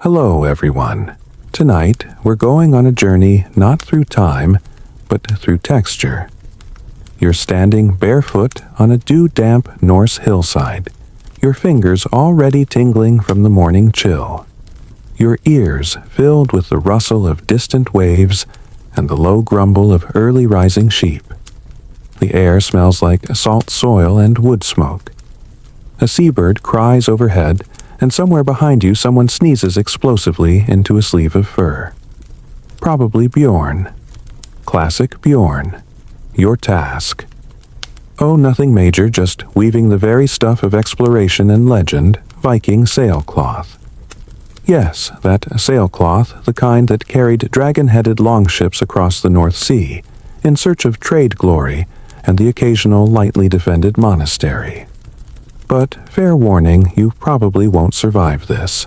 Hello, everyone. Tonight, we're going on a journey not through time, but through texture. You're standing barefoot on a dew-damp Norse hillside, your fingers already tingling from the morning chill, your ears filled with the rustle of distant waves and the low grumble of early rising sheep. The air smells like salt soil and wood smoke. A seabird cries overhead, and somewhere behind you someone sneezes explosively into a sleeve of fur. Probably Bjorn. Classic Bjorn. Your task. Oh, nothing major, just weaving the very stuff of exploration and legend, Viking sailcloth. Yes, that sailcloth, the kind that carried dragon-headed longships across the North Sea, in search of trade glory and the occasional lightly defended monastery. But, fair warning, you probably won't survive this.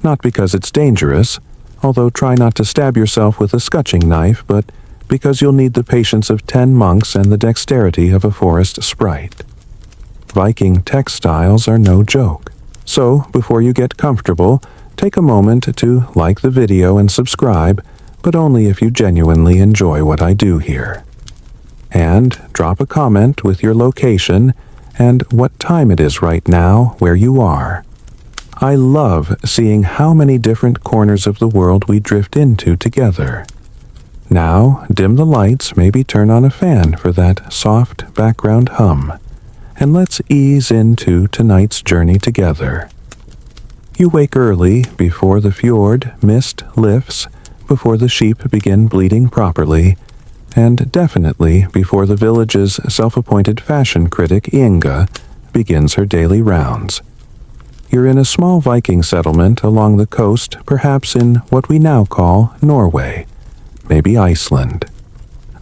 Not because it's dangerous, although try not to stab yourself with a scutching knife, but because you'll need the patience of 10 monks and the dexterity of a forest sprite. Viking textiles are no joke. So, before you get comfortable, take a moment to like the video and subscribe, but only if you genuinely enjoy what I do here. And drop a comment with your location and what time it is right now where you are. I love seeing how many different corners of the world we drift into together. Now, dim the lights, maybe turn on a fan for that soft background hum, and let's ease into tonight's journey together. You wake early, before the fjord mist lifts, before the sheep begin bleating properly, and definitely before the village's self-appointed fashion critic Inga begins her daily rounds. You're in a small Viking settlement along the coast, perhaps in what we now call Norway, maybe Iceland.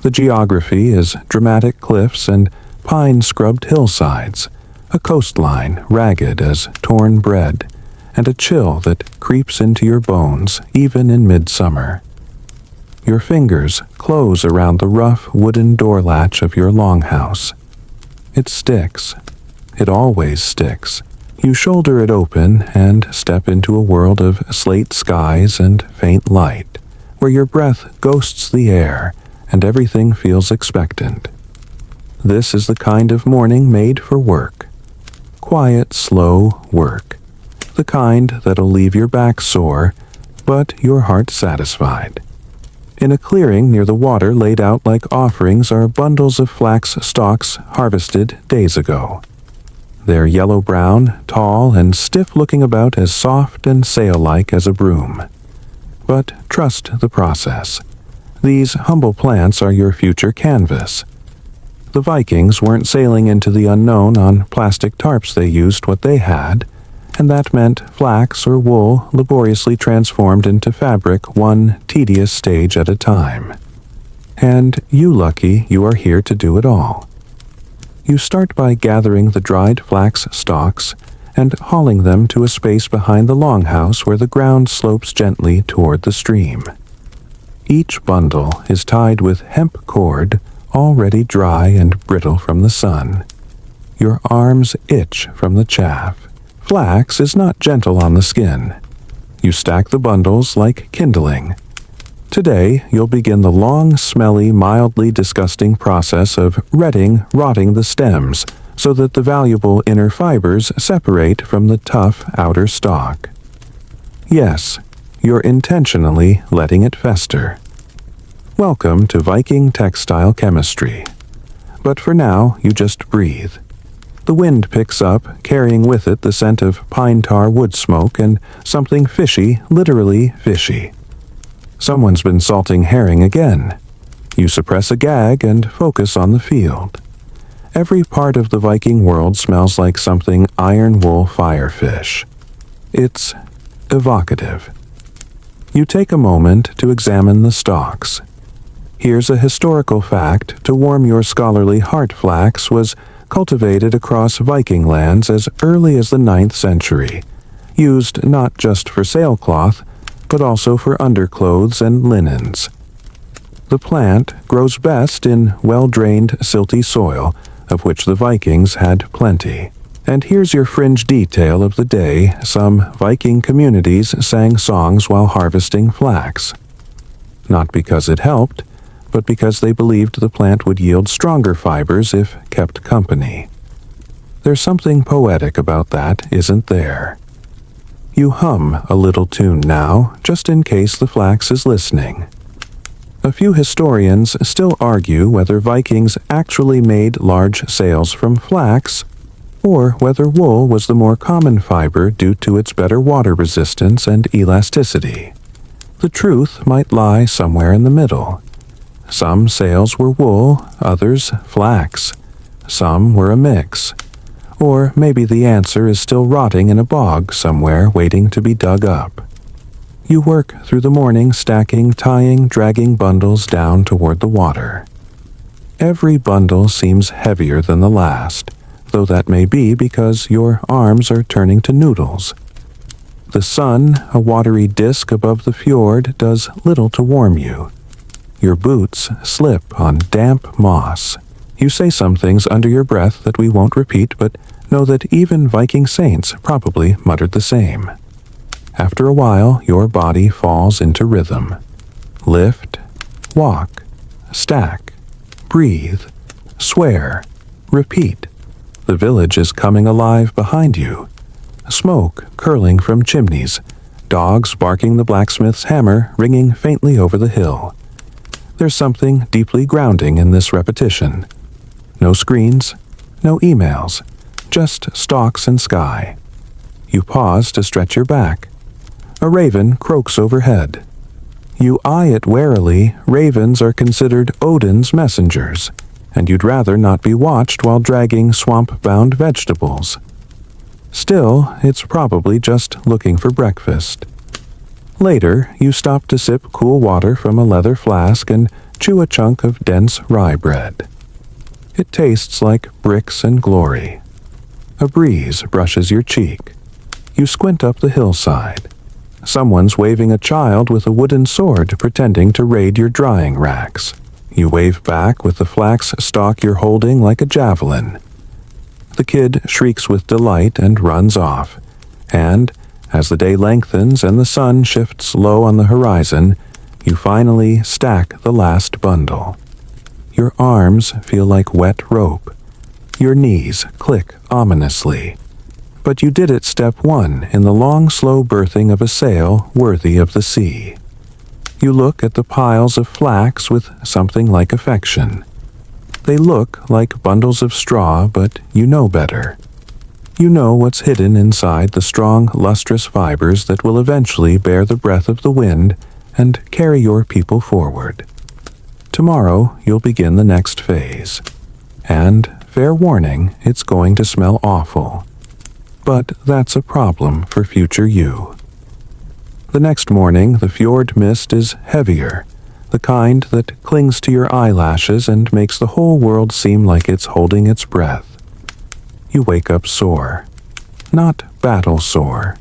The geography is dramatic cliffs and pine-scrubbed hillsides, a coastline ragged as torn bread, and a chill that creeps into your bones even in midsummer. Your fingers close around the rough wooden door latch of your longhouse. It sticks. It always sticks. You shoulder it open and step into a world of slate skies and faint light, where your breath ghosts the air and everything feels expectant. This is the kind of morning made for work. Quiet, slow work. The kind that'll leave your back sore, but your heart satisfied. In a clearing near the water laid out like offerings are bundles of flax stalks harvested days ago. They're yellow-brown, tall, and stiff-looking, about as soft and sail-like as a broom. But trust the process. These humble plants are your future canvas. The Vikings weren't sailing into the unknown on plastic tarps. They used what they had, and that meant flax or wool laboriously transformed into fabric one tedious stage at a time. And you lucky you are here to do it all. You start by gathering the dried flax stalks and hauling them to a space behind the longhouse where the ground slopes gently toward the stream. Each bundle is tied with hemp cord, already dry and brittle from the sun. Your arms itch from the chaff. Flax is not gentle on the skin. You stack the bundles like kindling. Today, you'll begin the long, smelly, mildly disgusting process of rotting the stems so that the valuable inner fibers separate from the tough outer stalk. Yes, you're intentionally letting it fester. Welcome to Viking textile chemistry. But for now, you just breathe. The wind picks up, carrying with it the scent of pine tar wood smoke and something fishy, literally fishy. Someone's been salting herring again. You suppress a gag and focus on the field. Every part of the Viking world smells like something iron wool firefish. It's evocative. You take a moment to examine the stalks. Here's a historical fact to warm your scholarly heart. Flax was cultivated across Viking lands as early as the 9th century, used not just for sailcloth, but also for underclothes and linens. The plant grows best in well-drained, silty soil, of which the Vikings had plenty, And here's your fringe detail of the day. Some Viking communities sang songs while harvesting flax. Not because it helped, but because they believed the plant would yield stronger fibers if kept company. There's something poetic about that, isn't there? You hum a little tune now, just in case the flax is listening. A few historians still argue whether Vikings actually made large sails from flax, or whether wool was the more common fiber due to its better water resistance and elasticity. The truth might lie somewhere in the middle. Some sails were wool, others flax. Some were a mix. Or maybe the answer is still rotting in a bog somewhere waiting to be dug up. You work through the morning stacking, tying, dragging bundles down toward the water. Every bundle seems heavier than the last, though that may be because your arms are turning to noodles. The sun, a watery disk above the fjord, does little to warm you. Your boots slip on damp moss. You say some things under your breath that we won't repeat, but know that even Viking saints probably muttered the same. After a while, your body falls into rhythm. Lift, walk, stack, breathe, swear, repeat. The village is coming alive behind you. Smoke curling from chimneys, dogs barking, the blacksmith's hammer ringing faintly over the hill. There's something deeply grounding in this repetition. No screens, no emails, just stalks and sky. You pause to stretch your back. A raven croaks overhead. You eye it warily. Ravens are considered Odin's messengers, and you'd rather not be watched while dragging swamp-bound vegetables. Still, it's probably just looking for breakfast. Later, you stop to sip cool water from a leather flask and chew a chunk of dense rye bread. It tastes like bricks and glory. A breeze brushes your cheek. You squint up the hillside. Someone's waving a child with a wooden sword pretending to raid your drying racks. You wave back with the flax stalk you're holding like a javelin. The kid shrieks with delight and runs off, and as the day lengthens and the sun shifts low on the horizon, you finally stack the last bundle. Your arms feel like wet rope. Your knees click ominously. But you did it step one in the long, slow birthing of a sail worthy of the sea. You look at the piles of flax with something like affection. They look like bundles of straw, but you know better. You know what's hidden inside the strong, lustrous fibers that will eventually bear the breath of the wind and carry your people forward. Tomorrow you'll begin the next phase. And, fair warning, it's going to smell awful. But that's a problem for future you. The next morning, the fjord mist is heavier, the kind that clings to your eyelashes and makes the whole world seem like it's holding its breath. You wake up sore. Not battle sore.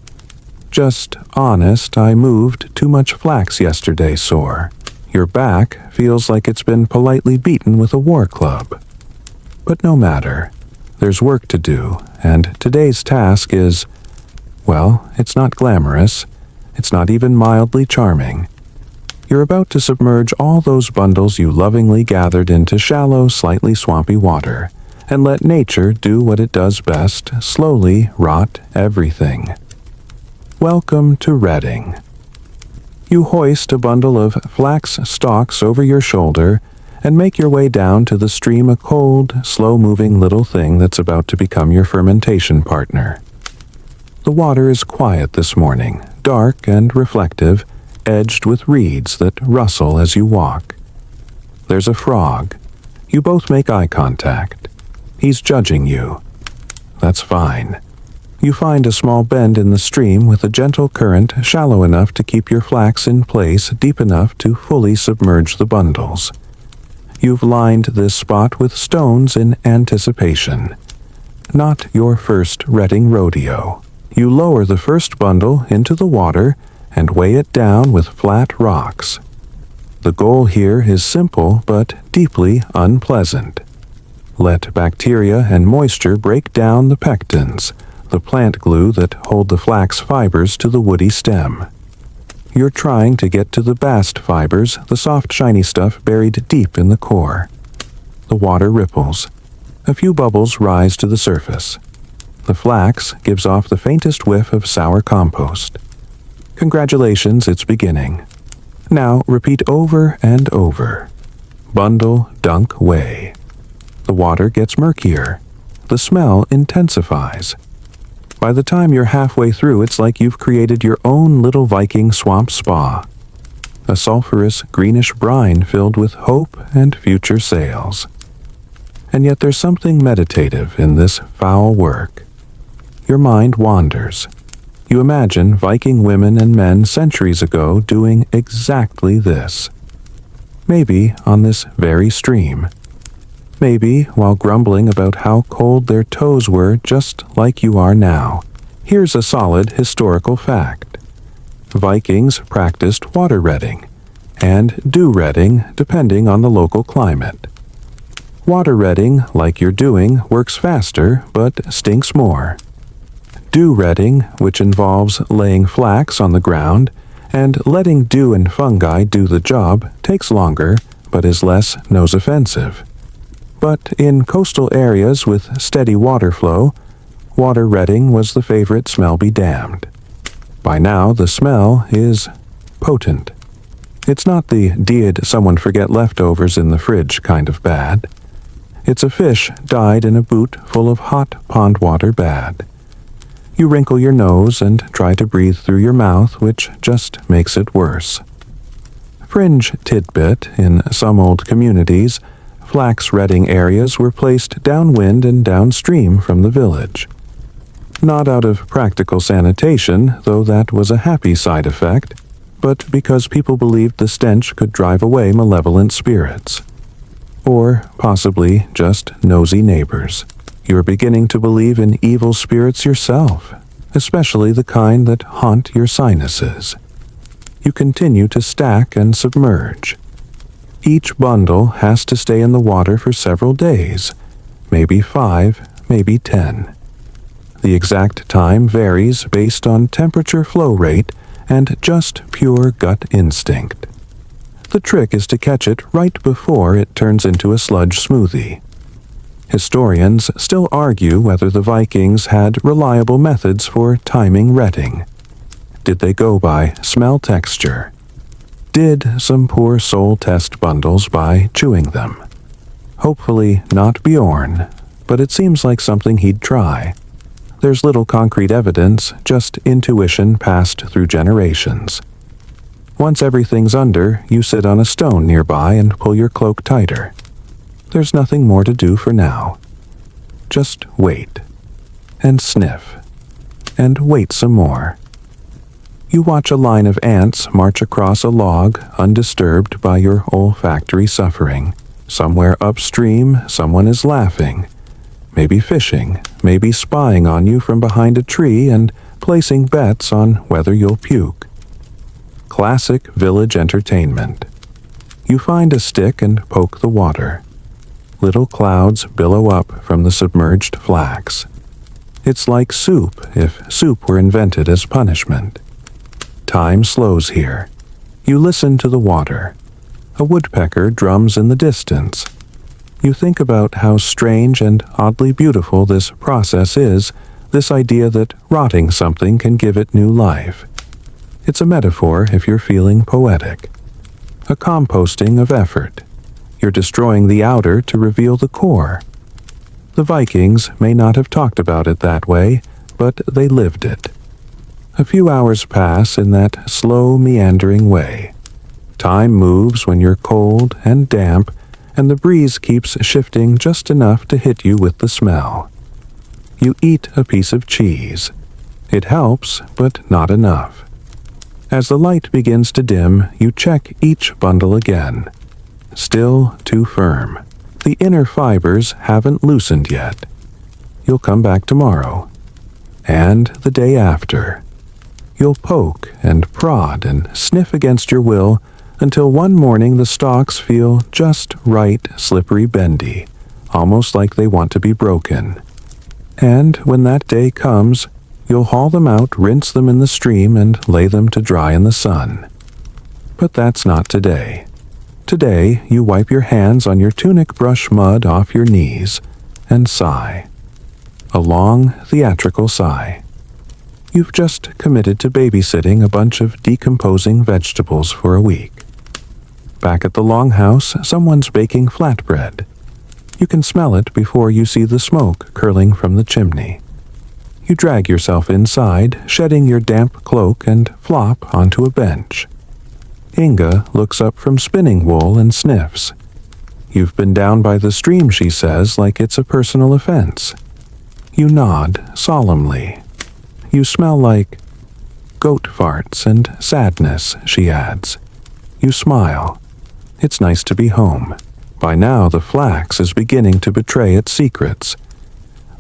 Just honest, I moved too much flax yesterday sore. Your back feels like it's been politely beaten with a war club. But no matter. There's work to do, and today's task is, well, it's not glamorous. It's not even mildly charming. You're about to submerge all those bundles you lovingly gathered into shallow, slightly swampy water, and let nature do what it does best, slowly rot everything. Welcome to Redding. You hoist a bundle of flax stalks over your shoulder and make your way down to the stream, a cold, slow-moving little thing that's about to become your fermentation partner. The water is quiet this morning, dark and reflective, edged with reeds that rustle as you walk. There's a frog. You both make eye contact. He's judging you. That's fine. You find a small bend in the stream with a gentle current shallow enough to keep your flax in place, deep enough to fully submerge the bundles. You've lined this spot with stones in anticipation. Not your first Redding rodeo. You lower the first bundle into the water and weigh it down with flat rocks. The goal here is simple but deeply unpleasant. Let bacteria and moisture break down the pectins, the plant glue that hold the flax fibers to the woody stem. You're trying to get to the bast fibers, the soft shiny stuff buried deep in the core. The water ripples. A few bubbles rise to the surface. The flax gives off the faintest whiff of sour compost. Congratulations, it's beginning. Now repeat over and over. Bundle, dunk, weigh. The water gets murkier. The smell intensifies. By the time you're halfway through, it's like you've created your own little Viking swamp spa. A sulphurous, greenish brine filled with hope and future sails. And yet there's something meditative in this foul work. Your mind wanders. You imagine Viking women and men centuries ago doing exactly this. Maybe on this very stream. Maybe while grumbling about how cold their toes were, just like you are now. Here's a solid historical fact. Vikings practiced water redding, and dew redding depending on the local climate. Water redding, like you're doing, works faster but stinks more. Dew redding, which involves laying flax on the ground and letting dew and fungi do the job, takes longer but is less nose-offensive. But in coastal areas with steady water flow, water redding was the favorite smell be damned. By now, the smell is potent. It's not the did someone forget leftovers in the fridge kind of bad. It's a fish died in a boot full of hot pond water bad. You wrinkle your nose and try to breathe through your mouth, which just makes it worse. Fringe tidbit, in some old communities, flax redding areas were placed downwind and downstream from the village. Not out of practical sanitation, though that was a happy side effect, but because people believed the stench could drive away malevolent spirits. Or possibly just nosy neighbors. You're beginning to believe in evil spirits yourself, especially the kind that haunt your sinuses. You continue to stack and submerge. Each bundle has to stay in the water for several days, maybe 5, maybe 10. The exact time varies based on temperature, flow rate, and just pure gut instinct. The trick is to catch it right before it turns into a sludge smoothie. Historians still argue whether the Vikings had reliable methods for timing redding. Did they go by smell texture? Did some poor soul test bundles by chewing them? Hopefully not Bjorn, but it seems like something he'd try. There's little concrete evidence, just intuition passed through generations. Once everything's under, you sit on a stone nearby and pull your cloak tighter. There's nothing more to do for now. Just wait. And sniff. And wait some more. You watch a line of ants march across a log, undisturbed by your olfactory suffering. Somewhere upstream, someone is laughing. Maybe fishing, maybe spying on you from behind a tree and placing bets on whether you'll puke. Classic village entertainment. You find a stick and poke the water. Little clouds billow up from the submerged flax. It's like soup if soup were invented as punishment. Time slows here. You listen to the water. A woodpecker drums in the distance. You think about how strange and oddly beautiful this process is, this idea that rotting something can give it new life. It's a metaphor if you're feeling poetic. A composting of effort. You're destroying the outer to reveal the core. The Vikings may not have talked about it that way, but they lived it. A few hours pass in that slow, meandering way. Time moves when you're cold and damp, and the breeze keeps shifting just enough to hit you with the smell. You eat a piece of cheese. It helps, but not enough. As the light begins to dim, you check each bundle again. Still too firm. The inner fibers haven't loosened yet. You'll come back tomorrow. And the day after. You'll poke and prod and sniff against your will until one morning the stalks feel just right slippery bendy, almost like they want to be broken. And when that day comes, you'll haul them out, rinse them in the stream, and lay them to dry in the sun. But that's not today. Today, you wipe your hands on your tunic, brush mud off your knees, and sigh. A long, theatrical sigh. You've just committed to babysitting a bunch of decomposing vegetables for a week. Back at the longhouse, someone's baking flatbread. You can smell it before you see the smoke curling from the chimney. You drag yourself inside, shedding your damp cloak, and flop onto a bench. Inga looks up from spinning wool and sniffs. You've been down by the stream, she says, like it's a personal offense. You nod solemnly. You smell like goat farts and sadness, she adds. You smile. It's nice to be home. By now the flax is beginning to betray its secrets.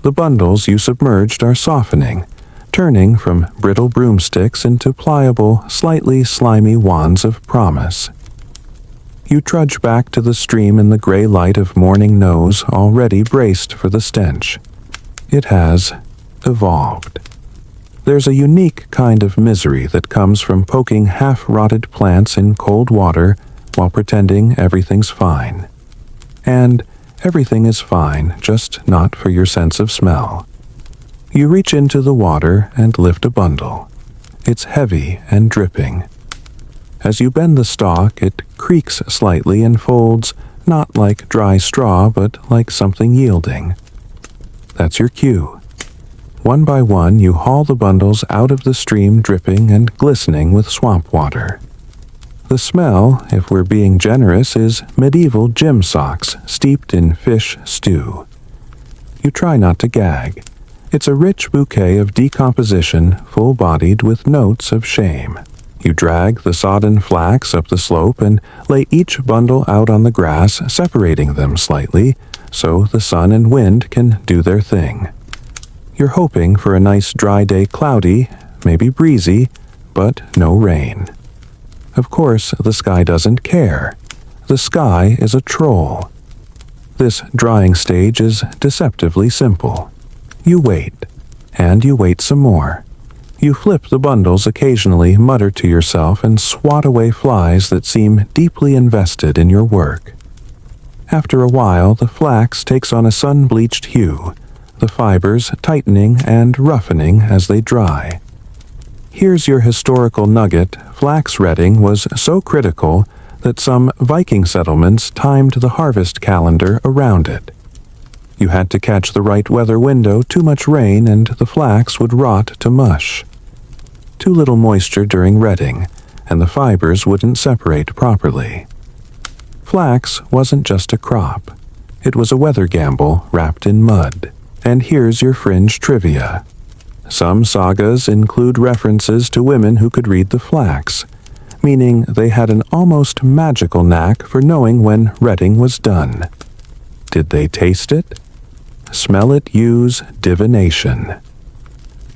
The bundles you submerged are softening, turning from brittle broomsticks into pliable, slightly slimy wands of promise. You trudge back to the stream in the gray light of morning nose, already braced for the stench. It has evolved. There's a unique kind of misery that comes from poking half-rotted plants in cold water while pretending everything's fine. And everything is fine, just not for your sense of smell. You reach into the water and lift a bundle. It's heavy and dripping. As you bend the stalk, it creaks slightly and folds, not like dry straw, but like something yielding. That's your cue. One by one, you haul the bundles out of the stream, dripping and glistening with swamp water. The smell, if we're being generous, is medieval gym socks steeped in fish stew. You try not to gag. It's a rich bouquet of decomposition, full-bodied with notes of shame. You drag the sodden flax up the slope and lay each bundle out on the grass, separating them slightly, so the sun and wind can do their thing. You're hoping for a nice dry day, cloudy, maybe breezy, but no rain. Of course, the sky doesn't care. The sky is a troll. This drying stage is deceptively simple. You wait, and you wait some more. You flip the bundles occasionally, mutter to yourself, and swat away flies that seem deeply invested in your work. After a while, the flax takes on a sun-bleached hue, the fibers tightening and roughening as they dry. Here's your historical nugget. Flax retting was so critical that some Viking settlements timed the harvest calendar around it. You had to catch the right weather window. Too much rain and the flax would rot to mush. Too little moisture during retting, and the fibers wouldn't separate properly. Flax wasn't just a crop. It was a weather gamble wrapped in mud. And here's your fringe trivia. Some sagas include references to women who could read the flax, meaning they had an almost magical knack for knowing when retting was done. Did they taste it? Smell it? Use divination.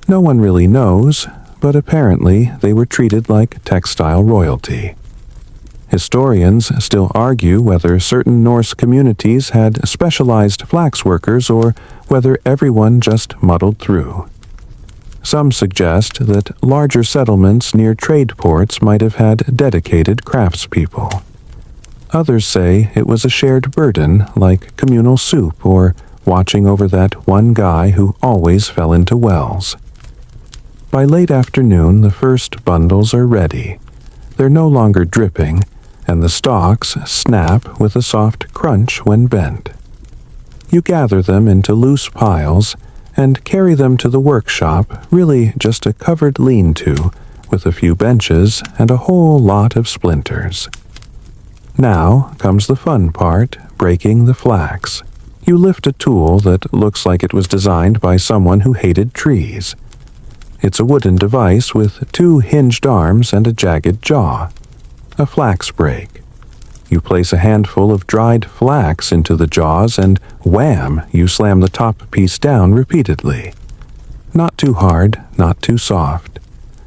No one really knows, but apparently they were treated like textile royalty. Historians still argue whether certain Norse communities had specialized flax workers or whether everyone just muddled through. Some suggest that larger settlements near trade ports might have had dedicated craftspeople. Others say it was a shared burden, like communal soup or watching over that one guy who always fell into wells. By late afternoon, the first bundles are ready. They're no longer dripping, and the stalks snap with a soft crunch when bent. You gather them into loose piles and carry them to the workshop, really just a covered lean-to with a few benches and a whole lot of splinters. Now comes the fun part, breaking the flax. You lift a tool that looks like it was designed by someone who hated trees. It's a wooden device with 2 hinged arms and a jagged jaw. A flax break. You place a handful of dried flax into the jaws and wham, you slam the top piece down repeatedly. Not too hard, not too soft.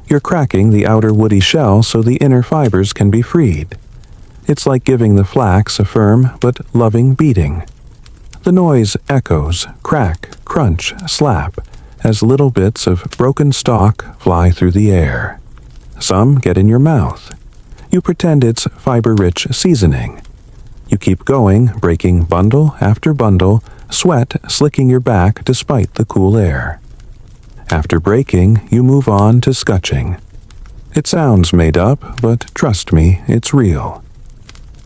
You're cracking the outer woody shell so the inner fibers can be freed. It's like giving the flax a firm but loving beating. The noise echoes, crack, crunch, slap, as little bits of broken stalk fly through the air. Some get in your mouth. You pretend it's fiber-rich seasoning. You keep going, breaking bundle after bundle, sweat slicking your back despite the cool air. After breaking, you move on to scutching. It sounds made up, but trust me, it's real.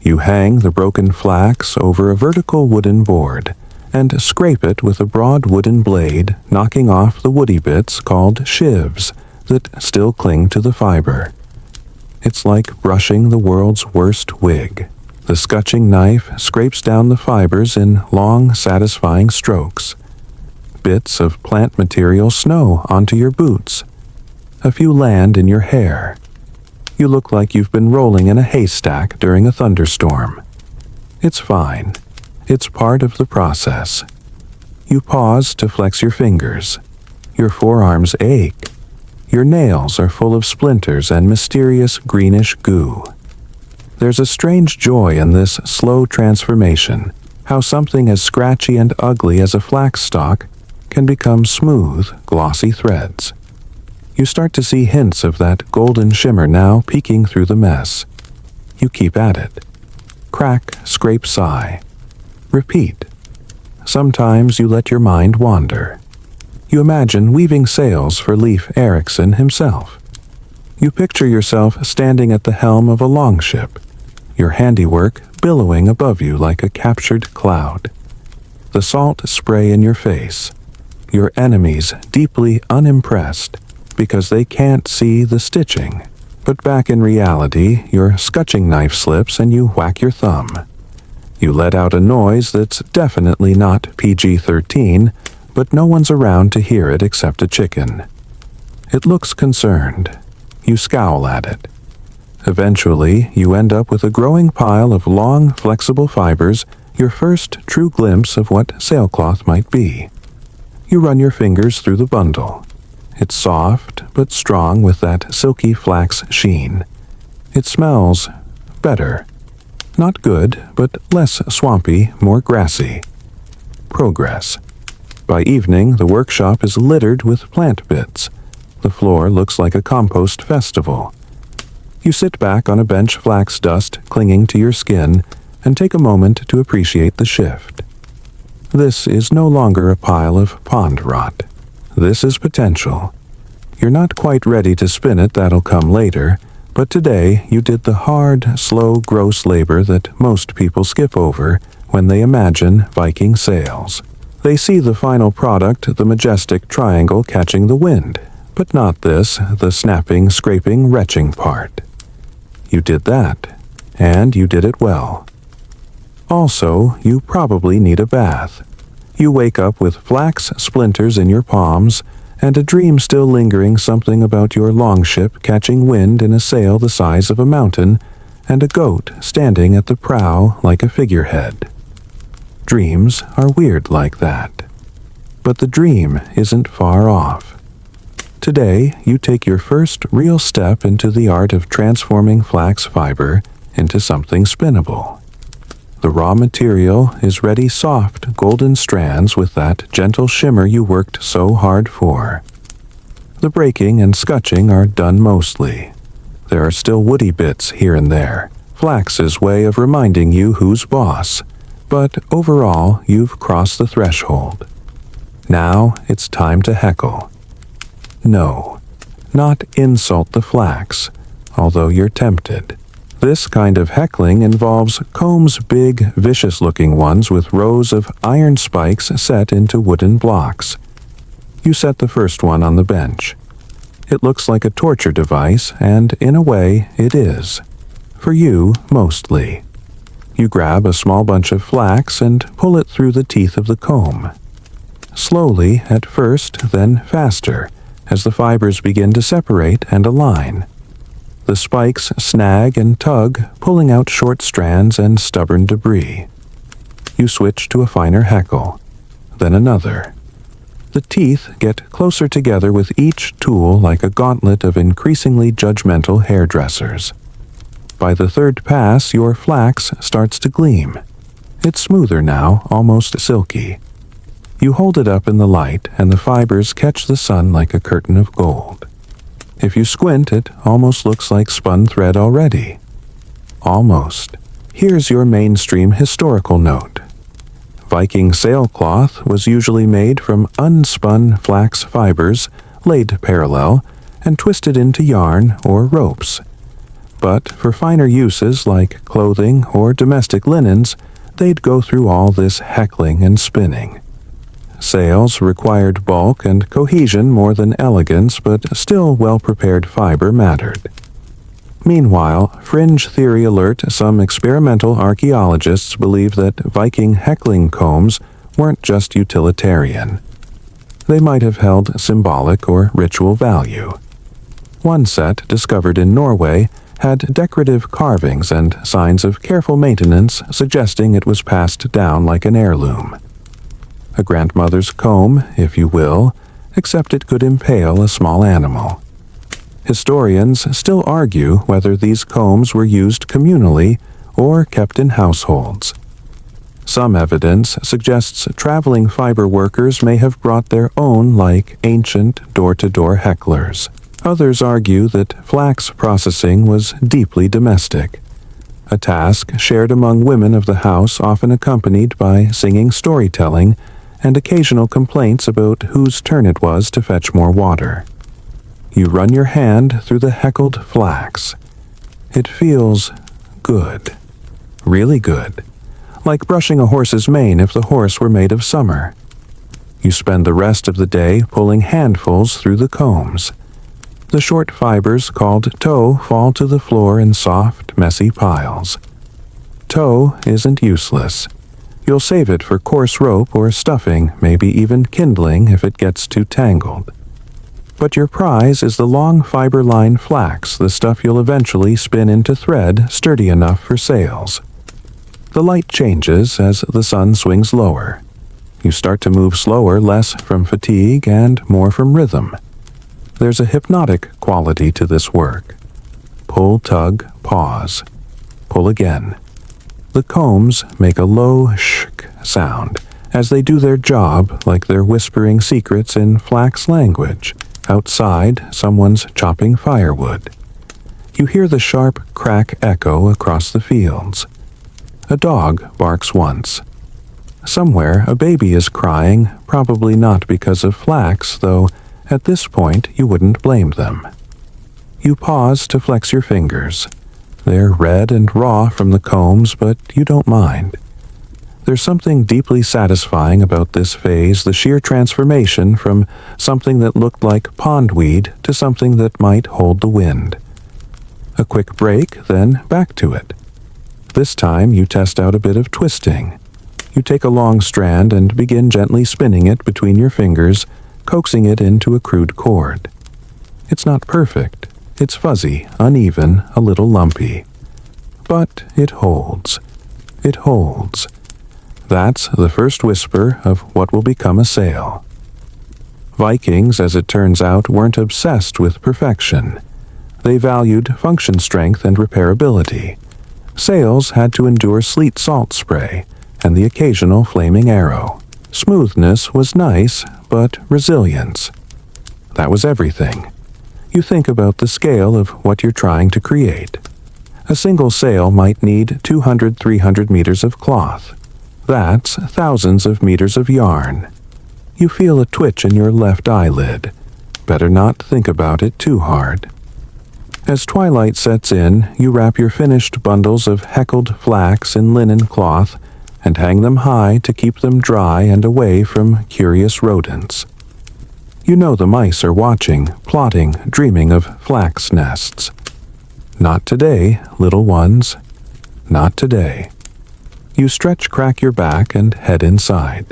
You hang the broken flax over a vertical wooden board and scrape it with a broad wooden blade, knocking off the woody bits called shivs that still cling to the fiber. It's like brushing the world's worst wig. The scutching knife scrapes down the fibers in long, satisfying strokes. Bits of plant material snow onto your boots. A few land in your hair. You look like you've been rolling in a haystack during a thunderstorm. It's fine. It's part of the process. You pause to flex your fingers. Your forearms ache. Your nails are full of splinters and mysterious greenish goo. There's a strange joy in this slow transformation, how something as scratchy and ugly as a flax stalk can become smooth, glossy threads. You start to see hints of that golden shimmer now peeking through the mess. You keep at it. Crack, scrape, sigh. Repeat. Sometimes you let your mind wander. You imagine weaving sails for Leif Erikson himself. You picture yourself standing at the helm of a longship, your handiwork billowing above you like a captured cloud. The salt spray in your face. Your enemies deeply unimpressed because they can't see the stitching. But back in reality, your scutching knife slips and you whack your thumb. You let out a noise that's definitely not PG-13, but no one's around to hear it except a chicken. It looks concerned. You scowl at it. Eventually, you end up with a growing pile of long, flexible fibers, your first true glimpse of what sailcloth might be. You run your fingers through the bundle. It's soft, but strong with that silky flax sheen. It smells better. Not good, but less swampy, more grassy. Progress. By evening, the workshop is littered with plant bits. The floor looks like a compost festival. You sit back on a bench, flax dust clinging to your skin, and take a moment to appreciate the shift. This is no longer a pile of pond rot. This is potential. You're not quite ready to spin it, that'll come later, but today you did the hard, slow, gross labor that most people skip over when they imagine Viking sails. They see the final product, the majestic triangle catching the wind, but not this, the snapping, scraping, retching part. You did that, and you did it well. Also, you probably need a bath. You wake up with flax splinters in your palms, and a dream still lingering, something about your longship catching wind in a sail the size of a mountain, and a goat standing at the prow like a figurehead. Dreams are weird like that. But the dream isn't far off. Today, you take your first real step into the art of transforming flax fiber into something spinnable. The raw material is ready, soft, golden strands with that gentle shimmer you worked so hard for. The breaking and scutching are done mostly. There are still woody bits here and there, flax's way of reminding you who's boss, but overall you've crossed the threshold. Now it's time to heckle. No, not insult the flax, although you're tempted. This kind of heckling involves Combs' big, vicious-looking ones with rows of iron spikes set into wooden blocks. You set the first one on the bench. It looks like a torture device, and in a way, it is. For you, mostly. You grab a small bunch of flax and pull it through the teeth of the comb. Slowly at first, then faster, as the fibers begin to separate and align. The spikes snag and tug, pulling out short strands and stubborn debris. You switch to a finer heckle, then another. The teeth get closer together with each tool like a gauntlet of increasingly judgmental hairdressers. By the third pass, your flax starts to gleam. It's smoother now, almost silky. You hold it up in the light, and the fibers catch the sun like a curtain of gold. If you squint, it almost looks like spun thread already. Almost. Here's your mainstream historical note. Viking sailcloth was usually made from unspun flax fibers laid parallel and twisted into yarn or ropes. But for finer uses like clothing or domestic linens, they'd go through all this heckling and spinning. Sails required bulk and cohesion more than elegance, but still well-prepared fiber mattered. Meanwhile, fringe theory alert, some experimental archaeologists believe that Viking heckling combs weren't just utilitarian. They might have held symbolic or ritual value. One set, discovered in Norway, had decorative carvings and signs of careful maintenance, suggesting it was passed down like an heirloom. A grandmother's comb, if you will, except it could impale a small animal. Historians still argue whether these combs were used communally or kept in households. Some evidence suggests traveling fiber workers may have brought their own like ancient door-to-door hecklers. Others argue that flax processing was deeply domestic, a task shared among women of the house, often accompanied by singing storytelling and occasional complaints about whose turn it was to fetch more water. You run your hand through the heckled flax. It feels good, really good, like brushing a horse's mane if the horse were made of summer. You spend the rest of the day pulling handfuls through the combs. The short fibers called tow fall to the floor in soft, messy piles. Tow isn't useless. You'll save it for coarse rope or stuffing, maybe even kindling if it gets too tangled. But your prize is the long fiber-line flax, the stuff you'll eventually spin into thread sturdy enough for sails. The light changes as the sun swings lower. You start to move slower, less from fatigue and more from rhythm. There's a hypnotic quality to this work. Pull, tug, pause. Pull again. The combs make a low shk sound as they do their job, like they're whispering secrets in flax language. Outside, someone's chopping firewood. You hear the sharp crack echo across the fields. A dog barks once. Somewhere, a baby is crying, probably not because of flax, though at this point you wouldn't blame them. You pause to flex your fingers. They're red and raw from the combs, but you don't mind. There's something deeply satisfying about this phase, the sheer transformation from something that looked like pondweed to something that might hold the wind. A quick break, then back to it. This time you test out a bit of twisting. You take a long strand and begin gently spinning it between your fingers, coaxing it into a crude cord. It's not perfect. It's fuzzy, uneven, a little lumpy. But it holds. It holds. That's the first whisper of what will become a sail. Vikings, as it turns out, weren't obsessed with perfection. They valued function strength and repairability. Sails had to endure sleet salt spray and the occasional flaming arrow. Smoothness was nice, but resilience. That was everything. You think about the scale of what you're trying to create. A single sail might need 200-300 meters of cloth. That's thousands of meters of yarn. You feel a twitch in your left eyelid. Better not think about it too hard. As twilight sets in, you wrap your finished bundles of heckled flax in linen cloth and hang them high to keep them dry and away from curious rodents. You know the mice are watching, plotting, dreaming of flax nests. Not today, little ones. Not today. You crack your back and head inside.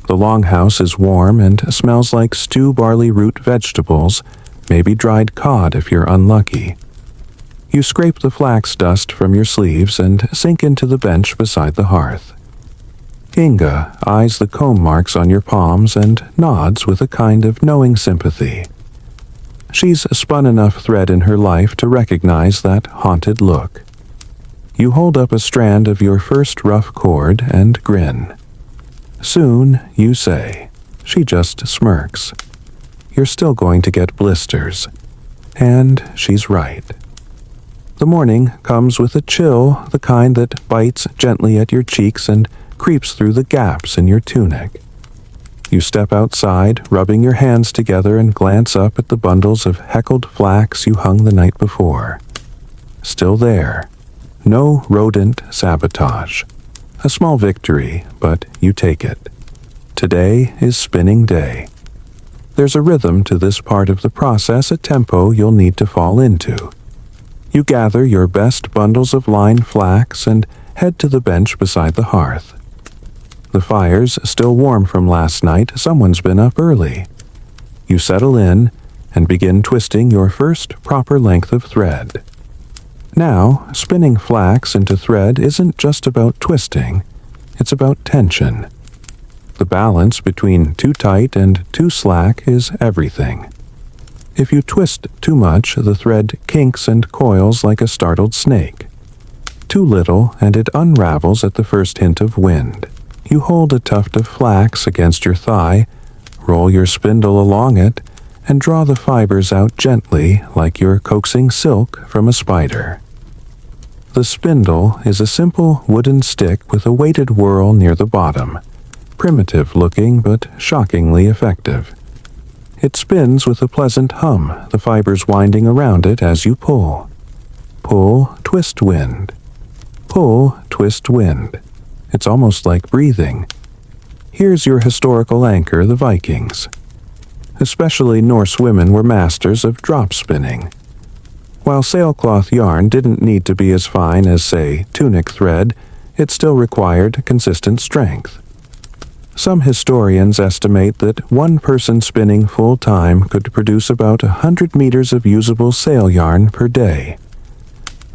The longhouse is warm and smells like stew barley root vegetables, maybe dried cod if you're unlucky. You scrape the flax dust from your sleeves and sink into the bench beside the hearth. Inga eyes the comb marks on your palms and nods with a kind of knowing sympathy. She's spun enough thread in her life to recognize that haunted look. You hold up a strand of your first rough cord and grin. Soon, you say, she just smirks. You're still going to get blisters. And she's right. The morning comes with a chill, the kind that bites gently at your cheeks and creeps through the gaps in your tunic. You step outside, rubbing your hands together, and glance up at the bundles of heckled flax you hung the night before. Still there. No rodent sabotage. A small victory, but you take it. Today is spinning day. There's a rhythm to this part of the process, a tempo you'll need to fall into. You gather your best bundles of lined flax and head to the bench beside the hearth. The fire's still warm from last night. Someone's been up early. You settle in and begin twisting your first proper length of thread. Now, spinning flax into thread isn't just about twisting, it's about tension. The balance between too tight and too slack is everything. If you twist too much, the thread kinks and coils like a startled snake. Too little, and it unravels at the first hint of wind. You hold a tuft of flax against your thigh, roll your spindle along it, and draw the fibers out gently like you're coaxing silk from a spider. The spindle is a simple wooden stick with a weighted whirl near the bottom, primitive looking but shockingly effective. It spins with a pleasant hum, the fibers winding around it as you pull. Pull, twist, wind. Pull, twist, wind. It's almost like breathing. Here's your historical anchor, the Vikings. Especially Norse women were masters of drop spinning. While sailcloth yarn didn't need to be as fine as, say, tunic thread, it still required consistent strength. Some historians estimate that one person spinning full-time could produce about 100 meters of usable sail yarn per day.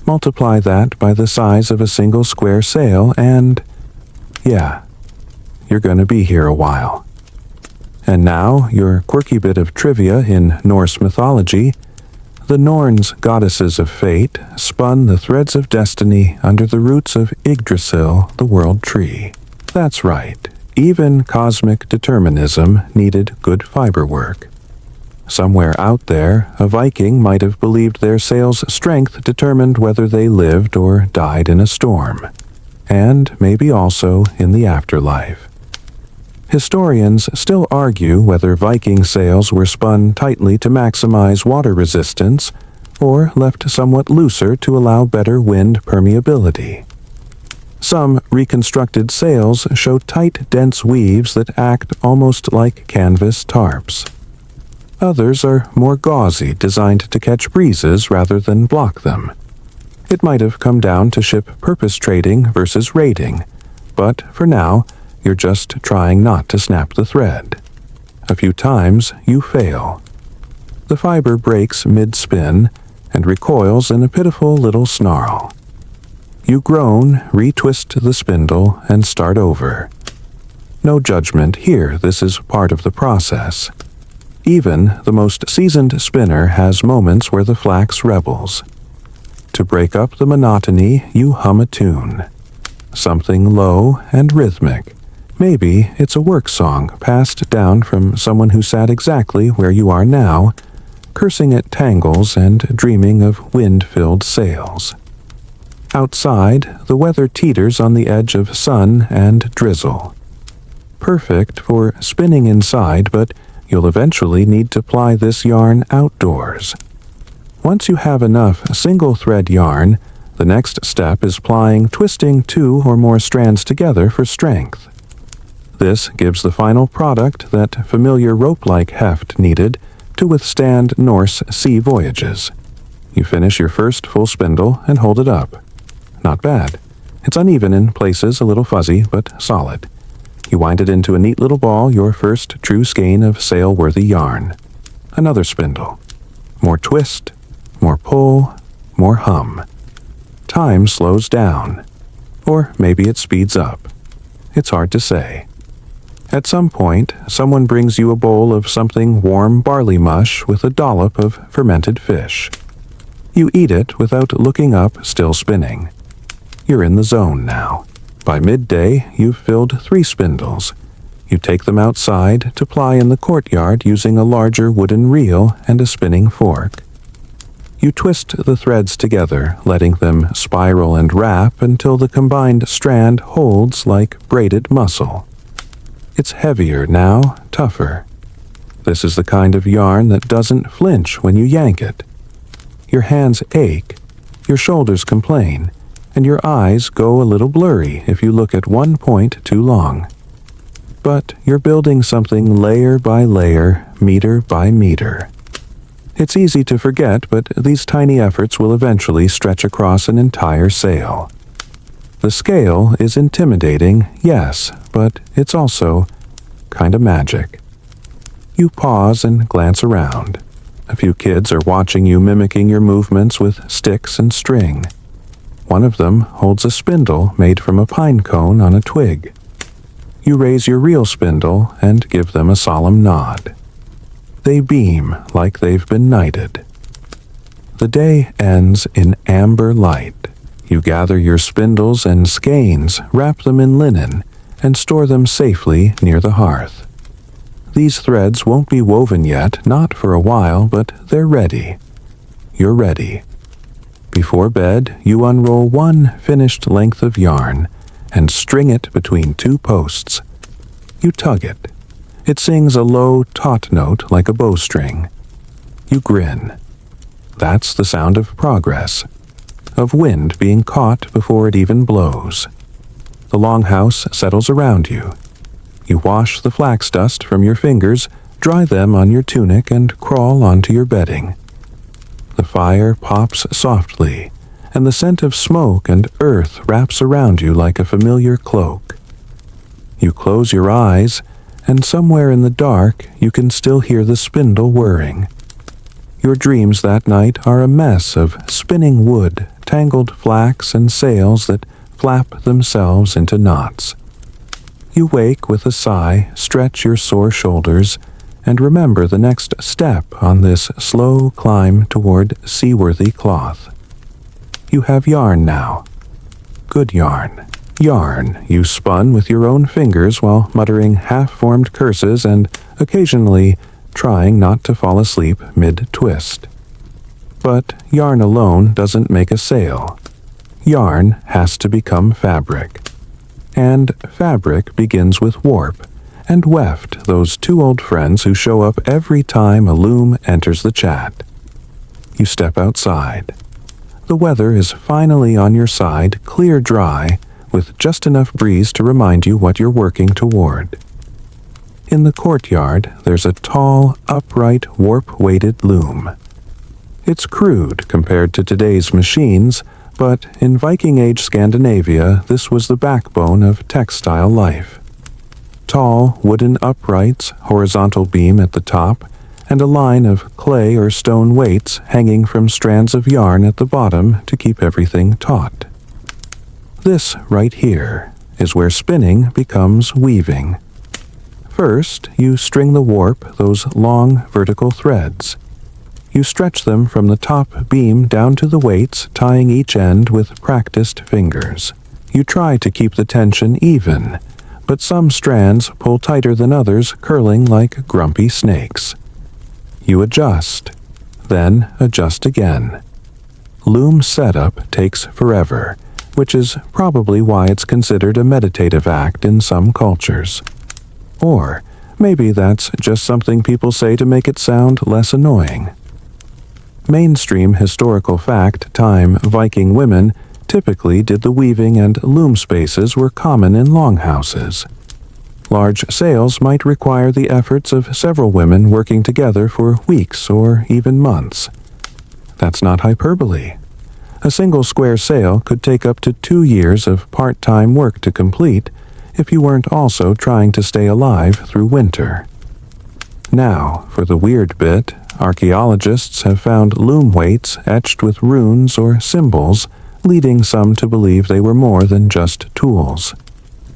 Multiply that by the size of a single square sail and, yeah, you're going to be here a while. And now, your quirky bit of trivia in Norse mythology. The Norns, goddesses of fate, spun the threads of destiny under the roots of Yggdrasil, the world tree. That's right, even cosmic determinism needed good fiber work. Somewhere out there, a Viking might have believed their sail's strength determined whether they lived or died in a storm, and maybe also in the afterlife. Historians still argue whether Viking sails were spun tightly to maximize water resistance or left somewhat looser to allow better wind permeability. Some reconstructed sails show tight, dense weaves that act almost like canvas tarps. Others are more gauzy, designed to catch breezes rather than block them. It might have come down to ship purpose trading versus raiding, but for now, you're just trying not to snap the thread. A few times, you fail. The fiber breaks mid-spin and recoils in a pitiful little snarl. You groan, retwist the spindle, and start over. No judgment here, this is part of the process. Even the most seasoned spinner has moments where the flax rebels. To break up the monotony, you hum a tune. Something low and rhythmic. Maybe it's a work song passed down from someone who sat exactly where you are now, cursing at tangles and dreaming of wind-filled sails. Outside, the weather teeters on the edge of sun and drizzle. Perfect for spinning inside, but you'll eventually need to ply this yarn outdoors. Once you have enough single-thread yarn, the next step is twisting 2 or more strands together for strength. This gives the final product that familiar rope-like heft needed to withstand Norse sea voyages. You finish your first full spindle and hold it up. Not bad. It's uneven in places, a little fuzzy, but solid. You wind it into a neat little ball, your first true skein of sail-worthy yarn. Another spindle. More twist, more pull, more hum. Time slows down. Or maybe it speeds up. It's hard to say. At some point, someone brings you a bowl of something warm barley mush with a dollop of fermented fish. You eat it without looking up, still spinning. You're in the zone now. By midday, you've filled 3 spindles. You take them outside to ply in the courtyard using a larger wooden reel and a spinning fork. You twist the threads together, letting them spiral and wrap until the combined strand holds like braided muscle. It's heavier now, tougher. This is the kind of yarn that doesn't flinch when you yank it. Your hands ache, your shoulders complain, and your eyes go a little blurry if you look at one point too long. But you're building something layer by layer, meter by meter. It's easy to forget, but these tiny efforts will eventually stretch across an entire sail. The scale is intimidating, yes, but it's also kind of magic. You pause and glance around. A few kids are watching you mimicking your movements with sticks and string. One of them holds a spindle made from a pine cone on a twig. You raise your real spindle and give them a solemn nod. They beam like they've been knighted. The day ends in amber light. You gather your spindles and skeins, wrap them in linen, and store them safely near the hearth. These threads won't be woven yet, not for a while, but they're ready. You're ready. Before bed, you unroll one finished length of yarn and string it between 2 posts. You tug it. It sings a low, taut note like a bowstring. You grin. That's the sound of progress, of wind being caught before it even blows. The longhouse settles around you. You wash the flax dust from your fingers, dry them on your tunic, and crawl onto your bedding. The fire pops softly, and the scent of smoke and earth wraps around you like a familiar cloak. You close your eyes, and somewhere in the dark you can still hear the spindle whirring. Your dreams that night are a mess of spinning wood, tangled flax, and sails that flap themselves into knots. You wake with a sigh, stretch your sore shoulders, and remember the next step on this slow climb toward seaworthy cloth. You have yarn now. Good yarn. Yarn you spun with your own fingers while muttering half-formed curses and occasionally trying not to fall asleep mid-twist. But yarn alone doesn't make a sail. Yarn has to become fabric. And fabric begins with warp and weft, those 2 old friends who show up every time a loom enters the chat. You step outside. The weather is finally on your side, clear dry, with just enough breeze to remind you what you're working toward. In the courtyard, there's a tall, upright, warp-weighted loom. It's crude compared to today's machines, but in Viking Age Scandinavia, this was the backbone of textile life. Tall, wooden uprights, horizontal beam at the top, and a line of clay or stone weights hanging from strands of yarn at the bottom to keep everything taut. This right here is where spinning becomes weaving. First, you string the warp, those long vertical threads. You stretch them from the top beam down to the weights, tying each end with practiced fingers. You try to keep the tension even, but some strands pull tighter than others, curling like grumpy snakes. You adjust, then adjust again. Loom setup takes forever, which is probably why it's considered a meditative act in some cultures. Or maybe that's just something people say to make it sound less annoying. Mainstream historical fact time Viking women typically did the weaving, and loom spaces were common in longhouses. Large sails might require the efforts of several women working together for weeks or even months. That's not hyperbole. A single square sail could take up to 2 years of part-time work to complete if you weren't also trying to stay alive through winter. Now, for the weird bit, archaeologists have found loom weights etched with runes or symbols, leading some to believe they were more than just tools.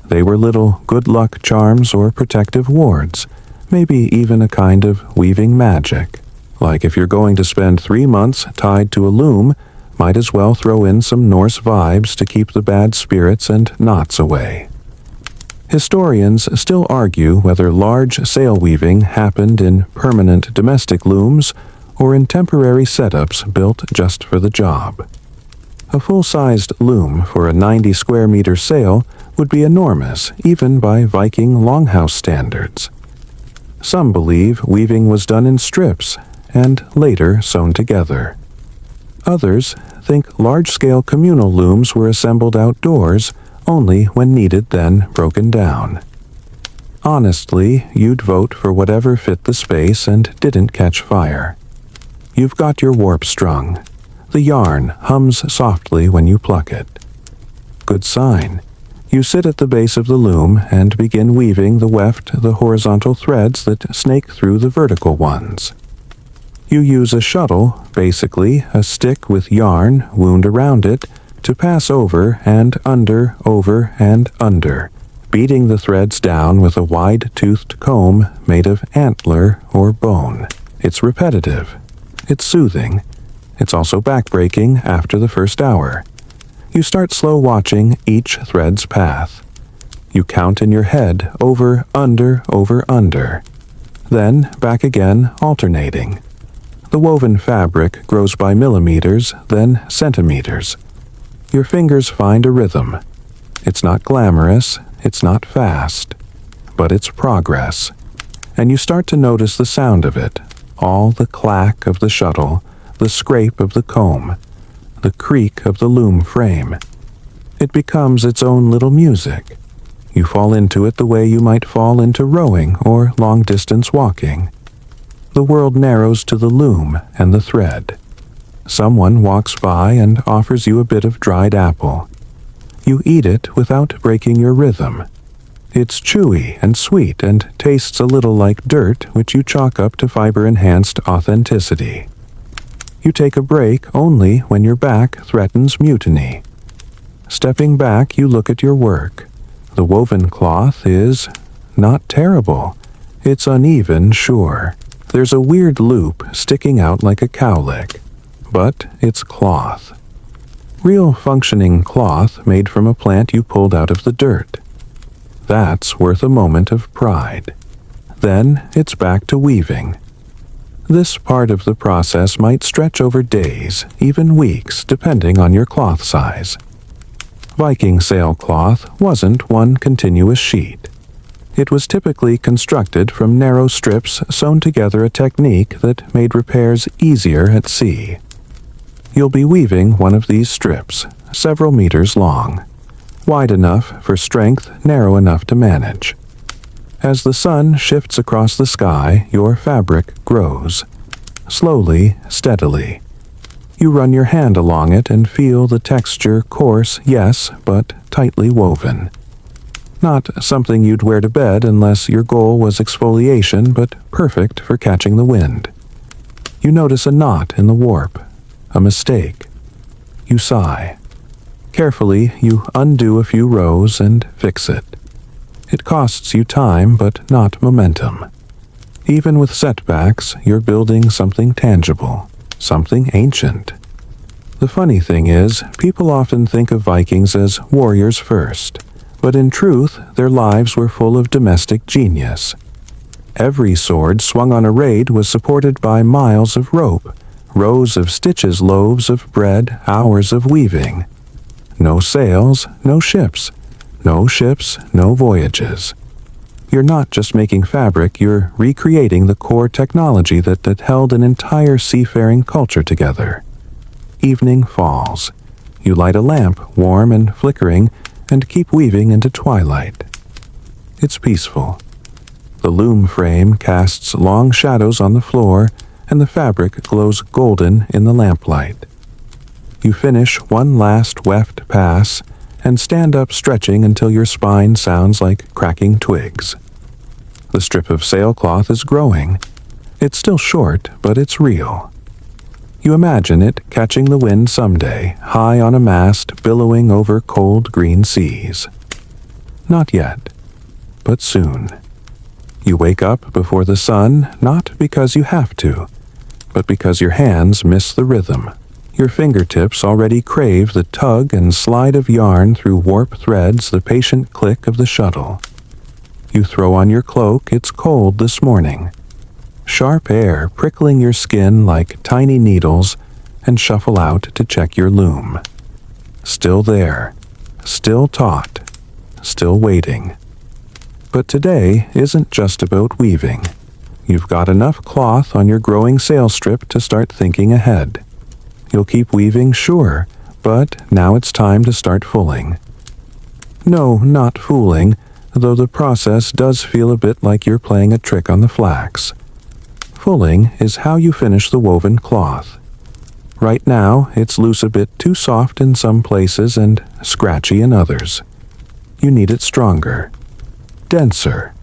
They were little good luck charms or protective wards, maybe even a kind of weaving magic. Like if you're going to spend 3 months tied to a loom, Might as well throw in some Norse vibes to keep the bad spirits and knots away. Historians still argue whether large sail weaving happened in permanent domestic looms or in temporary setups built just for the job. A full-sized loom for a 90 square meter sail would be enormous, even by Viking longhouse standards. Some believe weaving was done in strips and later sewn together. Others think large-scale communal looms were assembled outdoors only when needed, then broken down. Honestly, you'd vote for whatever fit the space and didn't catch fire. You've got your warp strung. The yarn hums softly when you pluck it. Good sign. You sit at the base of the loom and begin weaving the horizontal threads that snake through the vertical ones. You use a shuttle, basically a stick with yarn wound around it, to pass over and under, beating the threads down with a wide-toothed comb made of antler or bone. It's repetitive. It's soothing. It's also backbreaking after the first hour. You start slow watching each thread's path. You count in your head over, under. Then back again, alternating. The woven fabric grows by millimeters, then centimeters. Your fingers find a rhythm. It's not glamorous, it's not fast, but it's progress. And you start to notice the sound of it, all the clack of the shuttle, the scrape of the comb, the creak of the loom frame. It becomes its own little music. You fall into it the way you might fall into rowing or long-distance walking. The world narrows to the loom and the thread. Someone walks by and offers you a bit of dried apple. You eat it without breaking your rhythm. It's chewy and sweet and tastes a little like dirt, which you chalk up to fiber-enhanced authenticity. You take a break only when your back threatens mutiny. Stepping back, you look at your work. The woven cloth is not terrible. It's uneven, sure. There's a weird loop sticking out like a cowlick. But it's cloth. Real functioning cloth made from a plant you pulled out of the dirt. That's worth a moment of pride. Then it's back to weaving. This part of the process might stretch over days, even weeks, depending on your cloth size. Viking sailcloth wasn't one continuous sheet. It was typically constructed from narrow strips sewn together, a technique that made repairs easier at sea. You'll be weaving one of these strips, several meters long, wide enough for strength, narrow enough to manage. As the sun shifts across the sky, your fabric grows. Slowly, steadily. You run your hand along it and feel the texture coarse, yes, but tightly woven. Not something you'd wear to bed unless your goal was exfoliation, but perfect for catching the wind. You notice a knot in the warp. A mistake. You sigh. Carefully, you undo a few rows and fix it. It costs you time, but not momentum. Even with setbacks, you're building something tangible, something ancient. The funny thing is, people often think of Vikings as warriors first, but in truth, their lives were full of domestic genius. Every sword swung on a raid was supported by miles of rope, rows of stitches, loaves of bread, hours of weaving. No sails, no ships. No ships, no voyages. You're not just making fabric, you're recreating the core technology that held an entire seafaring culture together. Evening falls. You light a lamp, warm and flickering, and keep weaving into twilight. It's peaceful. The loom frame casts long shadows on the floor, and the fabric glows golden in the lamplight. You finish one last weft pass and stand up stretching until your spine sounds like cracking twigs. The strip of sailcloth is growing. It's still short, but it's real. You imagine it catching the wind someday, high on a mast billowing over cold green seas. Not yet, but soon. You wake up before the sun, not because you have to, but because your hands miss the rhythm. Your fingertips already crave the tug and slide of yarn through warp threads, the patient click of the shuttle. You throw on your cloak, it's cold this morning. Sharp air prickling your skin like tiny needles, and shuffle out to check your loom. Still there, still taut, still waiting. But today isn't just about weaving. You've got enough cloth on your growing sail strip to start thinking ahead. You'll keep weaving, sure, but now it's time to start fulling. No, not fooling, though the process does feel a bit like you're playing a trick on the flax. Fulling is how you finish the woven cloth. Right now, it's loose, a bit too soft in some places and scratchy in others. You need it stronger, denser,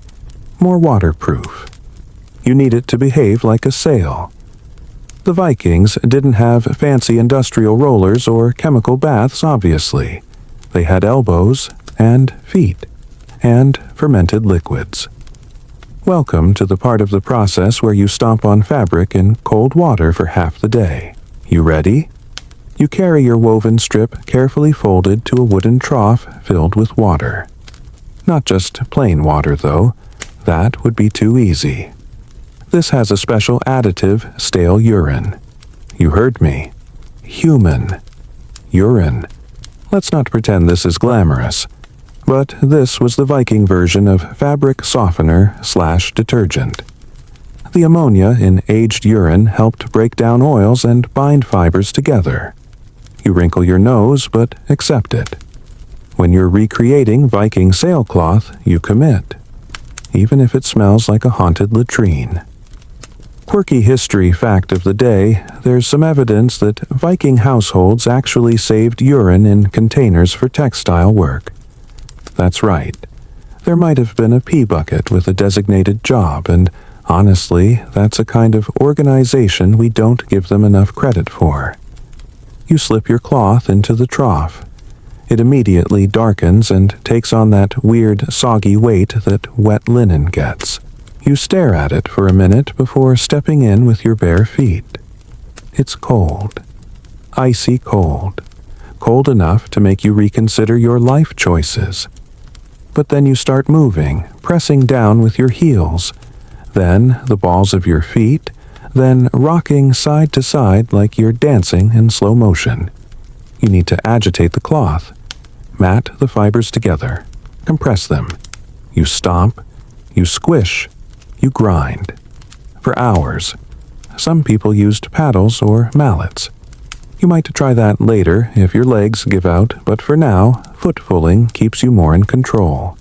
more waterproof. You need it to behave like a sail. The Vikings didn't have fancy industrial rollers or chemical baths, obviously. They had elbows and feet and fermented liquids. Welcome to the part of the process where you stomp on fabric in cold water for half the day. You ready? You carry your woven strip carefully folded to a wooden trough filled with water. Not just plain water, though. That would be too easy. This has a special additive, stale urine. You heard me. Human. Urine. Let's not pretend this is glamorous. But this was the Viking version of fabric softener/detergent. The ammonia in aged urine helped break down oils and bind fibers together. You wrinkle your nose, but accept it. When you're recreating Viking sailcloth, you commit, even if it smells like a haunted latrine. Quirky history fact of the day, there's some evidence that Viking households actually saved urine in containers for textile work. That's right. There might have been a pee bucket with a designated job, and honestly, that's a kind of organization we don't give them enough credit for. You slip your cloth into the trough. It immediately darkens and takes on that weird, soggy weight that wet linen gets. You stare at it for a minute before stepping in with your bare feet. It's cold. Icy cold. Cold enough to make you reconsider your life choices. But then you start moving, pressing down with your heels, then the balls of your feet, then rocking side to side like you're dancing in slow motion. You need to agitate the cloth, mat the fibers together, compress them. You stomp, you squish, you grind. For hours. Some people used paddles or mallets. You might try that later if your legs give out, but for now, foot fulling keeps you more in control.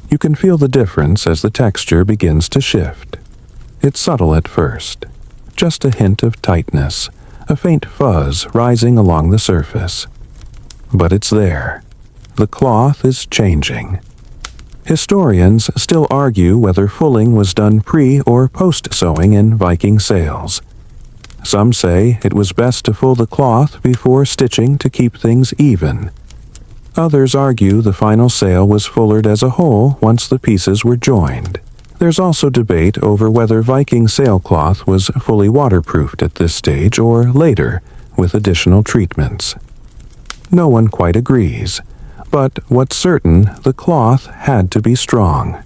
You can feel the difference as the texture begins to shift. It's subtle at first. Just a hint of tightness, a faint fuzz rising along the surface. But it's there. The cloth is changing. Historians still argue whether fulling was done pre- or post-sewing in Viking sails. Some say it was best to full the cloth before stitching to keep things even. Others argue the final sail was fullered as a whole once the pieces were joined. There's also debate over whether Viking sailcloth was fully waterproofed at this stage or later with additional treatments. No one quite agrees, but what's certain, the cloth had to be strong.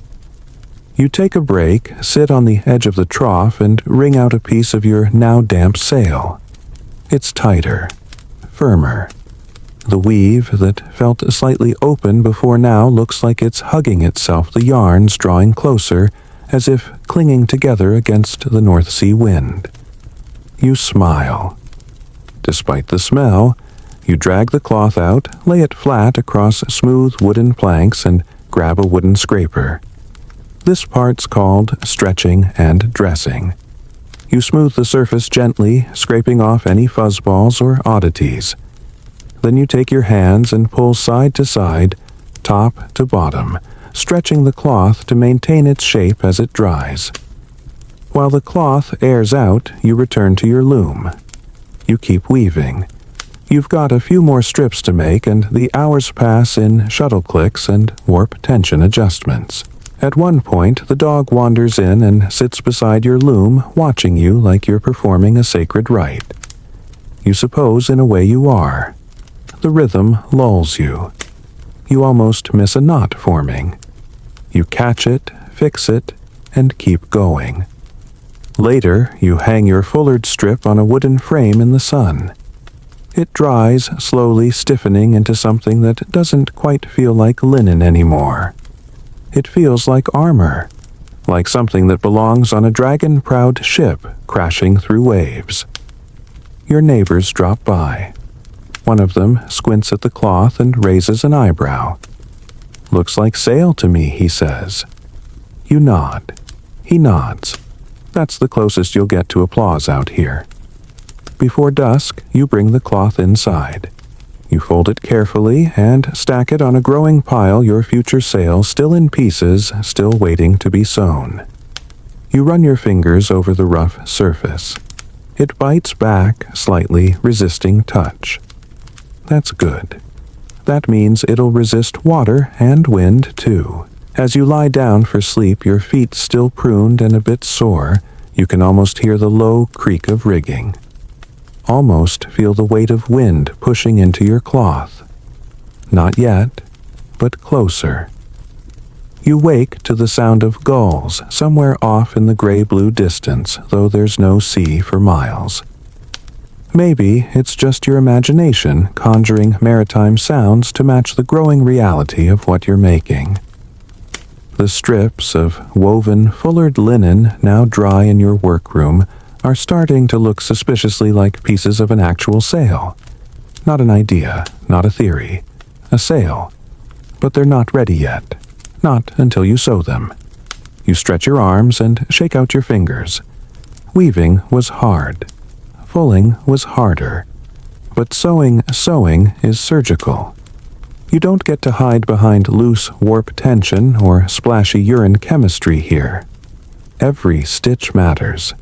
You take a break, sit on the edge of the trough, and wring out a piece of your now damp sail. It's tighter, firmer. The weave that felt slightly open before now looks like it's hugging itself, the yarns drawing closer, as if clinging together against the North Sea wind. You smile. Despite the smell, you drag the cloth out, lay it flat across smooth wooden planks, and grab a wooden scraper. This part's called stretching and dressing. You smooth the surface gently, scraping off any fuzzballs or oddities. Then you take your hands and pull side to side, top to bottom, stretching the cloth to maintain its shape as it dries. While the cloth airs out, you return to your loom. You keep weaving. You've got a few more strips to make, and the hours pass in shuttle clicks and warp tension adjustments. At one point, the dog wanders in and sits beside your loom, watching you like you're performing a sacred rite. You suppose in a way you are. The rhythm lulls you. You almost miss a knot forming. You catch it, fix it, and keep going. Later, you hang your fullard strip on a wooden frame in the sun. It dries, slowly stiffening into something that doesn't quite feel like linen anymore. It feels like armor, like something that belongs on a dragon-proud ship crashing through waves. Your neighbors drop by. One of them squints at the cloth and raises an eyebrow. "Looks like sail to me," he says. You nod. He nods. That's the closest you'll get to applause out here. Before dusk, you bring the cloth inside. You fold it carefully and stack it on a growing pile, your future sail still in pieces, still waiting to be sewn. You run your fingers over the rough surface. It bites back, slightly resisting touch. That's good. That means it'll resist water and wind, too. As you lie down for sleep, your feet still pruned and a bit sore, you can almost hear the low creak of rigging. Almost feel the weight of wind pushing into your cloth. Not yet, but closer. You wake to the sound of gulls somewhere off in the gray-blue distance, though there's no sea for miles. Maybe it's just your imagination conjuring maritime sounds to match the growing reality of what you're making. The strips of woven, fullard linen now dry in your workroom are starting to look suspiciously like pieces of an actual sail. Not an idea, not a theory. A sail. But they're not ready yet. Not until you sew them. You stretch your arms and shake out your fingers. Weaving was hard. Fulling was harder. But sewing is surgical. You don't get to hide behind loose warp tension or splashy urine chemistry here. Every stitch matters.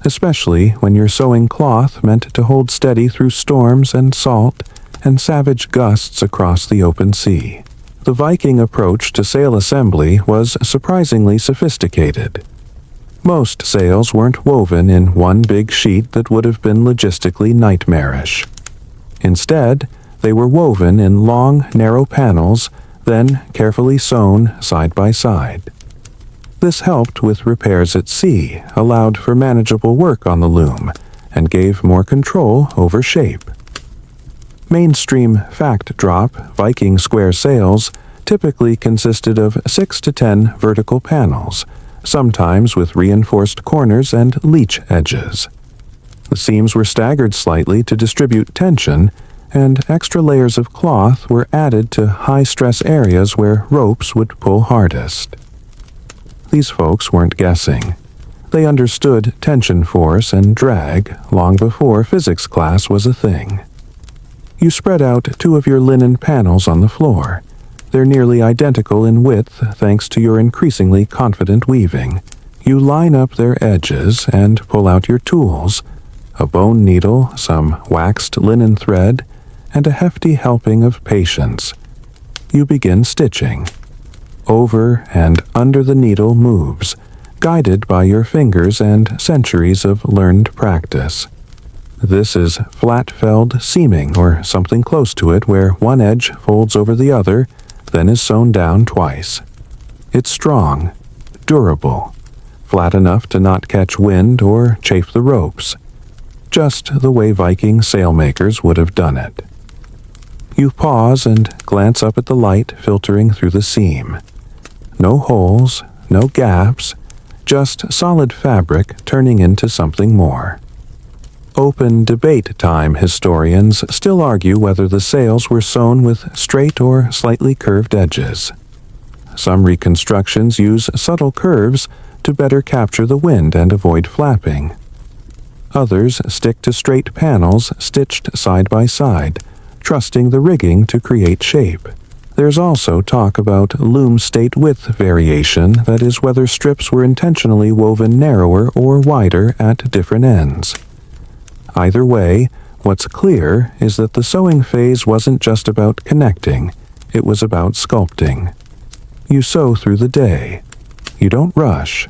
Especially when you're sewing cloth meant to hold steady through storms and salt and savage gusts across the open sea. The Viking approach to sail assembly was surprisingly sophisticated. Most sails weren't woven in one big sheet that would have been logistically nightmarish. Instead, they were woven in long, narrow panels, then carefully sewn side by side. This helped with repairs at sea, allowed for manageable work on the loom, and gave more control over shape. Mainstream fact drop Viking square sails typically consisted of 6 to 10 vertical panels, sometimes with reinforced corners and leech edges. The seams were staggered slightly to distribute tension, and extra layers of cloth were added to high-stress areas where ropes would pull hardest. These folks weren't guessing. They understood tension force and drag long before physics class was a thing. You spread out 2 of your linen panels on the floor. They're nearly identical in width thanks to your increasingly confident weaving. You line up their edges and pull out your tools, a bone needle, some waxed linen thread, and a hefty helping of patience. You begin stitching. Over and under the needle moves, guided by your fingers and centuries of learned practice. This is flat-felled seaming, or something close to it, where one edge folds over the other, then is sewn down twice. It's strong, durable, flat enough to not catch wind or chafe the ropes, just the way Viking sailmakers would have done it. You pause and glance up at the light filtering through the seam. No holes, no gaps, just solid fabric turning into something more. Open debate time historians still argue whether the sails were sewn with straight or slightly curved edges. Some reconstructions use subtle curves to better capture the wind and avoid flapping. Others stick to straight panels stitched side by side, trusting the rigging to create shape. There's also talk about loom state width variation, that is, whether strips were intentionally woven narrower or wider at different ends. Either way, what's clear is that the sewing phase wasn't just about connecting, it was about sculpting. You sew through the day. You don't rush.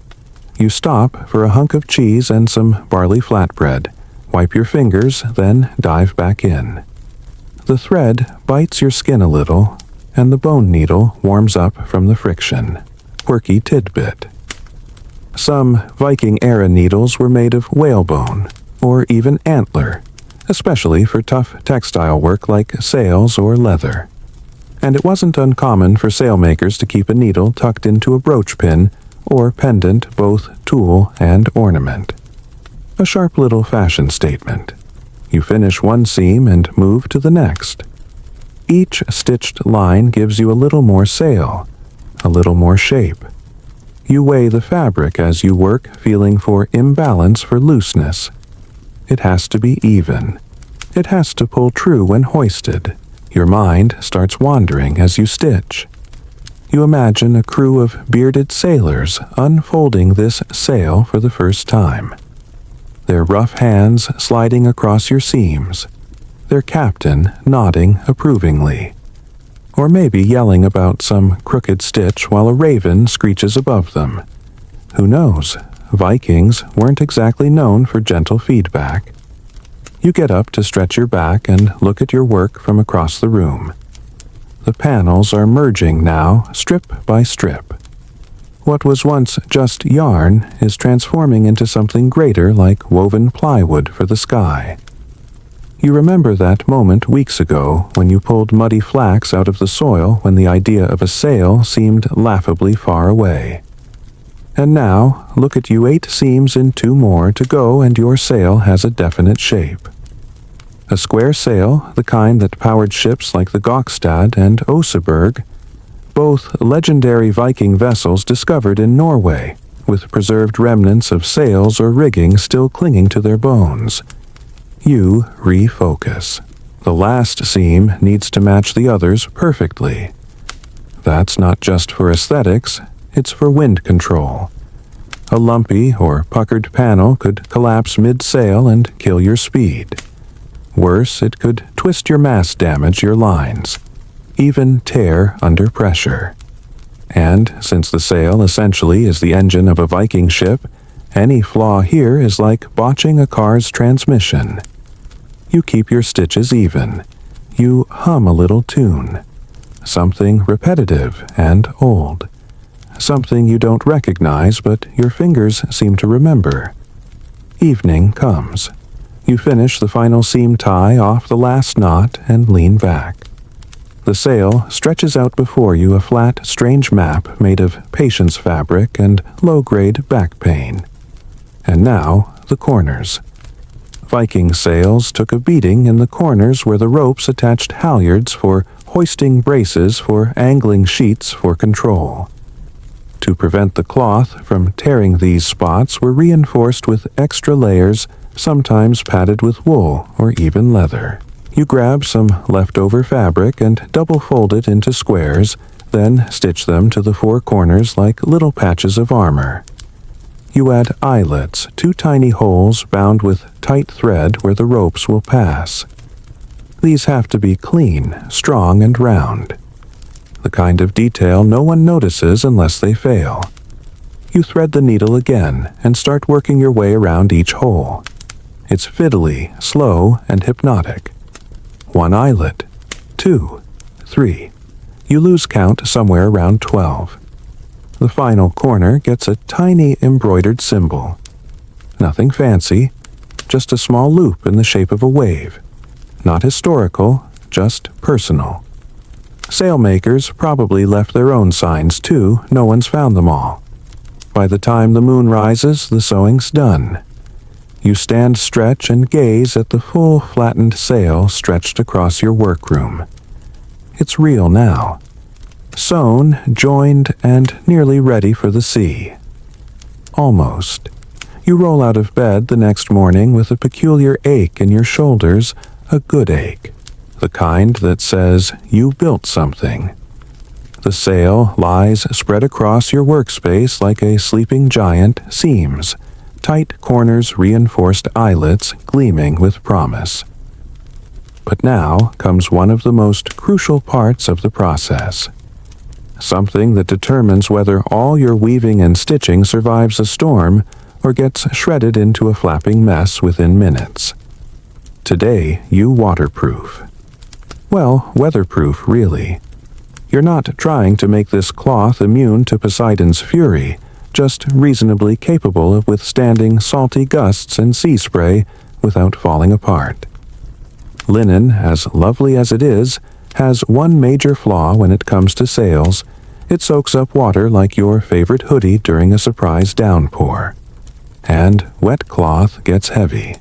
You stop for a hunk of cheese and some barley flatbread, Wipe your fingers, then dive back in. The thread bites your skin a little, and the bone needle warms up from the friction. Quirky tidbit. Some Viking-era needles were made of whalebone, or even antler, especially for tough textile work like sails or leather. And it wasn't uncommon for sailmakers to keep a needle tucked into a brooch pin or pendant, both tool and ornament. A sharp little fashion statement. You finish one seam and move to the next. Each stitched line gives you a little more sail, a little more shape. You weigh the fabric as you work, feeling for imbalance, for looseness. It has to be even. It has to pull true when hoisted. Your mind starts wandering as you stitch. You imagine a crew of bearded sailors unfolding this sail for the first time. Their rough hands sliding across your seams, their captain nodding approvingly, or maybe yelling about some crooked stitch while a raven screeches above them. Who knows? Vikings weren't exactly known for gentle feedback. You get up to stretch your back and look at your work from across the room. The panels are merging now, strip by strip. What was once just yarn is transforming into something greater, like woven plywood for the sky. You remember that moment weeks ago when you pulled muddy flax out of the soil when the idea of a sail seemed laughably far away. And now, look at you, 8 seams and 2 more to go, and your sail has a definite shape. A square sail, the kind that powered ships like the Gokstad and Oseberg, both legendary Viking vessels discovered in Norway, with preserved remnants of sails or rigging still clinging to their bones. You refocus. The last seam needs to match the others perfectly. That's not just for aesthetics, it's for wind control. A lumpy or puckered panel could collapse mid-sail and kill your speed. Worse, it could twist your mast, damage your lines, even tear under pressure. And since the sail essentially is the engine of a Viking ship, any flaw here is like botching a car's transmission. You keep your stitches even. You hum a little tune. Something repetitive and old. Something you don't recognize, but your fingers seem to remember. Evening comes. You finish the final seam tie off the last knot and lean back. The sail stretches out before you, a flat, strange map made of patience fabric and low-grade back pain. And now, the corners. Viking sails took a beating in the corners where the ropes attached halyards for hoisting, braces for angling, sheets for control. To prevent the cloth from tearing, these spots were reinforced with extra layers, sometimes padded with wool or even leather. You grab some leftover fabric and double-fold it into squares, then stitch them to the 4 corners like little patches of armor. You add eyelets, 2 tiny holes bound with tight thread where the ropes will pass. These have to be clean, strong, and round. The kind of detail no one notices unless they fail. You thread the needle again and start working your way around each hole. It's fiddly, slow, and hypnotic. 1 eyelet, 2, 3. You lose count somewhere around 12. The final corner gets a tiny embroidered symbol. Nothing fancy, just a small loop in the shape of a wave. Not historical, just personal. Sailmakers probably left their own signs too, no one's found them all. By the time the moon rises, the sewing's done. You stand, stretch, and gaze at the full flattened sail stretched across your workroom. It's real now. Sewn, joined, and nearly ready for the sea. Almost. You roll out of bed the next morning with a peculiar ache in your shoulders, a good ache. The kind that says you built something. The sail lies spread across your workspace like a sleeping giant, seams, tight corners, reinforced eyelets gleaming with promise. But now comes one of the most crucial parts of the process. Something that determines whether all your weaving and stitching survives a storm or gets shredded into a flapping mess within minutes. Today, you waterproof. Well, weatherproof, really. You're not trying to make this cloth immune to Poseidon's fury, just reasonably capable of withstanding salty gusts and sea spray without falling apart. Linen, as lovely as it is, has one major flaw when it comes to sails. It soaks up water like your favorite hoodie during a surprise downpour. And wet cloth gets heavy.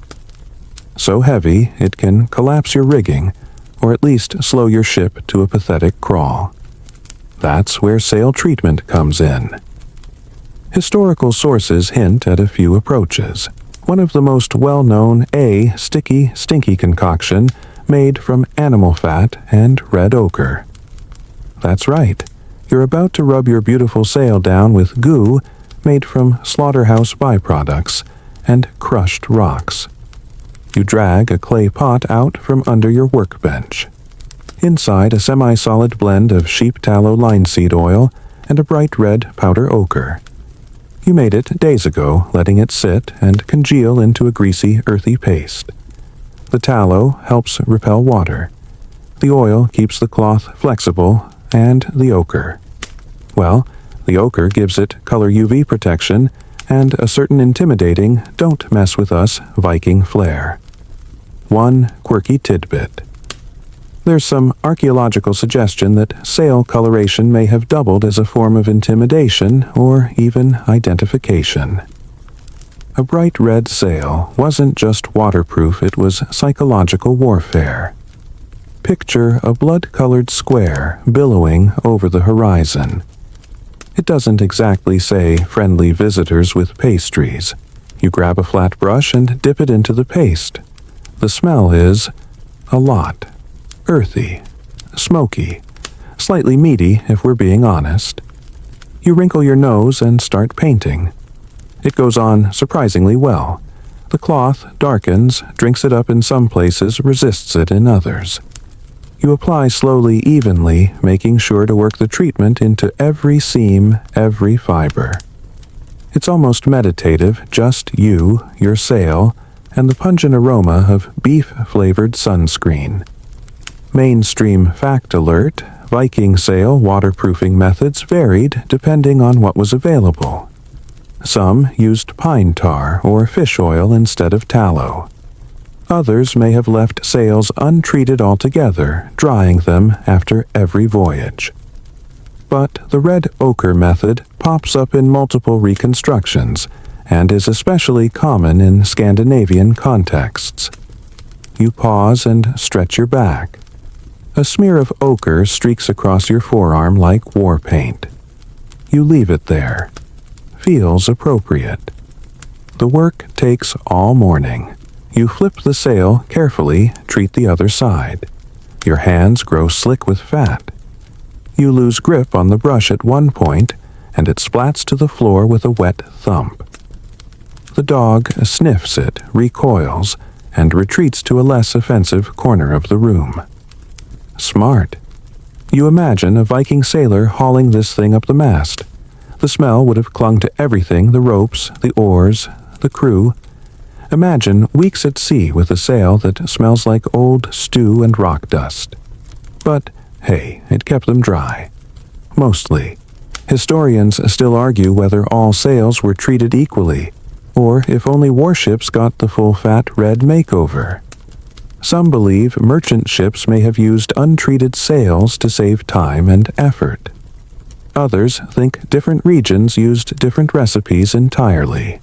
So heavy it can collapse your rigging, or at least slow your ship to a pathetic crawl. That's where sail treatment comes in. Historical sources hint at a few approaches. One of the most well-known a sticky, stinky concoction made from animal fat and red ochre. That's right, you're about to rub your beautiful sail down with goo made from slaughterhouse byproducts and crushed rocks. You drag a clay pot out from under your workbench. Inside, a semi-solid blend of sheep tallow linseed oil and a bright red powder ochre. You made it days ago, letting it sit and congeal into a greasy, earthy paste. The tallow helps repel water. The oil keeps the cloth flexible, and the ochre. Well, the ochre gives it color UV protection and a certain intimidating, don't mess with us, Viking flair. One quirky tidbit. There's some archaeological suggestion that sail coloration may have doubled as a form of intimidation or even identification. A bright red sail wasn't just waterproof, it was psychological warfare. Picture a blood-colored square billowing over the horizon. It doesn't exactly say friendly visitors with pastries. You grab a flat brush and dip it into the paste. The smell is a lot. Earthy, smoky, slightly meaty if we're being honest. You wrinkle your nose and start painting. It goes on surprisingly well. The cloth darkens, drinks it up in some places, resists it in others. You apply slowly, evenly, making sure to work the treatment into every seam, every fiber. It's almost meditative, just you, your sail, and the pungent aroma of beef-flavored sunscreen. Mainstream fact alert, Viking sail waterproofing methods varied depending on what was available. Some used pine tar or fish oil instead of tallow. Others may have left sails untreated altogether, drying them after every voyage. But the red ochre method pops up in multiple reconstructions and is especially common in Scandinavian contexts. You pause and stretch your back. A smear of ochre streaks across your forearm like war paint. You leave it there. Feels appropriate. The work takes all morning. You flip the sail carefully, treat the other side. Your hands grow slick with fat. You lose grip on the brush at one point, and it splats to the floor with a wet thump. The dog sniffs it, recoils, and retreats to a less offensive corner of the room. Smart. You imagine a Viking sailor hauling this thing up the mast. The smell would have clung to everything, the ropes, the oars, the crew. Imagine weeks at sea with a sail that smells like old stew and rock dust. But, hey, it kept them dry. Mostly. Historians still argue whether all sails were treated equally, or if only warships got the full-fat red makeover. Some believe merchant ships may have used untreated sails to save time and effort. Others think different regions used different recipes entirely.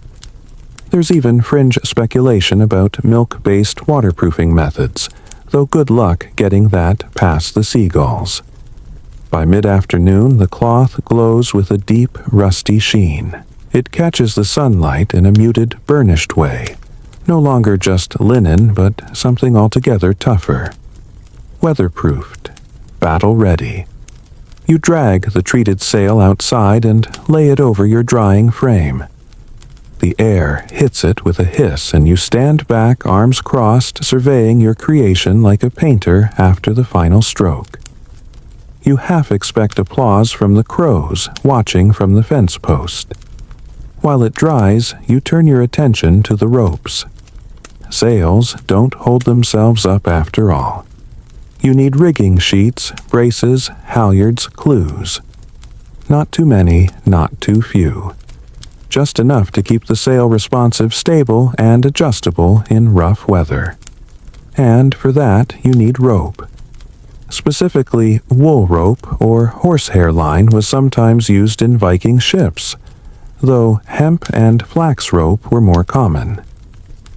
There's even fringe speculation about milk-based waterproofing methods, though good luck getting that past the seagulls. By mid-afternoon, the cloth glows with a deep, rusty sheen. It catches the sunlight in a muted, burnished way. No longer just linen, but something altogether tougher. Weatherproofed. Battle-ready. You drag the treated sail outside and lay it over your drying frame. The air hits it with a hiss, and you stand back, arms crossed, surveying your creation like a painter after the final stroke. You half expect applause from the crows watching from the fence post. While it dries, you turn your attention to the ropes. Sails don't hold themselves up after all. You need rigging sheets, braces, halyards, clews. Not too many, not too few. Just enough to keep the sail responsive, stable, and adjustable in rough weather. And for that, you need rope. Specifically, wool rope or horsehair line was sometimes used in Viking ships, though hemp and flax rope were more common.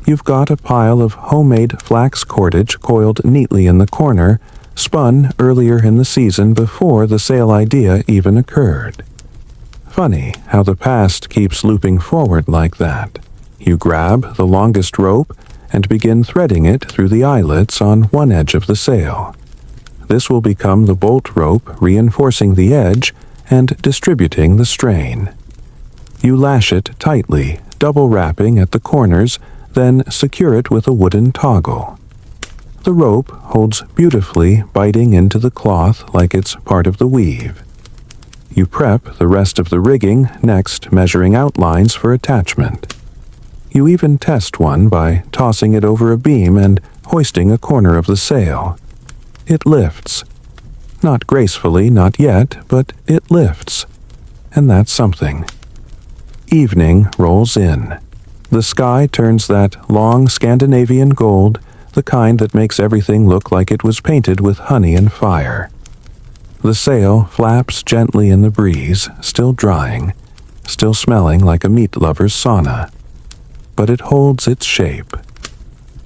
You've got a pile of homemade flax cordage coiled neatly in the corner, spun earlier in the season before the sail idea even occurred. Funny how the past keeps looping forward like that. You grab the longest rope and begin threading it through the eyelets on one edge of the sail. This will become the bolt rope, reinforcing the edge and distributing the strain. You lash it tightly, double wrapping at the corners, then secure it with a wooden toggle. The rope holds beautifully, biting into the cloth like it's part of the weave. You prep the rest of the rigging, next measuring outlines for attachment. You even test one by tossing it over a beam and hoisting a corner of the sail. It lifts. Not gracefully, not yet, but it lifts. And that's something. Evening rolls in. The sky turns that long Scandinavian gold, the kind that makes everything look like it was painted with honey and fire. The sail flaps gently in the breeze, still drying, still smelling like a meat lover's sauna. But it holds its shape.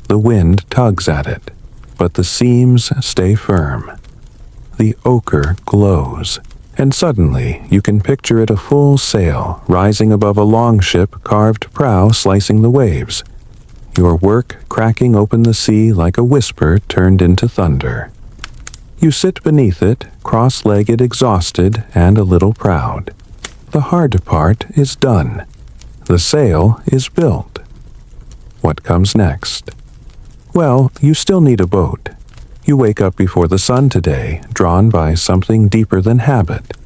The wind tugs at it, but the seams stay firm. The ochre glows, and suddenly you can picture it a full sail rising above a longship carved prow slicing the waves. Your work cracking open the sea like a whisper turned into thunder. You sit beneath it, cross-legged, exhausted, and a little proud. The hard part is done. The sail is built. What comes next? Well, you still need a boat. You wake up before the sun today, drawn by something deeper than habit.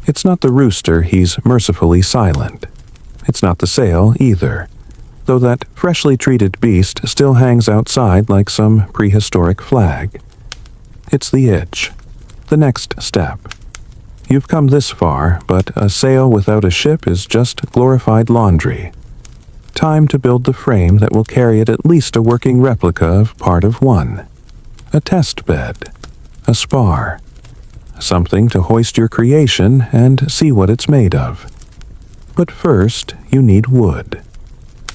It's not the rooster, he's mercifully silent. It's not the sail, either, though that freshly treated beast still hangs outside like some prehistoric flag. It's the itch, the next step. You've come this far, but a sail without a ship is just glorified laundry. Time to build the frame that will carry it at least a working replica of part of one. A test bed, a spar, something to hoist your creation and see what it's made of. But first, you need wood.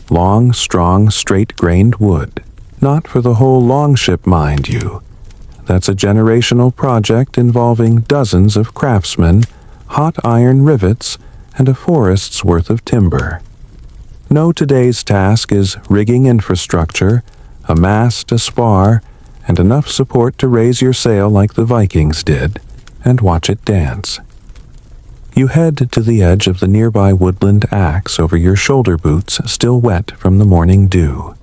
Long, strong, straight-grained wood. Not for the whole longship, mind you. That's a generational project involving dozens of craftsmen, hot iron rivets, and a forest's worth of timber. No, today's task is rigging infrastructure, a mast, a spar, and enough support to raise your sail like the Vikings did, and watch it dance. You head to the edge of the nearby woodland axe over your shoulder boots still wet from the morning dew.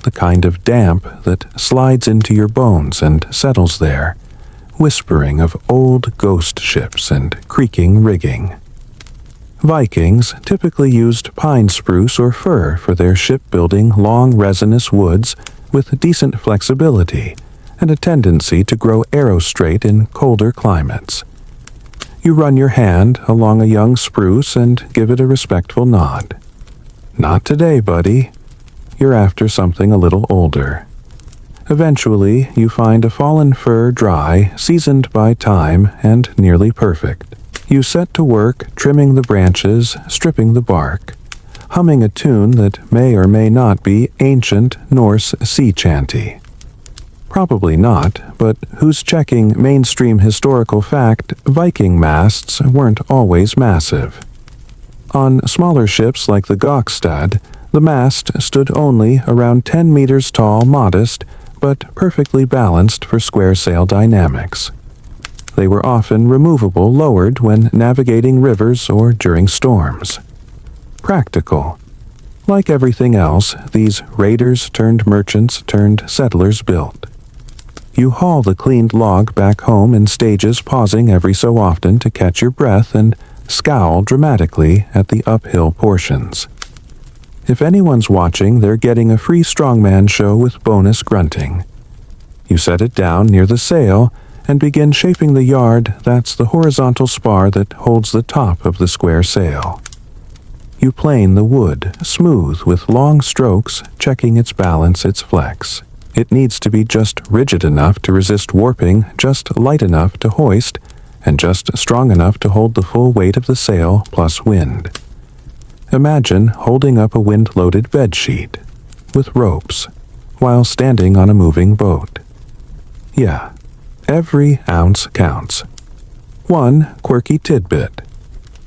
The kind of damp that slides into your bones and settles there, whispering of old ghost ships and creaking rigging. Vikings typically used pine spruce or fir for their shipbuilding long resinous woods with decent flexibility and a tendency to grow arrow-straight in colder climates. You run your hand along a young spruce and give it a respectful nod. Not today, buddy. You're after something a little older. Eventually, you find a fallen fir dry, seasoned by time, and nearly perfect. You set to work trimming the branches, stripping the bark, humming a tune that may or may not be ancient Norse sea chanty. Probably not, but who's checking mainstream historical fact Viking masts weren't always massive. On smaller ships like the Gokstad, the mast stood only around 10 meters tall, modest, but perfectly balanced for square sail dynamics. They were often removable, lowered when navigating rivers or during storms. Practical. Like everything else, these raiders turned merchants turned settlers built. You haul the cleaned log back home in stages, pausing every so often to catch your breath and scowl dramatically at the uphill portions. If anyone's watching, they're getting a free strongman show with bonus grunting. You set it down near the sail and begin shaping the yard that's the horizontal spar that holds the top of the square sail. You plane the wood, smooth with long strokes, checking its balance, its flex. It needs to be just rigid enough to resist warping, just light enough to hoist, and just strong enough to hold the full weight of the sail plus wind. Imagine holding up a wind-loaded bedsheet with ropes while standing on a moving boat. Yeah, every ounce counts. One quirky tidbit.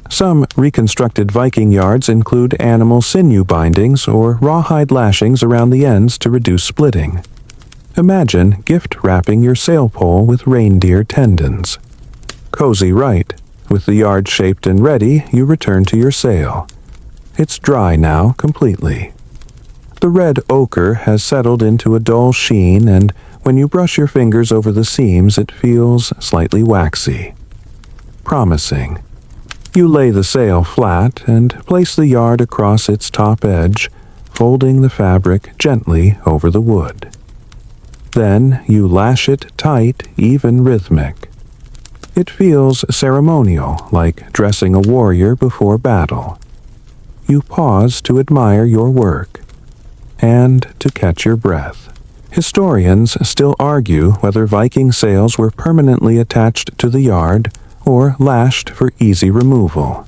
Some reconstructed Viking yards include animal sinew bindings or rawhide lashings around the ends to reduce splitting. Imagine gift wrapping your sail pole with reindeer tendons. Cozy, right? With the yard shaped and ready, you return to your sail. It's dry now completely. The red ochre has settled into a dull sheen, and when you brush your fingers over the seams, it feels slightly waxy. Promising. You lay the sail flat and place the yard across its top edge, folding the fabric gently over the wood. Then you lash it tight, even rhythmic. It feels ceremonial, like dressing a warrior before battle. You pause to admire your work and to catch your breath. Historians still argue whether Viking sails were permanently attached to the yard or lashed for easy removal.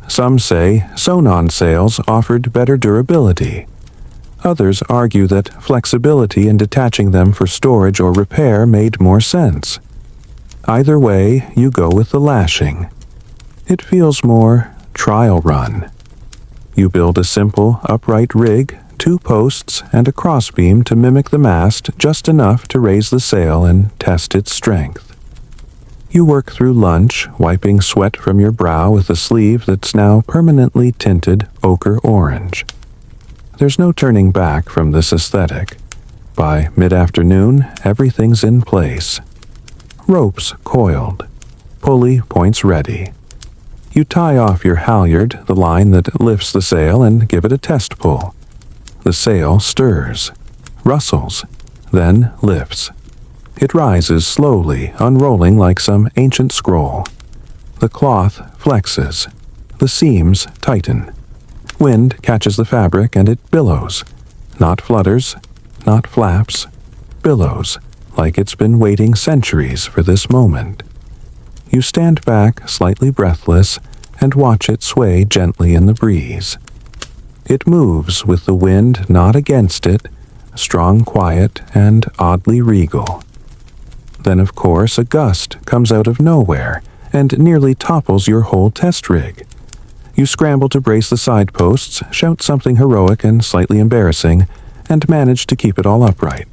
Some say sewn-on sails offered better durability. Others argue that flexibility in detaching them for storage or repair made more sense. Either way, you go with the lashing. It feels more trial run. You build a simple, upright rig, 2 posts, and a crossbeam to mimic the mast, just enough to raise the sail and test its strength. You work through lunch, wiping sweat from your brow with a sleeve that's now permanently tinted ochre orange. There's no turning back from this aesthetic. By mid-afternoon, everything's in place. Ropes coiled. Pulley points ready. You tie off your halyard, the line that lifts the sail, and give it a test pull. The sail stirs, rustles, then lifts. It rises slowly, unrolling like some ancient scroll. The cloth flexes. The seams tighten. Wind catches the fabric and it billows. Not flutters, not flaps. Billows, like it's been waiting centuries for this moment. You stand back, slightly breathless, and watch it sway gently in the breeze. It moves with the wind not against it, strong, quiet, and oddly regal. Then, of course, a gust comes out of nowhere and nearly topples your whole test rig. You scramble to brace the side posts, shout something heroic and slightly embarrassing, and manage to keep it all upright.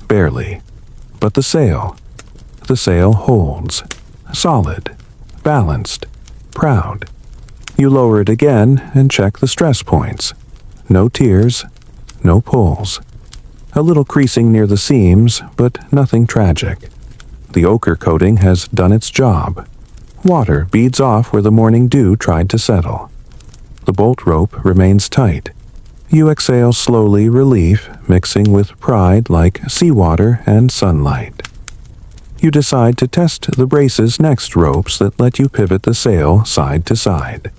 Barely. But the sail holds. Solid. Balanced. Proud. You lower it again and check the stress points. No tears. No pulls. A little creasing near the seams, but nothing tragic. The ochre coating has done its job. Water beads off where the morning dew tried to settle. The bolt rope remains tight. You exhale slowly, relief mixing with pride like seawater and sunlight. You decide to test the brace's next ropes that let you pivot the sail side to side.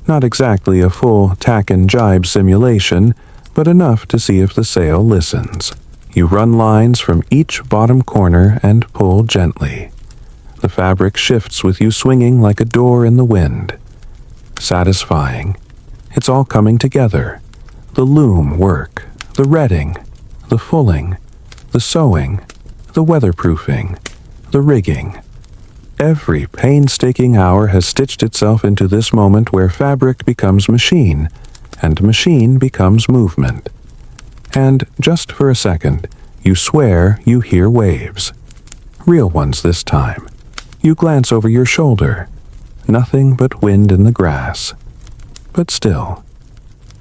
Not exactly a full tack and jibe simulation, but enough to see if the sail listens. You run lines from each bottom corner and pull gently. The fabric shifts with you swinging like a door in the wind. Satisfying. It's all coming together. The loom work, the retting, the fulling, the sewing, the weatherproofing, the rigging. Every painstaking hour has stitched itself into this moment where fabric becomes machine, and machine becomes movement. And just for a second, you swear you hear waves. Real ones this time. You glance over your shoulder. Nothing but wind in the grass. But still.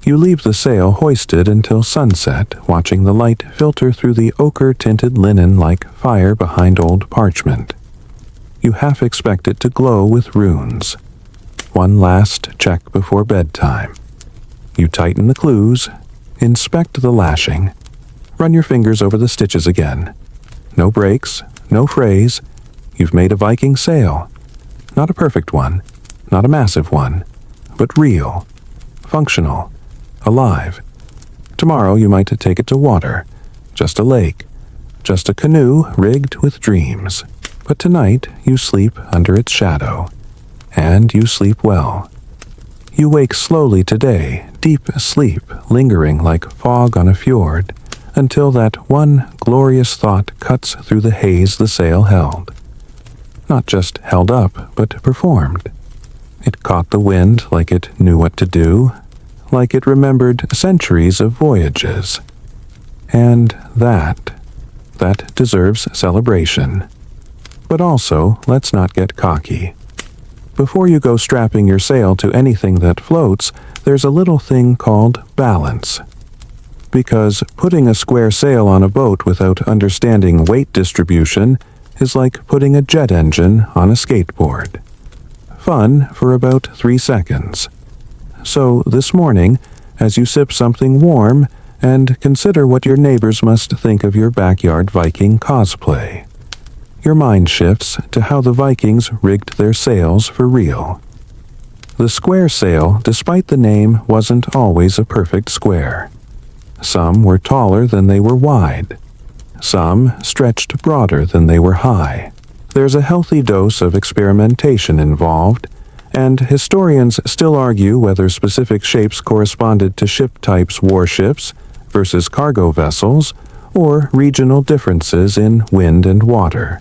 You leave the sail hoisted until sunset, watching the light filter through the ochre-tinted linen like fire behind old parchment. You half expect it to glow with runes. One last check before bedtime. You tighten the clews, inspect the lashing, run your fingers over the stitches again. No breaks, no frays. You've made a Viking sail. Not a perfect one, not a massive one, but real, functional, alive. Tomorrow you might take it to water, just a lake, just a canoe rigged with dreams. But tonight you sleep under its shadow, and you sleep well. You wake slowly today, deep sleep lingering like fog on a fjord, until that one glorious thought cuts through the haze the sail held. Not just held up, but performed. It caught the wind like it knew what to do, like it remembered centuries of voyages. And that deserves celebration. But also, let's not get cocky. Before you go strapping your sail to anything that floats, there's a little thing called balance. Because putting a square sail on a boat without understanding weight distribution is like putting a jet engine on a skateboard. Fun for about 3 seconds. So this morning, as you sip something warm, and consider what your neighbors must think of your backyard Viking cosplay, your mind shifts to how the Vikings rigged their sails for real. The square sail, despite the name, wasn't always a perfect square. Some were taller than they were wide. Some stretched broader than they were high. There's a healthy dose of experimentation involved, and historians still argue whether specific shapes corresponded to ship types warships versus cargo vessels, or regional differences in wind and water.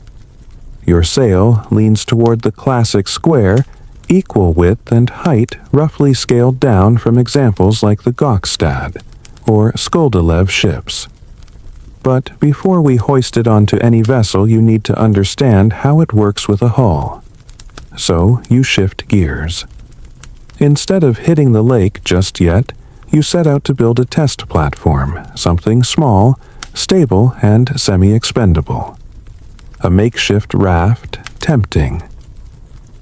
Your sail leans toward the classic square, equal width and height roughly scaled down from examples like the Gokstad or Skoldilev ships. But before we hoist it onto any vessel, you need to understand how it works with a hull. So you shift gears. Instead of hitting the lake just yet, you set out to build a test platform, something small, stable, and semi-expendable. A makeshift raft, tempting.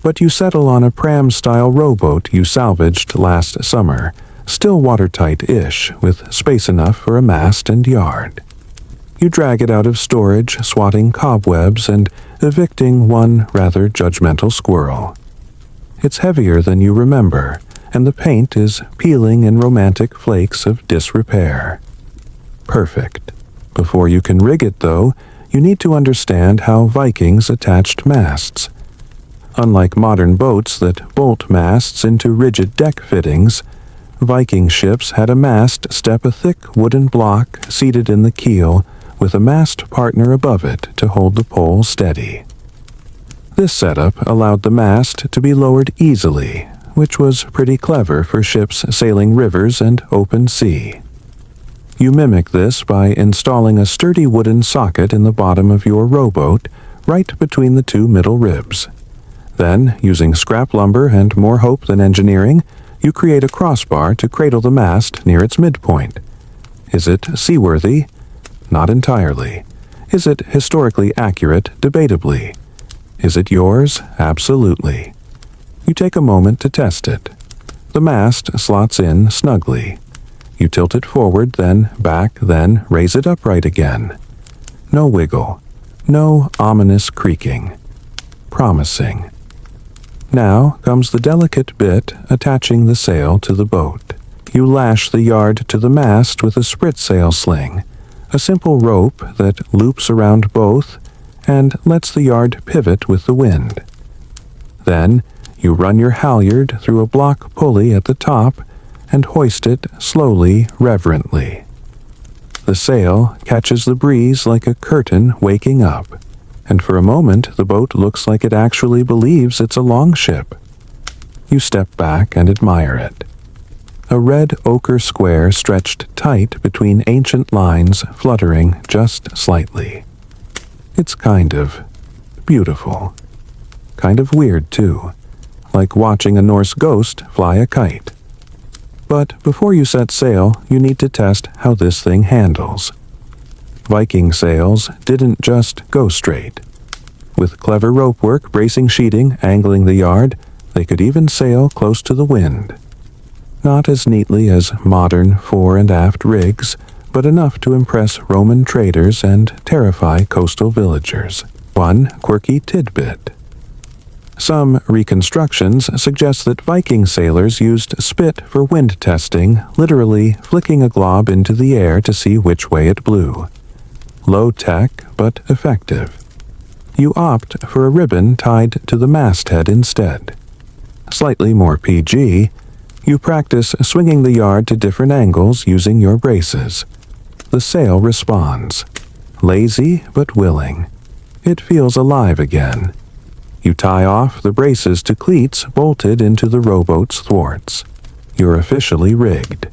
But you settle on a pram-style rowboat you salvaged last summer, still watertight-ish, with space enough for a mast and yard. You drag it out of storage, swatting cobwebs and evicting one rather judgmental squirrel. It's heavier than you remember, and the paint is peeling in romantic flakes of disrepair. Perfect. Before you can rig it, though, you need to understand how Vikings attached masts. Unlike modern boats that bolt masts into rigid deck fittings, Viking ships had a mast step a thick wooden block seated in the keel, with a mast partner above it to hold the pole steady. This setup allowed the mast to be lowered easily, which was pretty clever for ships sailing rivers and open sea. You mimic this by installing a sturdy wooden socket in the bottom of your rowboat, right between the two middle ribs. Then, using scrap lumber and more hope than engineering, you create a crossbar to cradle the mast near its midpoint. Is it seaworthy? Not entirely. Is it historically accurate? Debatably. Is it yours? Absolutely. You take a moment to test it. The mast slots in snugly. You tilt it forward, then back, then raise it upright again. No wiggle. No ominous creaking. Promising. Now comes the delicate bit attaching the sail to the boat. You lash the yard to the mast with a spritsail sling, a simple rope that loops around both and lets the yard pivot with the wind. Then you run your halyard through a block pulley at the top and hoist it slowly, reverently. The sail catches the breeze like a curtain waking up, and for a moment the boat looks like it actually believes it's a longship. You step back and admire it. A red ochre square stretched tight between ancient lines fluttering just slightly. It's kind of beautiful. Kind of weird, too, like watching a Norse ghost fly a kite. But before you set sail, you need to test how this thing handles. Viking sails didn't just go straight. With clever rope work, bracing sheeting, angling the yard, They could even sail close to the wind. Not as neatly as modern fore and aft rigs, but enough to impress Roman traders and terrify coastal villagers. One quirky tidbit. Some reconstructions suggest that Viking sailors used spit for wind testing, literally flicking a glob into the air to see which way it blew. Low tech, but effective. You opt for a ribbon tied to the masthead instead. Slightly more PG, you practice swinging the yard to different angles using your braces. The sail responds. Lazy but willing. It feels alive again. You tie off the braces to cleats bolted into the rowboat's thwarts. You're officially rigged.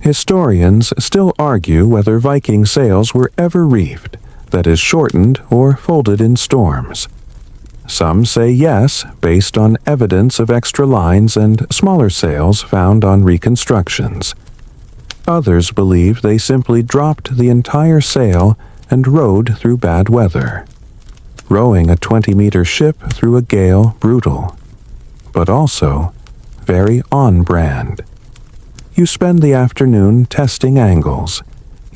Historians still argue whether Viking sails were ever reefed, that is, shortened or folded in storms. Some say yes, based on evidence of extra lines and smaller sails found on reconstructions. Others believe they simply dropped the entire sail and rowed through bad weather. Rowing a 20-meter ship through a gale brutal, but also very on-brand. You spend the afternoon testing angles.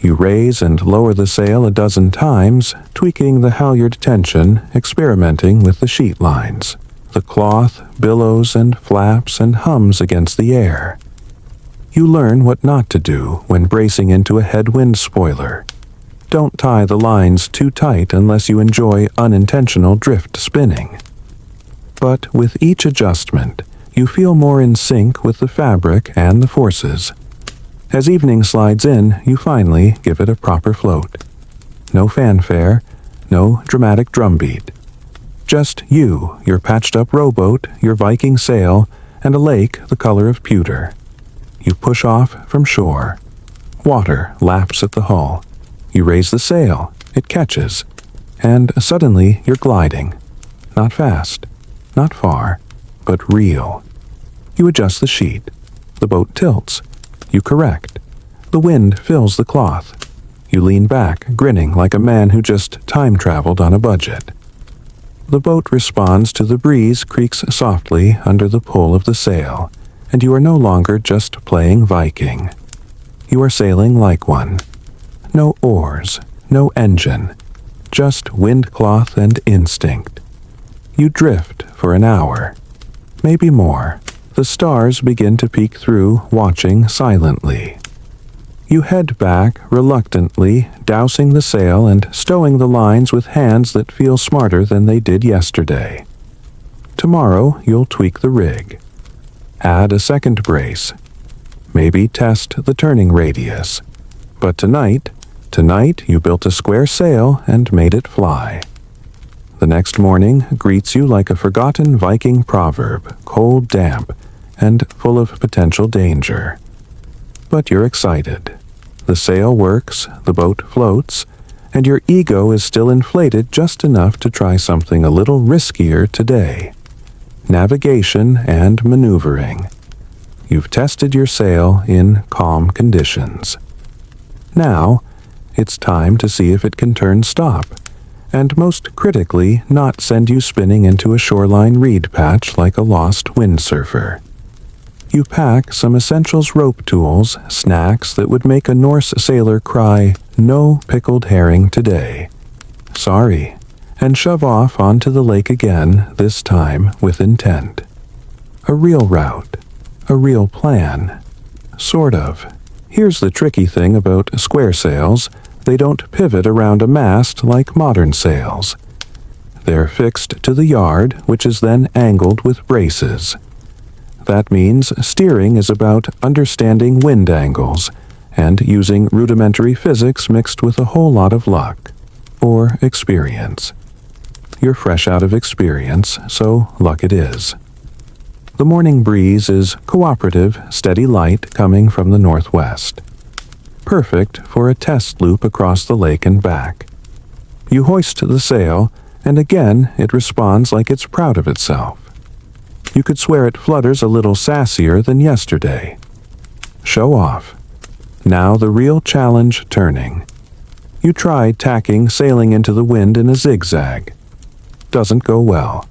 You raise and lower the sail a dozen times, tweaking the halyard tension, experimenting with the sheet lines. The cloth billows and flaps and hums against the air. You learn what not to do when bracing into a headwind spoiler. Don't tie the lines too tight unless you enjoy unintentional drift spinning. But with each adjustment, you feel more in sync with the fabric and the forces. As evening slides in, you finally give it a proper float. No fanfare, no dramatic drumbeat. Just you, your patched-up rowboat, your Viking sail, and a lake the color of pewter. You push off from shore. Water laps at the hull. You raise the sail, it catches, and suddenly you're gliding. Not fast, not far, but real. You adjust the sheet. The boat tilts. You correct. The wind fills the cloth. You lean back, grinning like a man who just time-traveled on a budget. The boat responds to the breeze creaks softly under the pull of the sail, and you are no longer just playing Viking. You are sailing like one. No oars, no engine, just windcloth and instinct. You drift for an hour, maybe more. The stars begin to peek through, watching silently. You head back reluctantly, dousing the sail and stowing the lines with hands that feel smarter than they did yesterday. Tomorrow you'll tweak the rig. Add a second brace. Maybe test the turning radius. But tonight you built a square sail and made it fly. The next morning greets you like a forgotten Viking proverb, cold, damp, and full of potential danger. But you're excited. The sail works, the boat floats, and your ego is still inflated just enough to try something a little riskier today. Navigation and maneuvering. You've tested your sail in calm conditions. Now, it's time to see if it can turn stop, and most critically, not send you spinning into a shoreline reed patch like a lost windsurfer. You pack some essentials rope tools, snacks that would make a Norse sailor cry, "No pickled herring today." Sorry, and shove off onto the lake again, this time with intent. A real route, a real plan. Sort of. Here's the tricky thing about square sails. They don't pivot around a mast like modern sails. They're fixed to the yard, which is then angled with braces. That means steering is about understanding wind angles and using rudimentary physics mixed with a whole lot of luck. Or experience. You're fresh out of experience, so luck it is. The morning breeze is cooperative, steady light coming from the northwest. Perfect for a test loop across the lake and back. You hoist the sail, and again it responds like it's proud of itself. You could swear it flutters a little sassier than yesterday. Show off. Now the real challenge turning. You tried tacking sailing into the wind in a zigzag. Doesn't go well.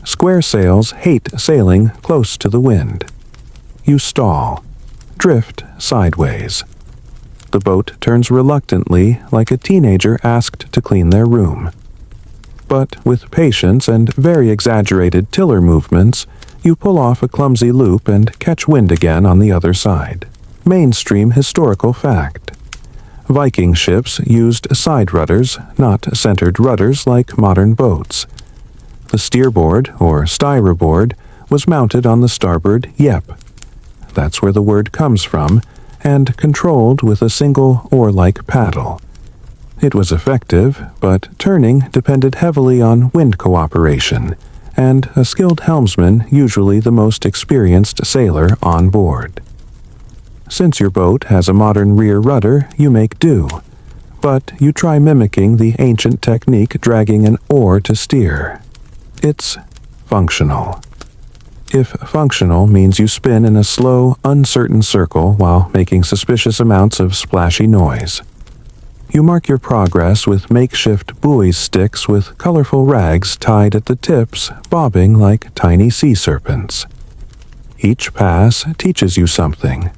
Square sails hate sailing close to the wind. You stall, drift sideways. The boat turns reluctantly, like a teenager asked to clean their room. But with patience and very exaggerated tiller movements, you pull off a clumsy loop and catch wind again on the other side. Mainstream historical fact. Viking ships used side rudders, not centered rudders like modern boats. The steerboard, or styrboard, was mounted on the starboard yep. That's where the word comes from, and controlled with a single oar-like paddle. It was effective, but turning depended heavily on wind cooperation, and a skilled helmsman, usually the most experienced sailor on board. Since your boat has a modern rear rudder, you make do, but you try mimicking the ancient technique dragging an oar to steer. It's functional. If functional means you spin in a slow, uncertain circle while making suspicious amounts of splashy noise. You mark your progress with makeshift buoy sticks with colorful rags tied at the tips, bobbing like tiny sea serpents. Each pass teaches you something.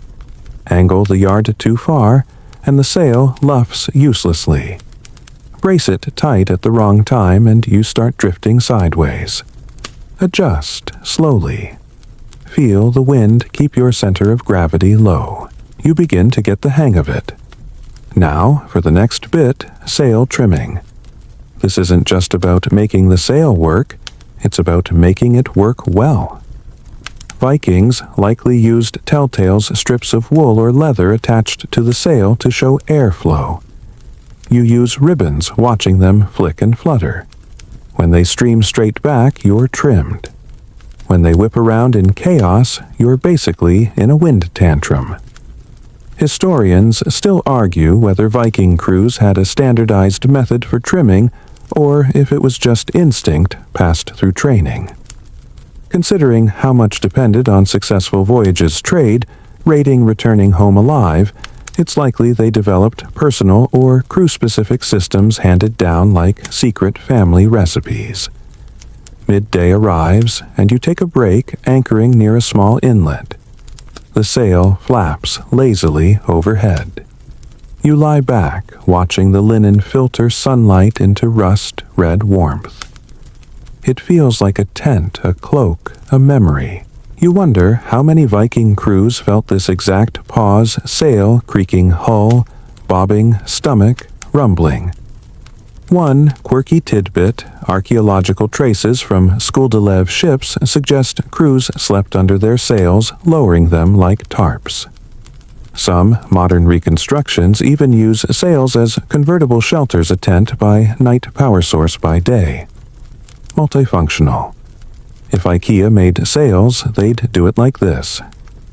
Angle the yard too far, and the sail luffs uselessly. Brace it tight at the wrong time and you start drifting sideways. Adjust slowly. Feel the wind keep your center of gravity low. You begin to get the hang of it. Now, for the next bit, sail trimming. This isn't just about making the sail work, it's about making it work well. Vikings likely used telltales strips of wool or leather attached to the sail to show airflow. You use ribbons watching them flick and flutter. When they stream straight back, you're trimmed. When they whip around in chaos, you're basically in a wind tantrum. Historians still argue whether Viking crews had a standardized method for trimming or if it was just instinct passed through training. Considering how much depended on successful voyages' trade, raiding returning home alive, it's likely they developed personal or crew-specific systems handed down like secret family recipes. Midday arrives, and you take a break anchoring near a small inlet. The sail flaps lazily overhead. You lie back, watching the linen filter sunlight into rust-red warmth. It feels like a tent, a cloak, a memory. You wonder how many Viking crews felt this exact pause, sail, creaking hull, bobbing, stomach, rumbling. One quirky tidbit, archaeological traces from Skuldelev ships suggest crews slept under their sails, lowering them like tarps. Some modern reconstructions even use sails as convertible shelters, a tent by night, power source by day. Multifunctional. If IKEA made sails, they'd do it like this.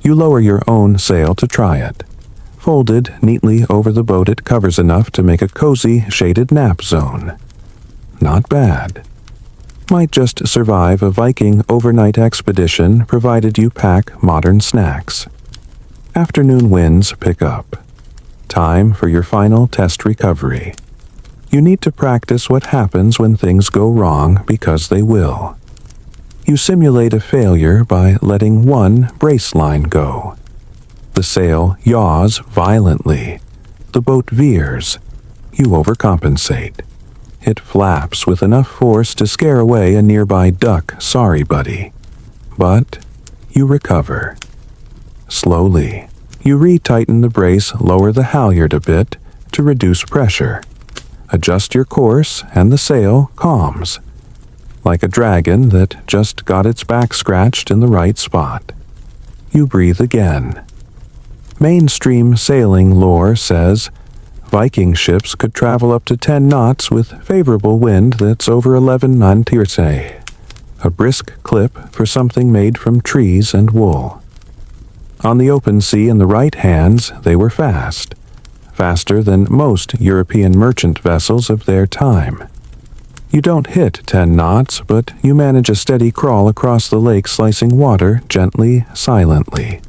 You lower your own sail to try it. Folded neatly over the boat, it covers enough to make a cozy, shaded nap zone. Not bad. Might just survive a Viking overnight expedition provided you pack modern snacks. Afternoon winds pick up. Time for your final test recovery. You need to practice what happens when things go wrong, because they will. You simulate a failure by letting one brace line go. The sail yaws violently. The boat veers. You overcompensate. It flaps with enough force to scare away a nearby duck, sorry buddy. But you recover. Slowly, you retighten the brace, lower the halyard a bit to reduce pressure. Adjust your course and the sail calms. Like a dragon that just got its back scratched in the right spot. You breathe again. Mainstream sailing lore says Viking ships could travel up to 10 knots with favorable wind that's over 11 knots, a brisk clip for something made from trees and wool. On the open sea in the right hands, they were fast. Faster than most European merchant vessels of their time. You don't hit 10 knots, but you manage a steady crawl across the lake, slicing water gently, silently.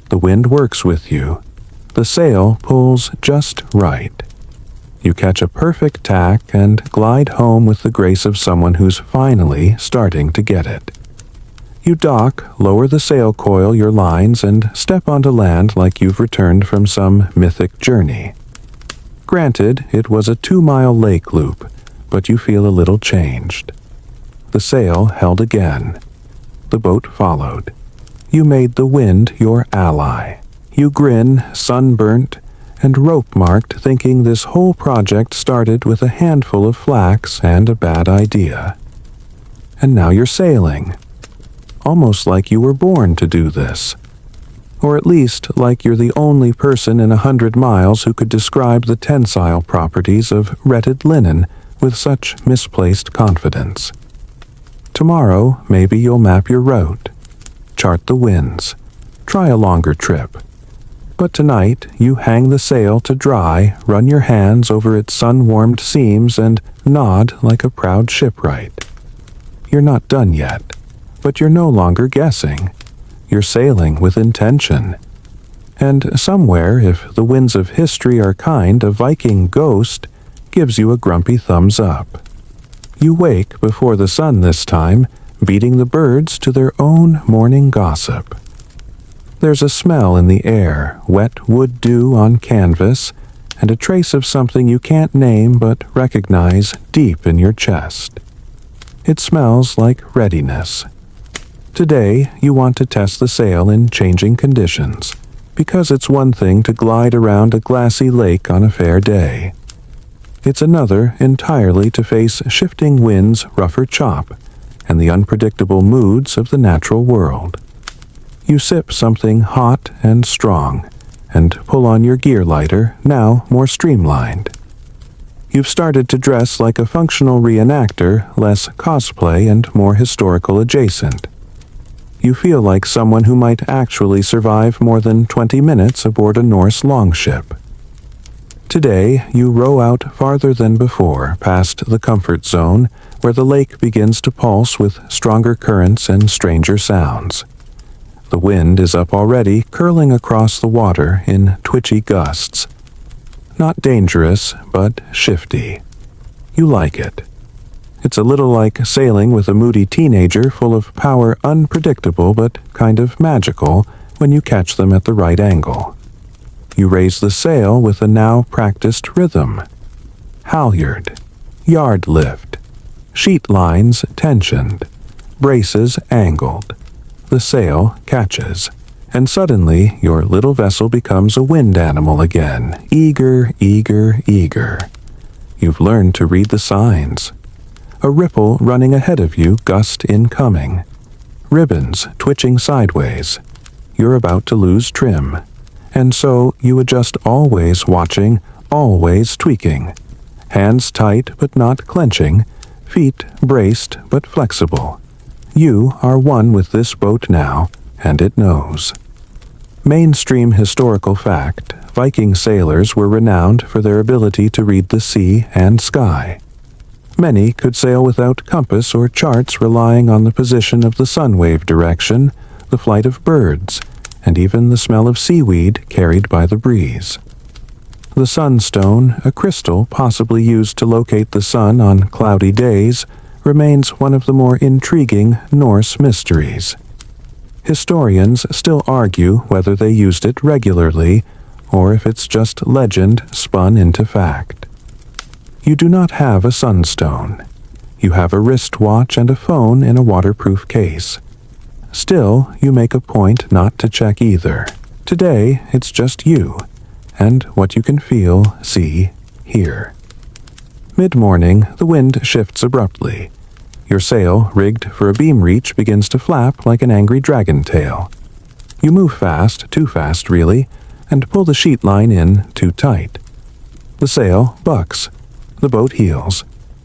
The wind works with you. The sail pulls just right. You catch a perfect tack and glide home with the grace of someone who's finally starting to get it. You dock, lower the sail coil your lines, and step onto land like you've returned from some mythic journey. Granted, it was a 2-mile lake loop, but you feel a little changed. The sail held again. The boat followed. You made the wind your ally. You grin, sunburnt, and rope-marked, thinking this whole project started with a handful of flax and a bad idea. And now you're sailing. Almost like you were born to do this. Or at least like you're the only person in 100 miles who could describe the tensile properties of retted linen with such misplaced confidence. Tomorrow, maybe you'll map your route, chart the winds, try a longer trip. But tonight, you hang the sail to dry, run your hands over its sun-warmed seams, and nod like a proud shipwright. You're not done yet, but you're no longer guessing. You're sailing with intention. And somewhere, if the winds of history are kind, a Viking ghost gives you a grumpy thumbs up. You wake before the sun this time, beating the birds to their own morning gossip. There's a smell in the air, wet wood dew on canvas, and a trace of something you can't name but recognize deep in your chest. It smells like readiness. Today, you want to test the sail in changing conditions, because it's one thing to glide around a glassy lake on a fair day. It's another entirely to face shifting winds' rougher chop and the unpredictable moods of the natural world. You sip something hot and strong, and pull on your gear lighter, now more streamlined. You've started to dress like a functional reenactor, less cosplay and more historical adjacent. You feel like someone who might actually survive more than 20 minutes aboard a Norse longship. Today, you row out farther than before, past the comfort zone, where the lake begins to pulse with stronger currents and stranger sounds. The wind is up already, curling across the water in twitchy gusts. Not dangerous, but shifty. You like it. It's a little like sailing with a moody teenager, full of power unpredictable but kind of magical when you catch them at the right angle. You raise the sail with a now practiced rhythm. Halyard, yard lift, sheet lines tensioned, braces angled. The sail catches, and suddenly your little vessel becomes a wind animal again, eager, eager, eager. You've learned to read the signs. A ripple running ahead of you, gust incoming. Ribbons twitching sideways. You're about to lose trim. And so you adjust, always watching, always tweaking. Hands tight but not clenching, feet braced but flexible. You are one with this boat now, and it knows. Mainstream historical fact, Viking sailors were renowned for their ability to read the sea and sky. Many could sail without compass or charts, relying on the position of the sun wave direction, the flight of birds, and even the smell of seaweed carried by the breeze. The sunstone, a crystal possibly used to locate the sun on cloudy days, remains one of the more intriguing Norse mysteries. Historians still argue whether they used it regularly, or if it's just legend spun into fact. You do not have a sunstone. You have a wristwatch and a phone in a waterproof case. Still, you make a point not to check either. Today, it's just you, and what you can feel, see, hear. Mid-morning, the wind shifts abruptly. Your sail, rigged for a beam reach, begins to flap like an angry dragon tail. You move fast, too fast really, and pull the sheet line in too tight. The sail bucks. The boat heels.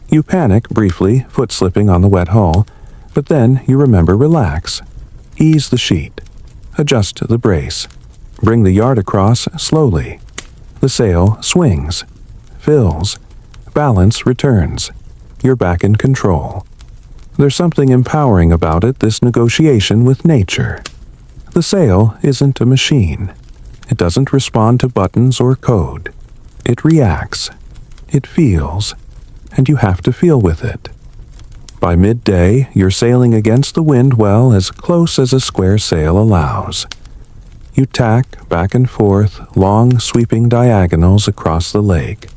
You panic briefly, foot slipping on the wet hull, but then you remember relax. Ease the sheet. Adjust the brace. Bring the yard across slowly. The sail swings. Fills. Balance returns. You're back in control. There's something empowering about it, this negotiation with nature. The sail isn't a machine. It doesn't respond to buttons or code. It reacts. It feels, and you have to feel with it. By midday, you're sailing against the wind well as close as a square sail allows. You tack back and forth long sweeping diagonals across the lake.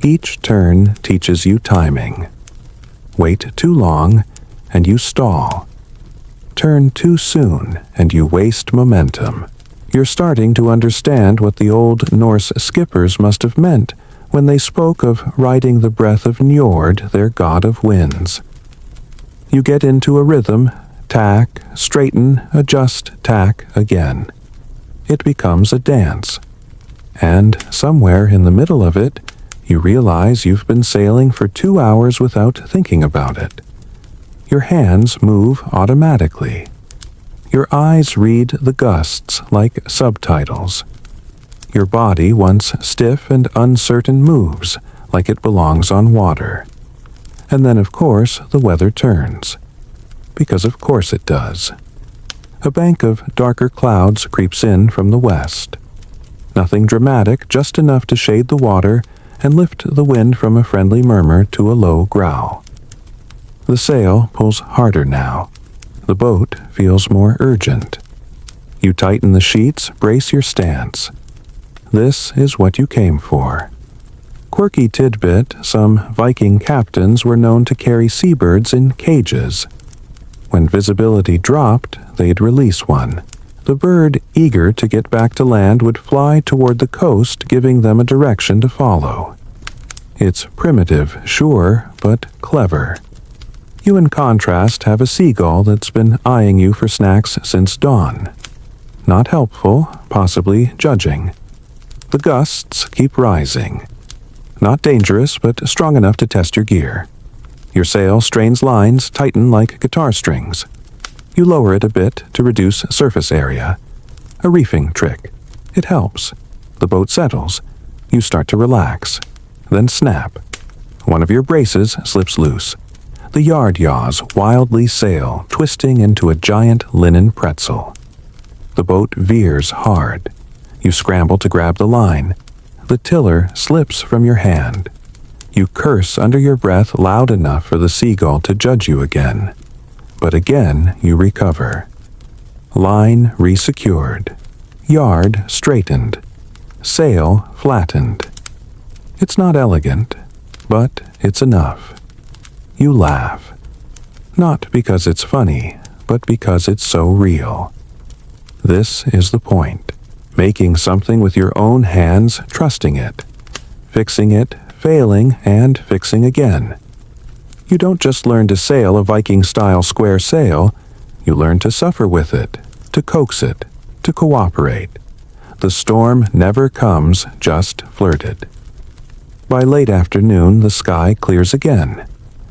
Each turn teaches you timing. Wait too long, and you stall. Turn too soon, and you waste momentum. You're starting to understand what the old Norse skippers must have meant when they spoke of riding the breath of Njord, their god of winds. You get into a rhythm, tack, straighten, adjust, tack again. It becomes a dance. And somewhere in the middle of it, you realize you've been sailing for 2 hours without thinking about it. Your hands move automatically. Your eyes read the gusts like subtitles. Your body, once stiff and uncertain, moves like it belongs on water. And then, of course, the weather turns. Because of course it does. A bank of darker clouds creeps in from the west. Nothing dramatic, just enough to shade the water and lift the wind from a friendly murmur to a low growl. The sail pulls harder now. The boat feels more urgent. You tighten the sheets, brace your stance. This is what you came for. Quirky tidbit, some Viking captains were known to carry seabirds in cages. When visibility dropped, they'd release one. The bird, eager to get back to land, would fly toward the coast, giving them a direction to follow. It's primitive, sure, but clever. You, in contrast, have a seagull that's been eyeing you for snacks since dawn. Not helpful, possibly judging. The gusts keep rising. Not dangerous, but strong enough to test your gear. Your sail strains lines, tighten like guitar strings. You lower it a bit to reduce surface area. A reefing trick. It helps. The boat settles. You start to relax. Then snap. One of your braces slips loose. The yard yaws wildly sail, twisting into a giant linen pretzel. The boat veers hard. You scramble to grab the line. The tiller slips from your hand. You curse under your breath loud enough for the seagull to judge you again. But again you recover. Line resecured. Yard straightened. Sail flattened. It's not elegant, but it's enough. You laugh. Not because it's funny, but because it's so real. This is the point. Making something with your own hands, trusting it. Fixing it, failing, and fixing again. You don't just learn to sail a Viking-style square sail, you learn to suffer with it, to coax it, to cooperate. The storm never comes just flirted. By late afternoon, the sky clears again.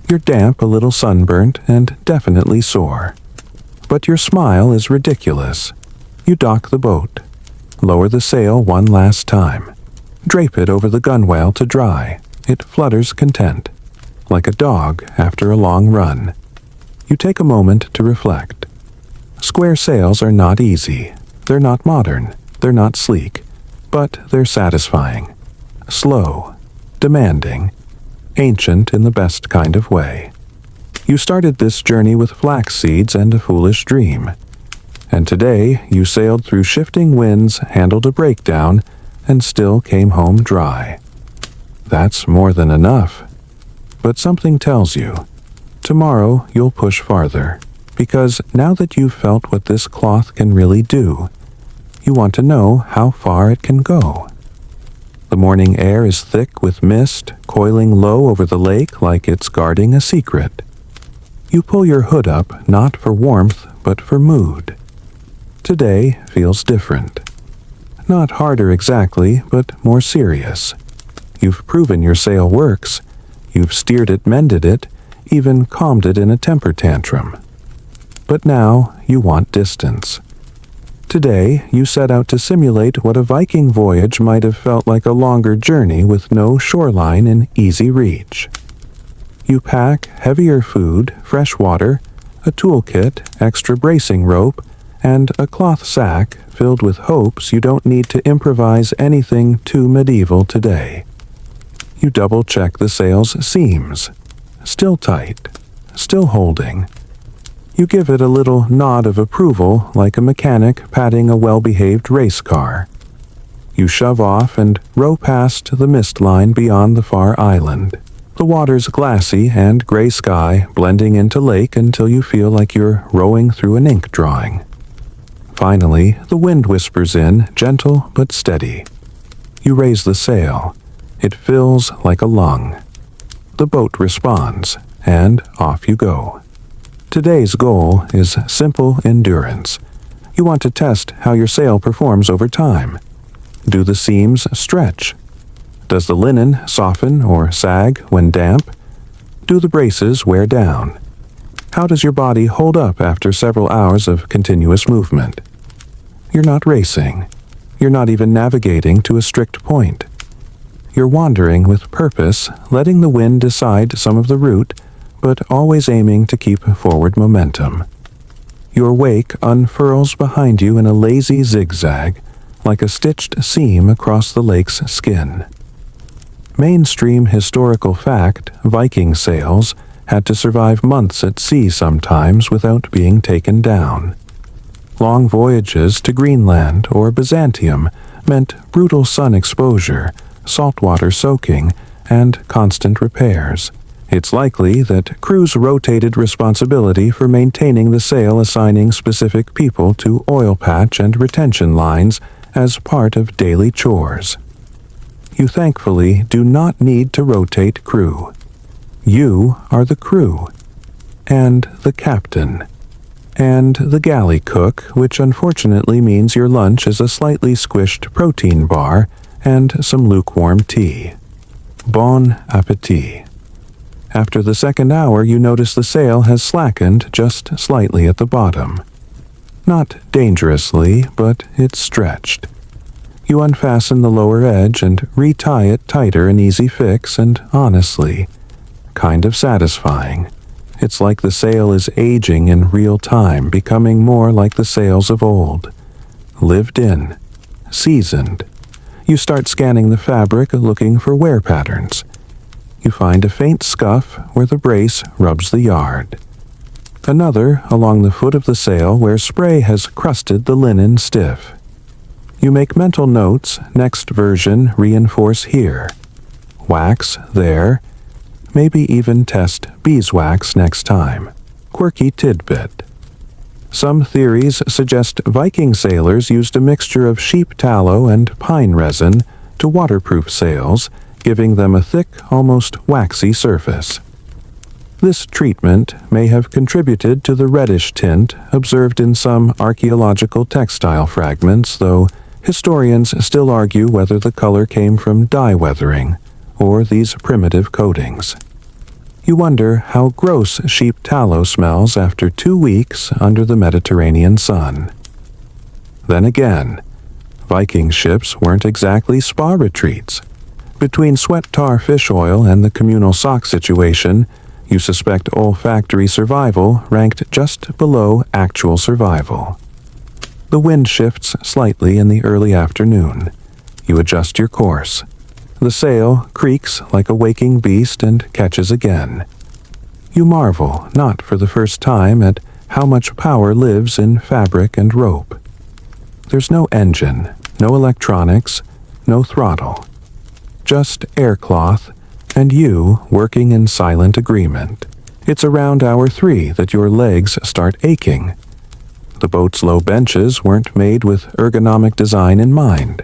You're damp, a little sunburnt, and definitely sore. But your smile is ridiculous. You dock the boat. Lower the sail one last time. Drape it over the gunwale to dry. It flutters content, like a dog after a long run. You take a moment to reflect. Square sails are not easy. They're not modern. They're not sleek. But they're satisfying. Slow. Demanding. Ancient in the best kind of way. You started this journey with flax seeds and a foolish dream. And today you sailed through shifting winds, handled a breakdown, and still came home dry. That's more than enough. But something tells you, tomorrow you'll push farther, because now that you've felt what this cloth can really do, you want to know how far it can go. The morning air is thick with mist, coiling low over the lake like it's guarding a secret. You pull your hood up, not for warmth, but for mood. Today feels different. Not harder exactly, but more serious. You've proven your sail works. You've steered it, mended it, even calmed it in a temper tantrum. But now you want distance. Today you set out to simulate what a Viking voyage might have felt like, a longer journey with no shoreline in easy reach. You pack heavier food, fresh water, a toolkit, extra bracing rope, and a cloth sack filled with hopes you don't need to improvise anything too medieval today. You double-check the sail's seams. Still tight. Still holding. You give it a little nod of approval, like a mechanic patting a well-behaved race car. You shove off and row past the mist line beyond the far island. The water's glassy and gray sky blending into lake until you feel like you're rowing through an ink drawing. Finally, the wind whispers in, gentle but steady. You raise the sail. It fills like a lung. The boat responds, and off you go. Today's goal is simple endurance. You want to test how your sail performs over time. Do the seams stretch? Does the linen soften or sag when damp? Do the braces wear down? How does your body hold up after several hours of continuous movement? You're not racing. You're not even navigating to a strict point. You're wandering with purpose, letting the wind decide some of the route, but always aiming to keep forward momentum. Your wake unfurls behind you in a lazy zigzag, like a stitched seam across the lake's skin. Mainstream historical fact, Viking sails had to survive months at sea sometimes without being taken down. Long voyages to Greenland or Byzantium meant brutal sun exposure, saltwater soaking, and constant repairs. It's likely that crews rotated responsibility for maintaining the sail, assigning specific people to oil patch and retention lines as part of daily chores. You thankfully do not need to rotate crew. You are the crew, and the captain, and the galley cook, which unfortunately means your lunch is a slightly squished protein bar and some lukewarm tea. Bon appetit. After the second hour, you notice the sail has slackened just slightly at the bottom. Not dangerously, but it's stretched. You unfasten the lower edge and retie it tighter, an easy fix, and honestly, kind of satisfying. It's like the sail is aging in real time, becoming more like the sails of old. Lived in. Seasoned. You start scanning the fabric, looking for wear patterns. You find a faint scuff where the brace rubs the yard. Another along the foot of the sail where spray has crusted the linen stiff. You make mental notes, next version reinforce here. Wax there. Maybe even test beeswax next time. Quirky tidbit. Some theories suggest Viking sailors used a mixture of sheep tallow and pine resin to waterproof sails, giving them a thick, almost waxy surface. This treatment may have contributed to the reddish tint observed in some archaeological textile fragments, though historians still argue whether the color came from dye weathering or these primitive coatings. You wonder how gross sheep tallow smells after 2 weeks under the Mediterranean sun. Then again, Viking ships weren't exactly spa retreats. Between sweat tar fish oil and the communal sock situation, you suspect olfactory survival ranked just below actual survival. The wind shifts slightly in the early afternoon. You adjust your course. The sail creaks like a waking beast and catches again. You marvel, not for the first time, at how much power lives in fabric and rope. There's no engine, no electronics, no throttle. Just aircloth, and you working in silent agreement. It's around hour 3 that your legs start aching. The boat's low benches weren't made with ergonomic design in mind.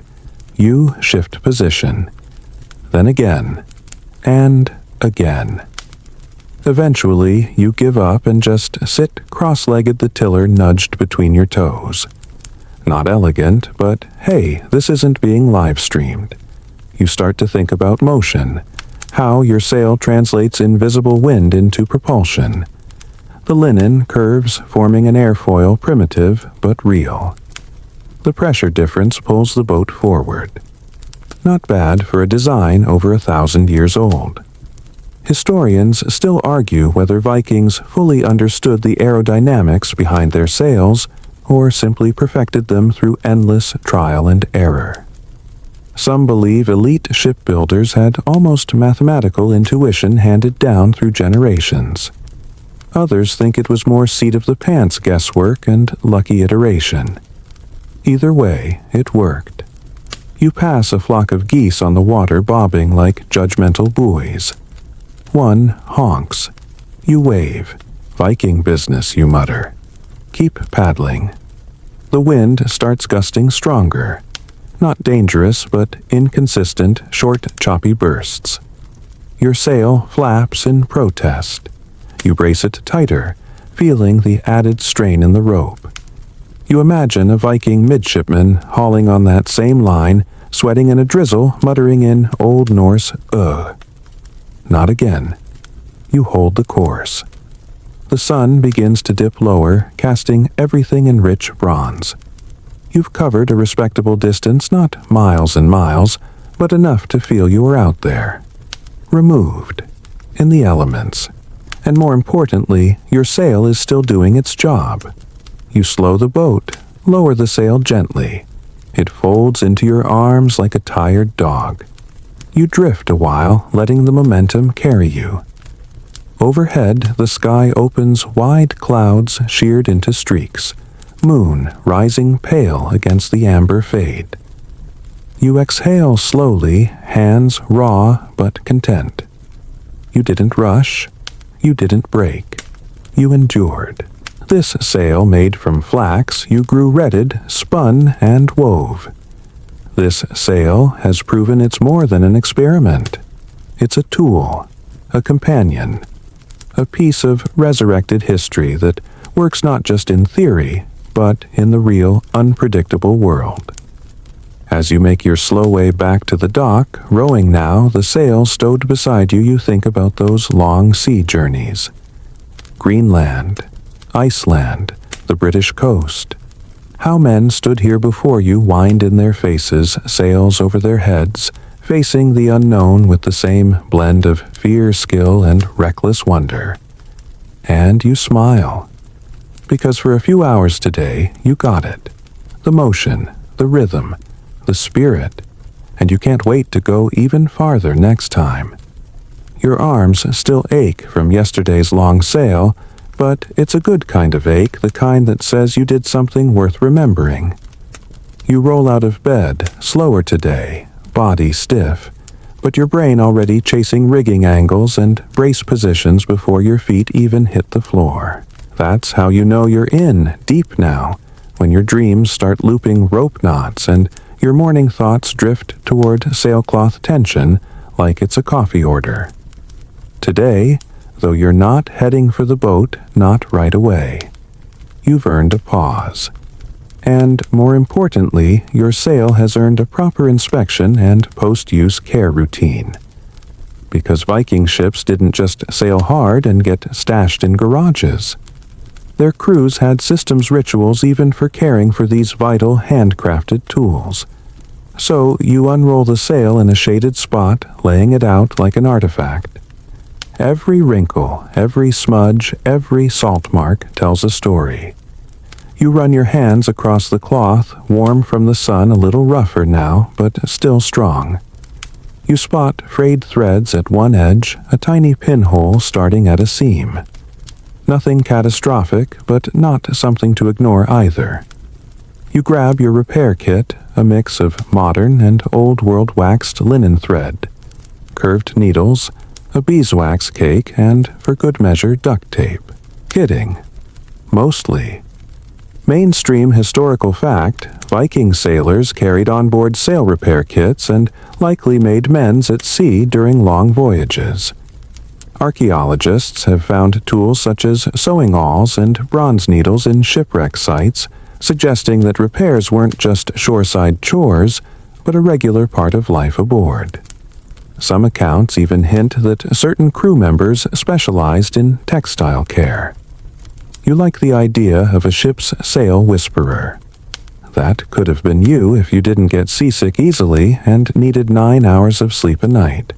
You shift position. Then again, and again. Eventually, you give up and just sit cross-legged, the tiller nudged between your toes. Not elegant, but hey, this isn't being live-streamed. You start to think about motion, how your sail translates invisible wind into propulsion. The linen curves forming an airfoil, primitive but real. The pressure difference pulls the boat forward. Not bad for a design over 1,000 years old. Historians still argue whether Vikings fully understood the aerodynamics behind their sails or simply perfected them through endless trial and error. Some believe elite shipbuilders had almost mathematical intuition handed down through generations. Others think it was more seat-of-the-pants guesswork and lucky iteration. Either way, it worked. You pass a flock of geese on the water bobbing like judgmental buoys. One honks. You wave. Viking business, you mutter. Keep paddling. The wind starts gusting stronger. Not dangerous, but inconsistent, short, choppy bursts. Your sail flaps in protest. You brace it tighter, feeling the added strain in the rope. You imagine a Viking midshipman hauling on that same line, sweating in a drizzle, muttering in Old Norse, ugh. Not again. You hold the course. The sun begins to dip lower, casting everything in rich bronze. You've covered a respectable distance, not miles and miles, but enough to feel you are out there. Removed. In the elements. And more importantly, your sail is still doing its job. You slow the boat, lower the sail gently. It folds into your arms like a tired dog. You drift a while, letting the momentum carry you. Overhead, the sky opens wide clouds sheared into streaks, moon rising pale against the amber fade. You exhale slowly, hands raw but content. You didn't rush. You didn't break. You endured. This sail made from flax you grew redded, spun, and wove. This sail has proven it's more than an experiment. It's a tool, a companion, a piece of resurrected history that works not just in theory, but in the real, unpredictable world. As you make your slow way back to the dock, rowing now, the sail stowed beside you, you think about those long sea journeys. Greenland, Iceland, the British coast. How men stood here before you, whined in their faces, sails over their heads, facing the unknown with the same blend of fear, skill, and reckless wonder. And you smile. Because for a few hours today, you got it. The motion, the rhythm, the spirit, and you can't wait to go even farther next time. Your arms still ache from yesterday's long sail, but it's a good kind of ache, the kind that says you did something worth remembering. You roll out of bed, slower today, body stiff, but your brain already chasing rigging angles and brace positions before your feet even hit the floor. That's how you know you're in, deep now, when your dreams start looping rope knots and your morning thoughts drift toward sailcloth tension like it's a coffee order. Today, though you're not heading for the boat, not right away. You've earned a pause. And, more importantly, your sail has earned a proper inspection and post-use care routine. Because Viking ships didn't just sail hard and get stashed in garages. Their crews had systems rituals even for caring for these vital handcrafted tools. So you unroll the sail in a shaded spot, laying it out like an artifact. Every wrinkle, every smudge, every salt mark tells a story. You run your hands across the cloth, warm from the sun, a little rougher now, but still strong. You spot frayed threads at one edge, a tiny pinhole starting at a seam. Nothing catastrophic, but not something to ignore either. You grab your repair kit, a mix of modern and old-world waxed linen thread, curved needles, a beeswax cake, and, for good measure, duct tape. Kidding. Mostly. Mainstream historical fact, Viking sailors carried on board sail repair kits and likely made mends at sea during long voyages. Archaeologists have found tools such as sewing awls and bronze needles in shipwreck sites, suggesting that repairs weren't just shoreside chores, but a regular part of life aboard. Some accounts even hint that certain crew members specialized in textile care. You like the idea of a ship's sail whisperer. That could have been you if you didn't get seasick easily and needed 9 hours of sleep a night.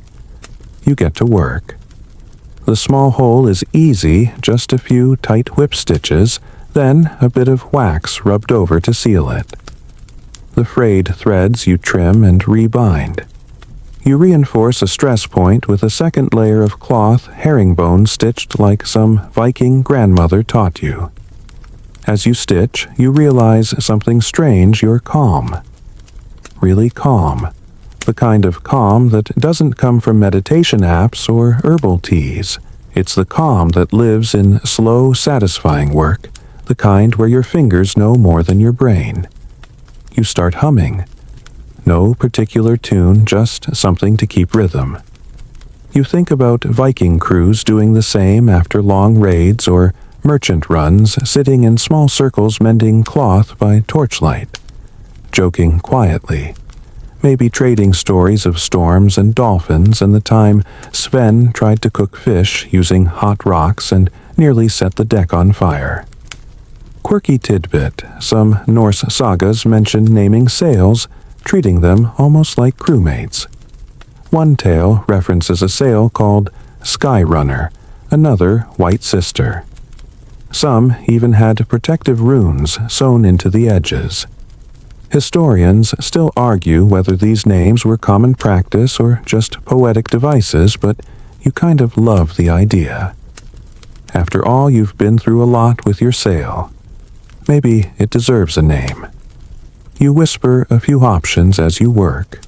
You get to work. The small hole is easy, just a few tight whip stitches, then a bit of wax rubbed over to seal it. The frayed threads you trim and rebind. You reinforce a stress point with a second layer of cloth herringbone stitched like some Viking grandmother taught you. As you stitch, you realize something strange. You're calm. Really calm. The kind of calm that doesn't come from meditation apps or herbal teas. It's the calm that lives in slow, satisfying work, the kind where your fingers know more than your brain. You start humming. No particular tune, just something to keep rhythm. You think about Viking crews doing the same after long raids or merchant runs, sitting in small circles mending cloth by torchlight, joking quietly, maybe trading stories of storms and dolphins and the time Sven tried to cook fish using hot rocks and nearly set the deck on fire. Quirky tidbit, some Norse sagas mention naming sails, treating them almost like crewmates. One tale references a sail called Sky Runner, another White Sister. Some even had protective runes sewn into the edges. Historians still argue whether these names were common practice or just poetic devices, but you kind of love the idea. After all, you've been through a lot with your sail. Maybe it deserves a name. You whisper a few options as you work.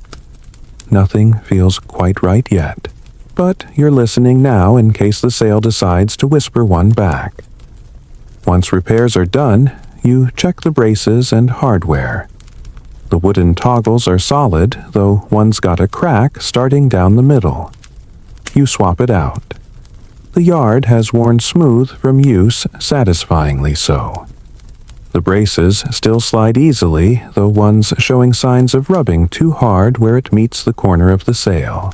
Nothing feels quite right yet, but you're listening now in case the sail decides to whisper one back. Once repairs are done, you check the braces and hardware. The wooden toggles are solid, though one's got a crack starting down the middle. You swap it out. The yard has worn smooth from use, satisfyingly so. The braces still slide easily, though one's showing signs of rubbing too hard where it meets the corner of the sail.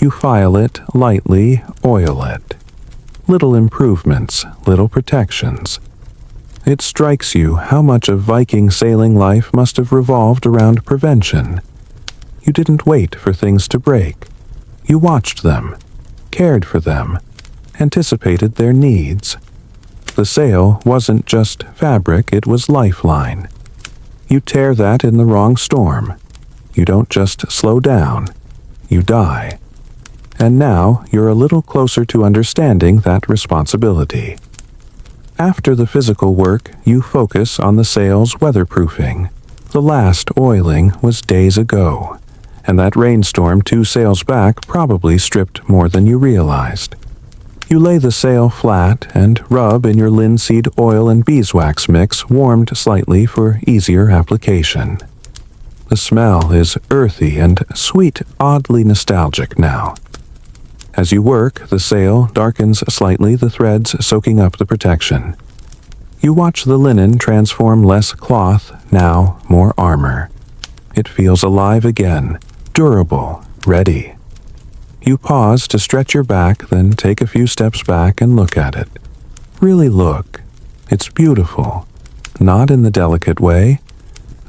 You file it lightly, oil it. Little improvements, little protections. It strikes you how much of Viking sailing life must have revolved around prevention. You didn't wait for things to break. You watched them, cared for them, anticipated their needs. The sail wasn't just fabric, it was lifeline. You tear that in the wrong storm. You don't just slow down, you die. And now you're a little closer to understanding that responsibility. After the physical work, you focus on the sail's weatherproofing. The last oiling was days ago, and that rainstorm 2 sails back probably stripped more than you realized. You lay the sail flat and rub in your linseed oil and beeswax mix warmed slightly for easier application. The smell is earthy and sweet, oddly nostalgic now. As you work, the sail darkens slightly, the threads soaking up the protection. You watch the linen transform less cloth, now more armor. It feels alive again, durable, ready. You pause to stretch your back, then take a few steps back and look at it. Really look. It's beautiful. Not in the delicate way,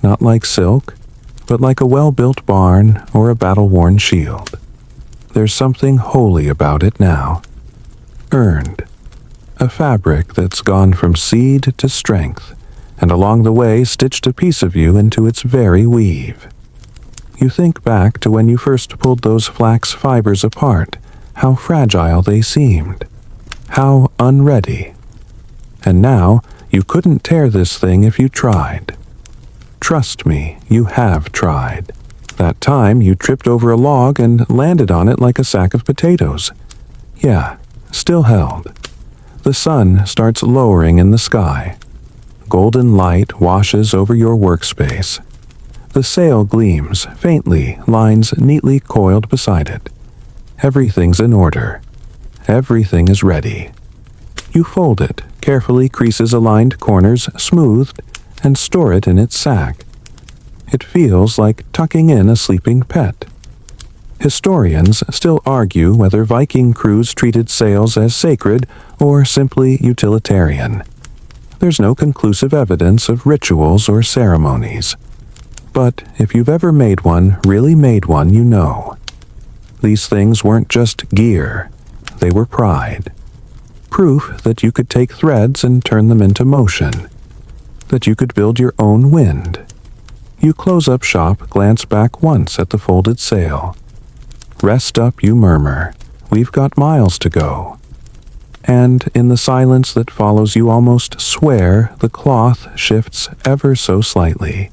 not like silk, but like a well-built barn or a battle-worn shield. There's something holy about it now. Earned. A fabric that's gone from seed to strength, and along the way stitched a piece of you into its very weave. You think back to when you first pulled those flax fibers apart, how fragile they seemed, how unready. And now you couldn't tear this thing if you tried. Trust me, you have tried. That time you tripped over a log and landed on it like a sack of potatoes. Yeah, still held. The sun starts lowering in the sky. Golden light washes over your workspace. The sail gleams faintly, lines neatly coiled beside it. Everything's in order. Everything is ready. You fold it, carefully creases aligned corners smoothed, and store it in its sack. It feels like tucking in a sleeping pet. Historians still argue whether Viking crews treated sails as sacred or simply utilitarian. There's no conclusive evidence of rituals or ceremonies. But if you've ever made one, really made one, you know. These things weren't just gear. They were pride. Proof that you could take threads and turn them into motion. That you could build your own wind. You close up shop, glance back once at the folded sail. Rest up, you murmur. We've got miles to go. And in the silence that follows, you almost swear the cloth shifts ever so slightly,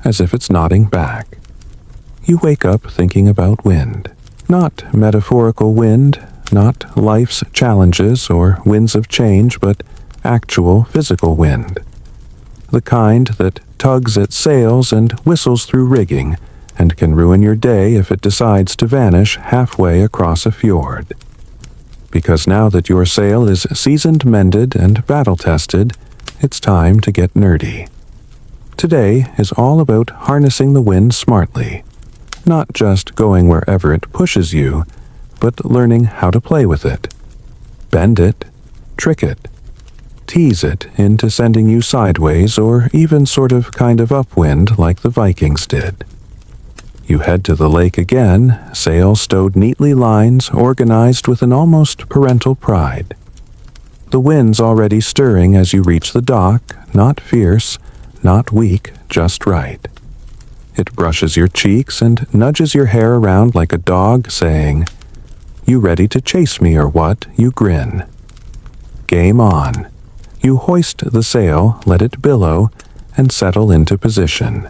as if it's nodding back. You wake up thinking about wind. Not metaphorical wind, not life's challenges or winds of change, but actual physical wind. The kind that tugs at sails and whistles through rigging and can ruin your day if it decides to vanish halfway across a fjord. Because now that your sail is seasoned, mended, and battle-tested, it's time to get nerdy. Today is all about harnessing the wind smartly, not just going wherever it pushes you, but learning how to play with it. Bend it, trick it, tease it into sending you sideways or even sort of kind of upwind like the Vikings did. You head to the lake again, sail stowed neatly, lines organized with an almost parental pride. The wind's already stirring as you reach the dock, not fierce, not weak, just right. It brushes your cheeks and nudges your hair around like a dog, saying, "You ready to chase me or what?" You grin. Game on. You hoist the sail, let it billow, and settle into position.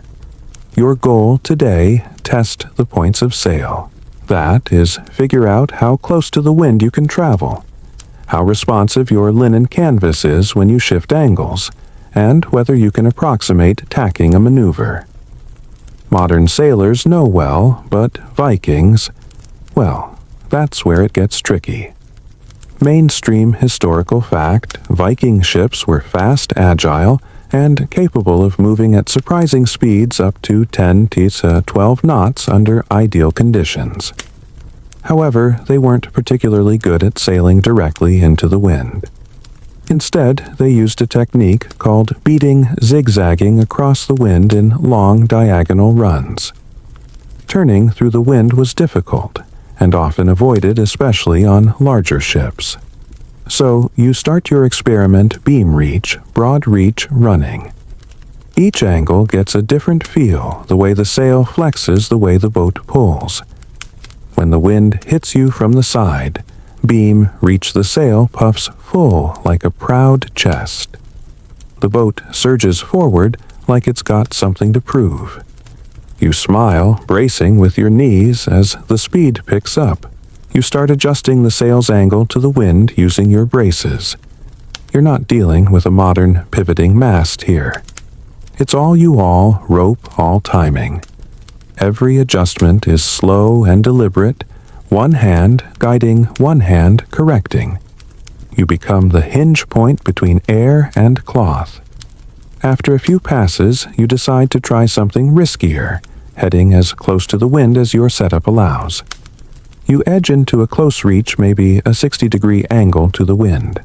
Your goal today, test the points of sail. That is, figure out how close to the wind you can travel, how responsive your linen canvas is when you shift angles, and whether you can approximate tacking a maneuver. Modern sailors know well, but Vikings, well, that's where it gets tricky. Mainstream historical fact, Viking ships were fast, agile, and capable of moving at surprising speeds up to 10 to 12 knots under ideal conditions. However, they weren't particularly good at sailing directly into the wind. Instead, they used a technique called beating zigzagging across the wind in long diagonal runs. Turning through the wind was difficult, and often avoided, especially on larger ships. So you start your experiment beam reach, broad reach running. Each angle gets a different feel, the way the sail flexes, the way the boat pulls. When the wind hits you from the side, beam reach the sail puffs full like a proud chest. The boat surges forward like it's got something to prove. You smile, bracing with your knees as the speed picks up. You start adjusting the sail's angle to the wind using your braces. You're not dealing with a modern pivoting mast here. It's all you all, rope, all timing. Every adjustment is slow and deliberate, one hand guiding, one hand correcting. You become the hinge point between air and cloth. After a few passes, you decide to try something riskier, heading as close to the wind as your setup allows. You edge into a close reach, maybe a 60-degree angle to the wind.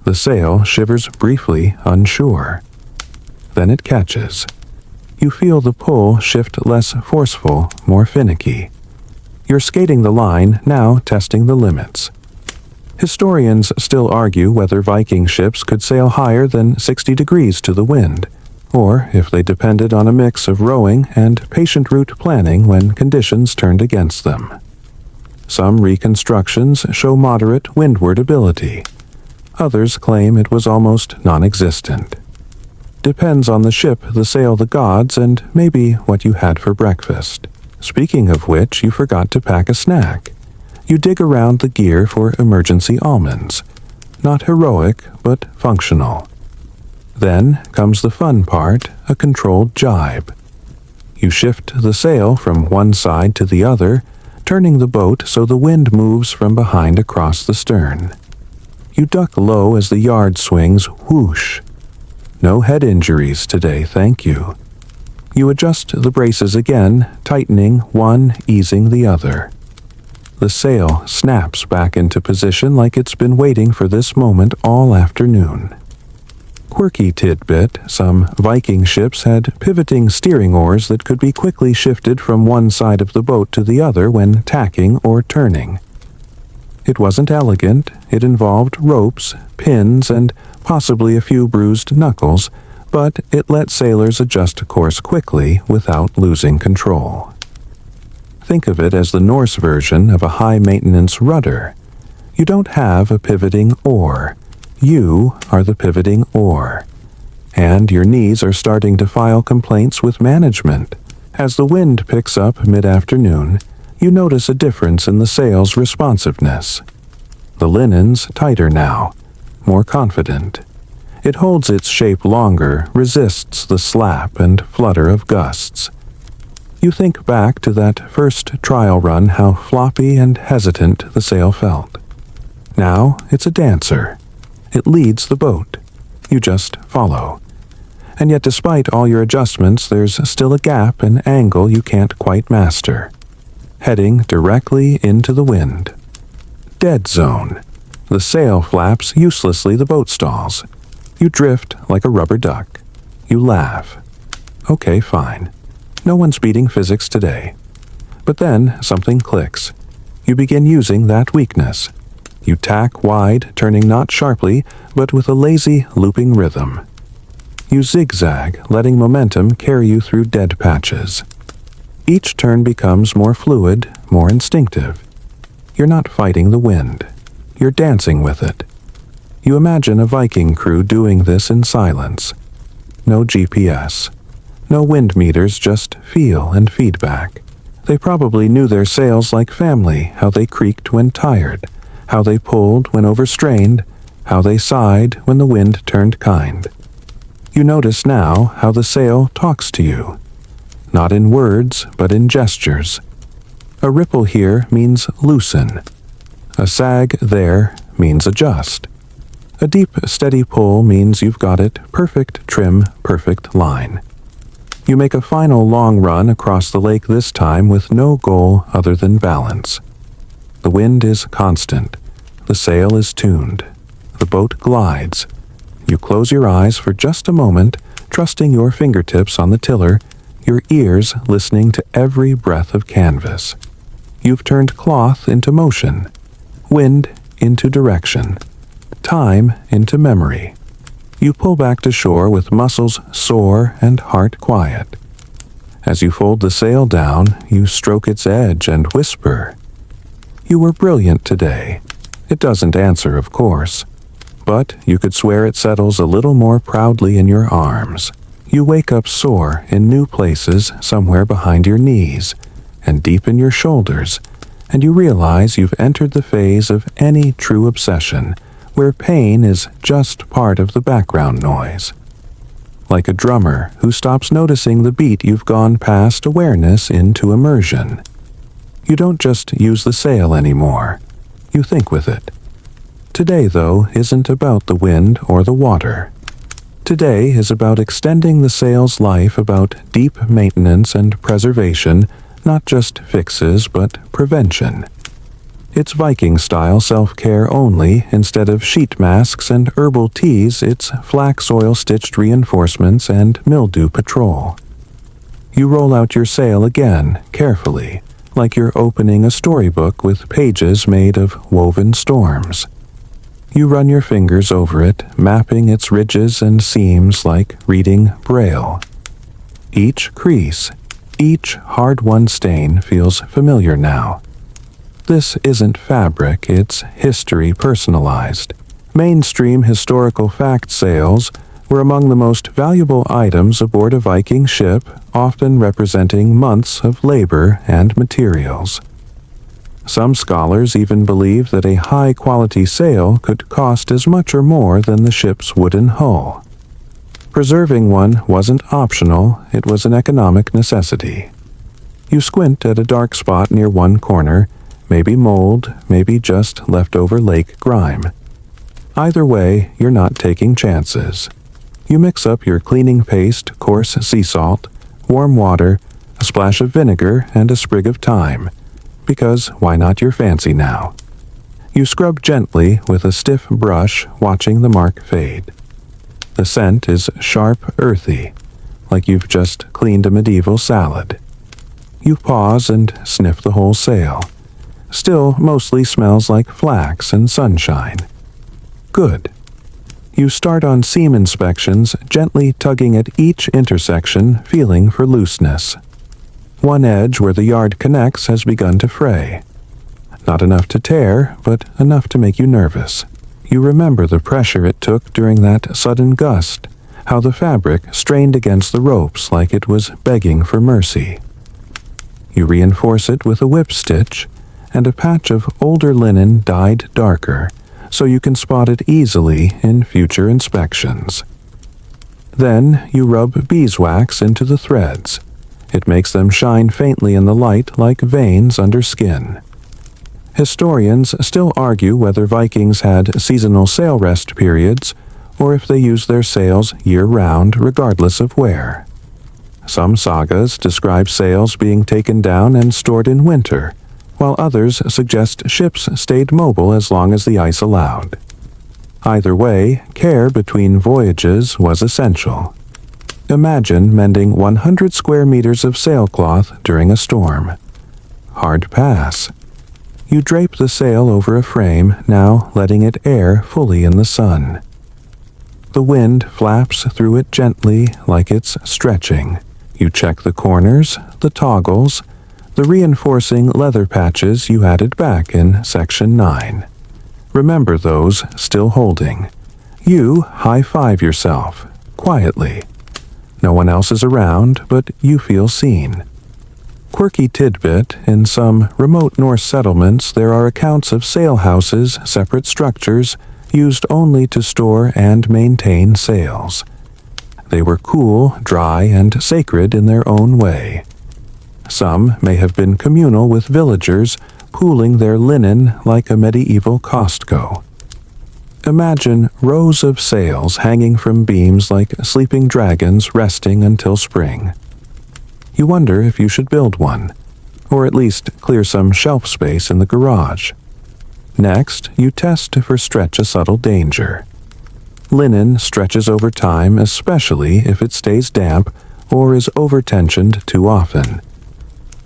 The sail shivers briefly, unsure. Then it catches. You feel the pull shift less forceful, more finicky. You're skating the line, now testing the limits. Historians still argue whether Viking ships could sail higher than 60 degrees to the wind, or if they depended on a mix of rowing and patient route planning when conditions turned against them. Some reconstructions show moderate windward ability. Others claim it was almost non-existent. Depends on the ship, the sail, the gods, and maybe what you had for breakfast. Speaking of which, you forgot to pack a snack. You dig around the gear for emergency almonds. Not heroic, but functional. Then comes the fun part, a controlled jibe. You shift the sail from one side to the other, turning the boat so the wind moves from behind across the stern. You duck low as the yard swings whoosh. No head injuries today, thank you. You adjust the braces again, tightening one, easing the other. The sail snaps back into position like it's been waiting for this moment all afternoon. Quirky tidbit, some Viking ships had pivoting steering oars that could be quickly shifted from one side of the boat to the other when tacking or turning. It wasn't elegant, it involved ropes, pins, and possibly a few bruised knuckles, but it lets sailors adjust course quickly without losing control. Think of it as the Norse version of a high-maintenance rudder. You don't have a pivoting oar. You are the pivoting oar. And your knees are starting to file complaints with management. As the wind picks up mid-afternoon, you notice a difference in the sail's responsiveness. The linen's tighter now, more confident. It holds its shape longer, resists the slap and flutter of gusts. You think back to that first trial run, how floppy and hesitant the sail felt. Now it's a dancer. It leads the boat. You just follow. And yet despite all your adjustments, there's still a gap and angle you can't quite master. Heading directly into the wind. Dead zone. The sail flaps uselessly the boat stalls. You drift like a rubber duck. You laugh. Okay, fine. No one's beating physics today. But then something clicks. You begin using that weakness. You tack wide, turning not sharply, but with a lazy, looping rhythm. You zigzag, letting momentum carry you through dead patches. Each turn becomes more fluid, more instinctive. You're not fighting the wind. You're dancing with it. You imagine a Viking crew doing this in silence. No GPS. No wind meters, just feel and feedback. They probably knew their sails like family, how they creaked when tired, how they pulled when overstrained, how they sighed when the wind turned kind. You notice now how the sail talks to you. Not in words, but in gestures. A ripple here means loosen. A sag there means adjust. A deep, steady pull means you've got it, perfect trim, perfect line. You make a final long run across the lake, this time with no goal other than balance. The wind is constant. The sail is tuned. The boat glides. You close your eyes for just a moment, trusting your fingertips on the tiller, your ears listening to every breath of canvas. You've turned cloth into motion, wind into direction, time into memory. You pull back to shore with muscles sore and heart quiet. As you fold the sail down, you stroke its edge and whisper, "You were brilliant today." It doesn't answer, of course, but you could swear it settles a little more proudly in your arms. You wake up sore in new places somewhere behind your knees and deep in your shoulders, and you realize you've entered the phase of any true obsession where pain is just part of the background noise. Like a drummer who stops noticing the beat, you've gone past awareness into immersion. You don't just use the sail anymore. You think with it. Today, though, isn't about the wind or the water. Today is about extending the sail's life, about deep maintenance and preservation, not just fixes, but prevention. It's Viking-style self-care only. Instead of sheet masks and herbal teas, it's flax oil-stitched reinforcements and mildew patrol. You roll out your sail again, carefully, like you're opening a storybook with pages made of woven storms. You run your fingers over it, mapping its ridges and seams like reading Braille. Each crease, each hard-won stain feels familiar now. This isn't fabric, it's history personalized. Mainstream historical fact sails were among the most valuable items aboard a Viking ship, often representing months of labor and materials. Some scholars even believe that a high-quality sail could cost as much or more than the ship's wooden hull. Preserving one wasn't optional, it was an economic necessity. You squint at a dark spot near one corner, maybe mold, maybe just leftover lake grime. Either way, you're not taking chances. You mix up your cleaning paste, coarse sea salt, warm water, a splash of vinegar, and a sprig of thyme. Because why not, you're fancy now. You scrub gently with a stiff brush, watching the mark fade. The scent is sharp, earthy, like you've just cleaned a medieval salad. You pause and sniff the whole sail. Still mostly smells like flax and sunshine. Good. You start on seam inspections, gently tugging at each intersection, feeling for looseness. One edge where the yard connects has begun to fray. Not enough to tear, but enough to make you nervous. You remember the pressure it took during that sudden gust, how the fabric strained against the ropes like it was begging for mercy. You reinforce it with a whip stitch and a patch of older linen dyed darker, so you can spot it easily in future inspections. Then you rub beeswax into the threads. It makes them shine faintly in the light like veins under skin. Historians still argue whether Vikings had seasonal sail rest periods or if they used their sails year-round regardless of wear. Some sagas describe sails being taken down and stored in winter, while others suggest ships stayed mobile as long as the ice allowed. Either way, care between voyages was essential. Imagine mending 100 square meters of sailcloth during a storm. Hard pass. You drape the sail over a frame, now letting it air fully in the sun. The wind flaps through it gently like it's stretching. You check the corners, the toggles, the reinforcing leather patches you added back in Section 9. Remember those still holding. You high-five yourself, quietly. No one else is around, but you feel seen. Quirky tidbit, in some remote Norse settlements there are accounts of sail houses, separate structures, used only to store and maintain sails. They were cool, dry, and sacred in their own way. Some may have been communal with villagers, pooling their linen like a medieval Costco. Imagine rows of sails hanging from beams like sleeping dragons resting until spring. You wonder if you should build one, or at least clear some shelf space in the garage. Next, you test for stretch a subtle danger. Linen stretches over time, especially if it stays damp or is over-tensioned too often.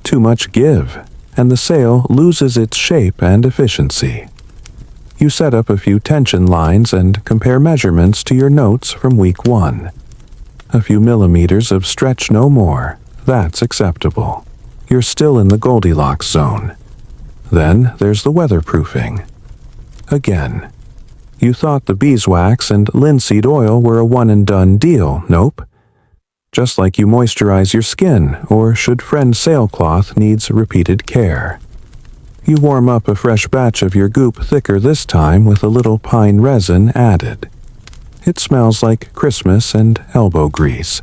Too much give, and the sail loses its shape and efficiency. You set up a few tension lines and compare measurements to your notes from week 1. A few millimeters of stretch no more. That's acceptable. You're still in the Goldilocks zone. Then there's the weatherproofing. Again. You thought the beeswax and linseed oil were a one-and-done deal. Nope. Just like you moisturize your skin, or should friend sailcloth needs repeated care. You warm up a fresh batch of your goop thicker this time with a little pine resin added. It smells like Christmas and elbow grease.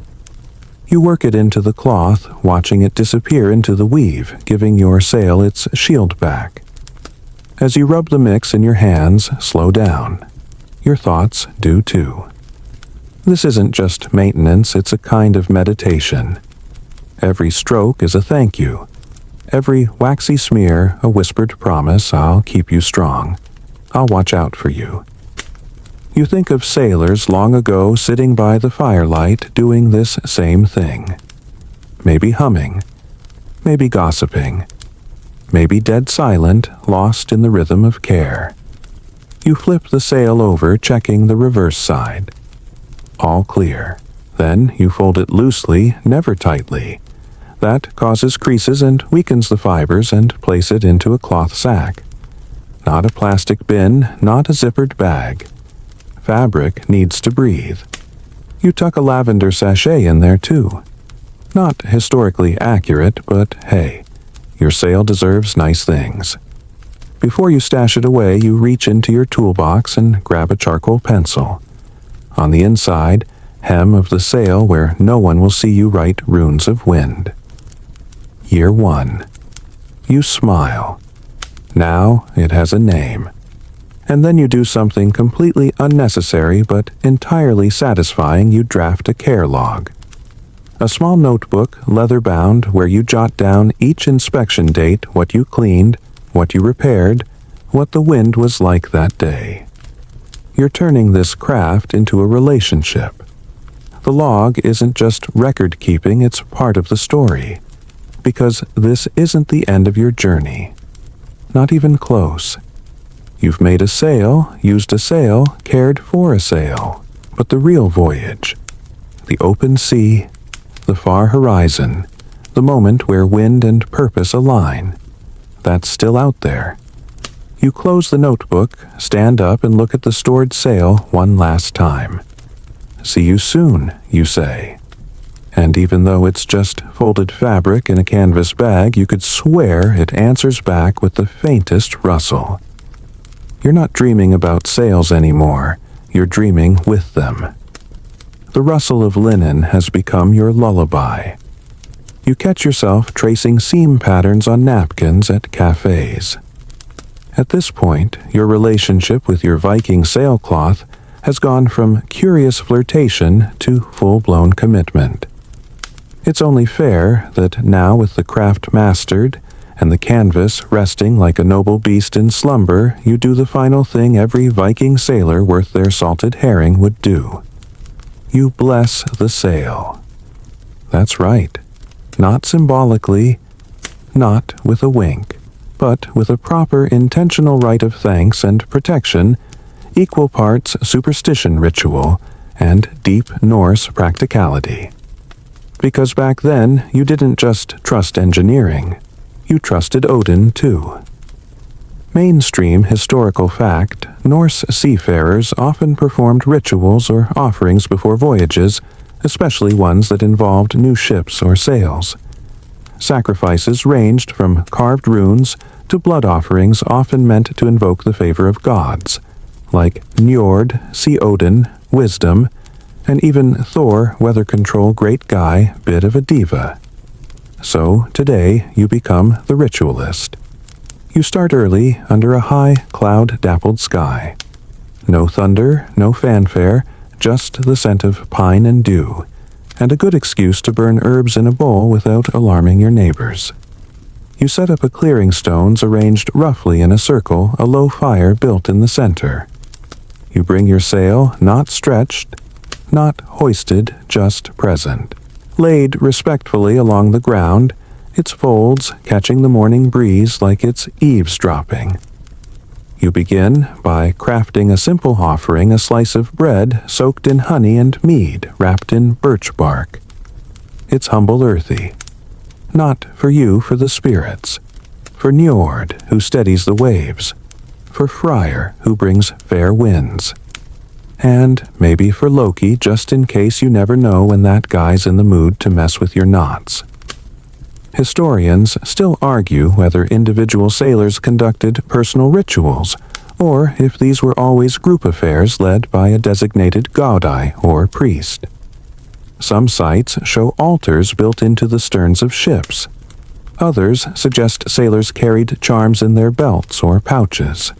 You work it into the cloth, watching it disappear into the weave, giving your sail its shield back. As you rub the mix in your hands, slow down. Your thoughts do too. This isn't just maintenance, it's a kind of meditation. Every stroke is a thank you. Every waxy smear, a whispered promise, I'll keep you strong. I'll watch out for you. You think of sailors long ago sitting by the firelight doing this same thing. Maybe humming. Maybe gossiping. Maybe dead silent, lost in the rhythm of care. You flip the sail over, checking the reverse side. All clear. Then you fold it loosely, never tightly. That causes creases and weakens the fibers, and place it into a cloth sack. Not a plastic bin, not a zippered bag. Fabric needs to breathe. You tuck a lavender sachet in there too. Not historically accurate, but hey, your sail deserves nice things. Before you stash it away, you reach into your toolbox and grab a charcoal pencil. On the inside, hem of the sail where no one will see you write runes of wind. Year 1. You smile. Now it has a name. And then you do something completely unnecessary but entirely satisfying. You draft a care log. A small notebook, leather-bound, where you jot down each inspection date, what you cleaned, what you repaired, what the wind was like that day. You're turning this craft into a relationship. The log isn't just record-keeping, it's part of the story. Because this isn't the end of your journey. Not even close. You've made a sail, used a sail, cared for a sail. But the real voyage, the open sea, the far horizon, the moment where wind and purpose align, that's still out there. You close the notebook, stand up, and look at the stored sail one last time. See you soon, you say. And even though it's just folded fabric in a canvas bag, you could swear it answers back with the faintest rustle. You're not dreaming about sails anymore. You're dreaming with them. The rustle of linen has become your lullaby. You catch yourself tracing seam patterns on napkins at cafes. At this point, your relationship with your Viking sailcloth has gone from curious flirtation to full-blown commitment. It's only fair that now, with the craft mastered and the canvas resting like a noble beast in slumber, you do the final thing every Viking sailor worth their salted herring would do. You bless the sail. That's right. Not symbolically, not with a wink, but with a proper intentional rite of thanks and protection, equal parts superstition ritual and deep Norse practicality. Because back then, you didn't just trust engineering, you trusted Odin too. Mainstream historical fact, Norse seafarers often performed rituals or offerings before voyages, especially ones that involved new ships or sails. Sacrifices ranged from carved runes to blood offerings often meant to invoke the favor of gods, like Njord, Sea Odin, Wisdom, and even Thor, weather control great guy, bit of a diva. So, today, you become the ritualist. You start early under a high, cloud-dappled sky. No thunder, no fanfare, just the scent of pine and dew, and a good excuse to burn herbs in a bowl without alarming your neighbors. You set up a clearing stones arranged roughly in a circle, a low fire built in the center. You bring your sail, not stretched, not hoisted, just present, laid respectfully along the ground, its folds catching the morning breeze like it's eavesdropping. You begin by crafting a simple offering, a slice of bread soaked in honey and mead wrapped in birch bark. It's humble earthy. Not for you, for the spirits. For Njord, who steadies the waves. For Freyr, who brings fair winds. And maybe for Loki, just in case you never know when that guy's in the mood to mess with your knots. Historians still argue whether individual sailors conducted personal rituals, or if these were always group affairs led by a designated godai or priest. Some sites show altars built into the sterns of ships. Others suggest sailors carried charms in their belts or pouches.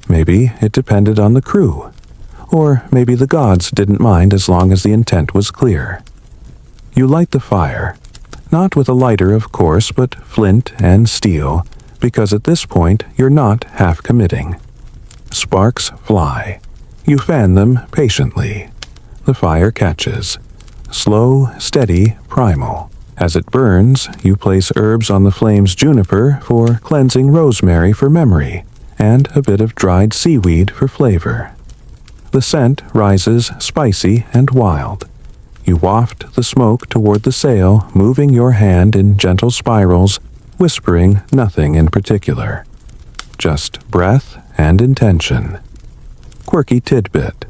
Maybe it depended on the crew. Or maybe the gods didn't mind as long as the intent was clear. You light the fire, not with a lighter of course, but flint and steel, because at this point you're not half committing. Sparks fly. You fan them patiently. The fire catches. Slow, steady, primal. As it burns, you place herbs on the flame's juniper for cleansing, rosemary for memory, and a bit of dried seaweed for flavor. The scent rises spicy and wild. You waft the smoke toward the sail, moving your hand in gentle spirals, whispering nothing in particular. Just breath and intention. Quirky tidbit.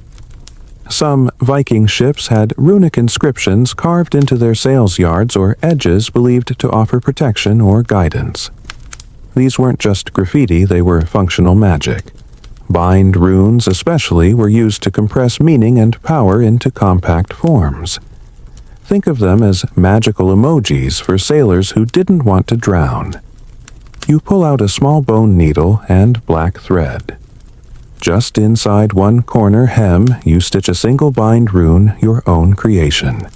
Some Viking ships had runic inscriptions carved into their sails yards or edges believed to offer protection or guidance. These weren't just graffiti, they were functional magic. Bind runes especially were used to compress meaning and power into compact forms. Think of them as magical emojis for sailors who didn't want to drown. You pull out a small bone needle and black thread. Just inside one corner hem, you stitch a single bind rune, your own creation.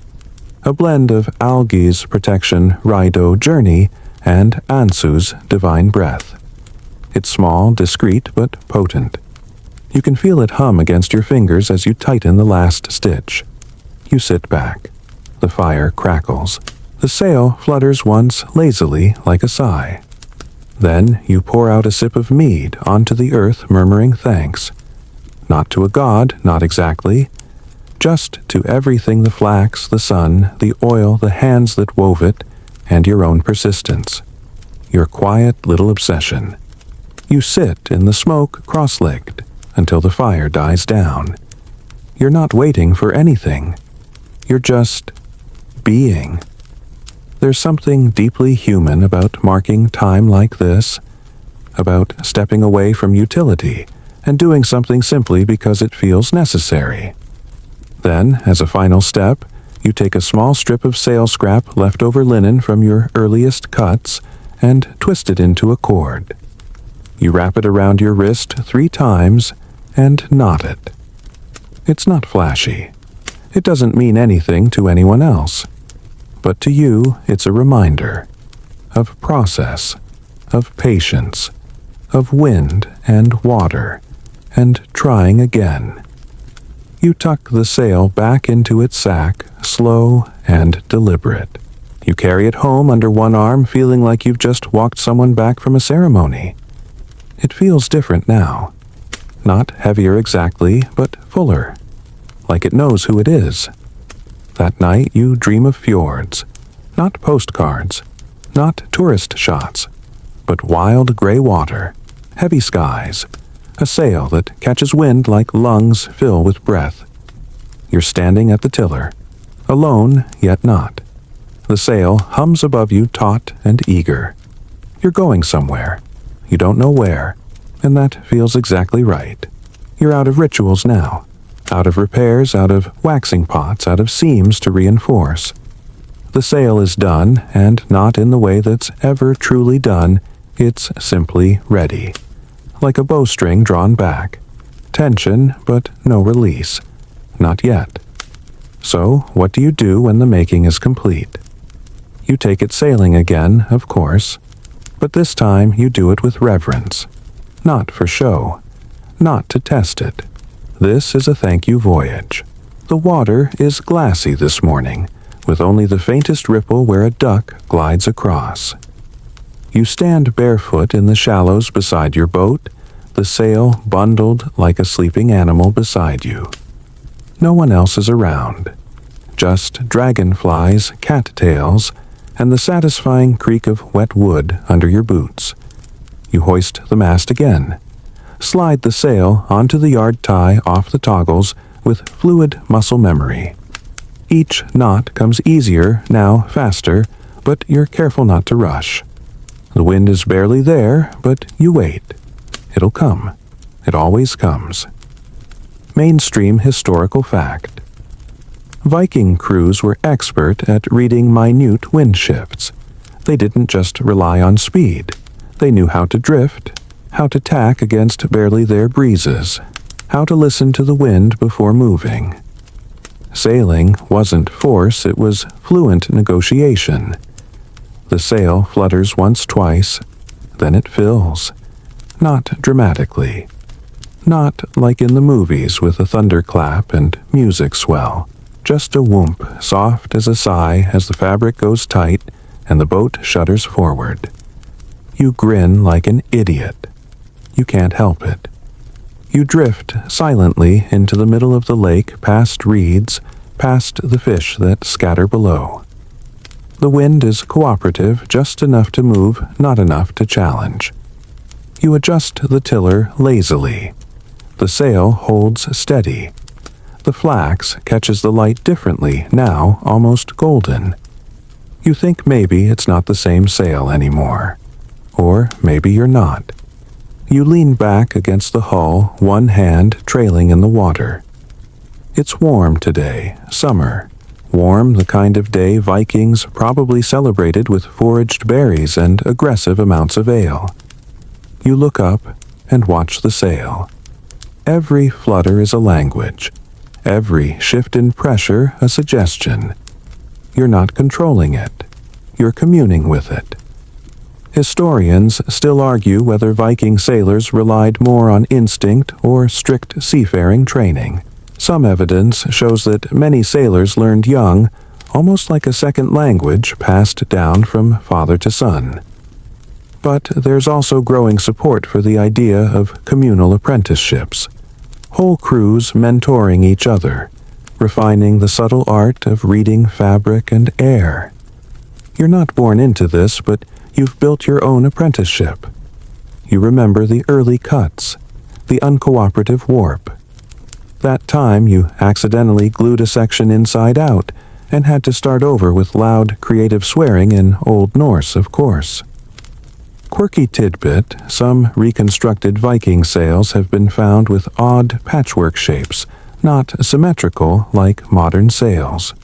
A blend of Algi's protection, Raido journey, and Ansu's divine breath. It's small, discreet, but potent. You can feel it hum against your fingers as you tighten the last stitch. You sit back. The fire crackles. The sail flutters once lazily like a sigh. Then you pour out a sip of mead onto the earth, murmuring thanks. Not to a god, not exactly, just to everything: the flax, the sun, the oil, the hands that wove it, and your own persistence. Your quiet little obsession. You sit in the smoke cross-legged until the fire dies down. You're not waiting for anything. You're just being. There's something deeply human about marking time like this, about stepping away from utility and doing something simply because it feels necessary. Then, as a final step, you take a small strip of sail scrap, leftover linen from your earliest cuts, and twist it into a cord. You wrap it around your wrist 3 times and knot it. It's not flashy. It doesn't mean anything to anyone else. But to you, it's a reminder of process, of patience, of wind and water, and trying again. You tuck the sail back into its sack, slow and deliberate. You carry it home under one arm, feeling like you've just walked someone back from a ceremony. It feels different now. Not heavier exactly, but fuller. Like it knows who it is. That night you dream of fjords. Not postcards. Not tourist shots. But wild gray water. Heavy skies. A sail that catches wind like lungs fill with breath. You're standing at the tiller. Alone, yet not. The sail hums above you, taut and eager. You're going somewhere. You don't know where, and that feels exactly right. You're out of rituals now. Out of repairs, out of waxing pots, out of seams to reinforce. The sail is done, and not in the way that's ever truly done. It's simply ready. Like a bowstring drawn back. Tension, but no release. Not yet. So, what do you do when the making is complete? You take it sailing again, of course, but this time you do it with reverence. Not for show. Not to test it. This is a thank you voyage. The water is glassy this morning, with only the faintest ripple where a duck glides across. You stand barefoot in the shallows beside your boat, the sail bundled like a sleeping animal beside you. No one else is around. Just dragonflies, cattails, and the satisfying creak of wet wood under your boots. You hoist the mast again. Slide the sail onto the yard tie off the toggles with fluid muscle memory. Each knot comes easier, now faster, but you're careful not to rush. The wind is barely there, but you wait. It'll come. It always comes. Mainstream historical fact. Viking crews were expert at reading minute wind shifts. They didn't just rely on speed. They knew how to drift, how to tack against barely there breezes, how to listen to the wind before moving. Sailing wasn't force, it was fluent negotiation. The sail flutters once, twice, then it fills. Not dramatically. Not like in the movies with a thunderclap and music swell. Just a whoomp, soft as a sigh as the fabric goes tight and the boat shudders forward. You grin like an idiot. You can't help it. You drift silently into the middle of the lake, past reeds, past the fish that scatter below. The wind is cooperative, just enough to move, not enough to challenge. You adjust the tiller lazily. The sail holds steady. The flax catches the light differently, now almost golden. You think maybe it's not the same sail anymore. Or maybe you're not. You lean back against the hull, one hand trailing in the water. It's warm today, summer. Warm, the kind of day Vikings probably celebrated with foraged berries and aggressive amounts of ale. You look up and watch the sail. Every flutter is a language. Every shift in pressure a suggestion. You're not controlling it. You're communing with it. Historians still argue whether Viking sailors relied more on instinct or strict seafaring training. Some evidence shows that many sailors learned young, almost like a second language passed down from father to son. But there's also growing support for the idea of communal apprenticeships. Whole crews mentoring each other, refining the subtle art of reading fabric and air. You're not born into this, but you've built your own apprenticeship. You remember the early cuts, the uncooperative warp. That time you accidentally glued a section inside out and had to start over with loud, creative swearing in Old Norse, of course. Quirky tidbit, some reconstructed Viking sails have been found with odd patchwork shapes, not symmetrical like modern sails.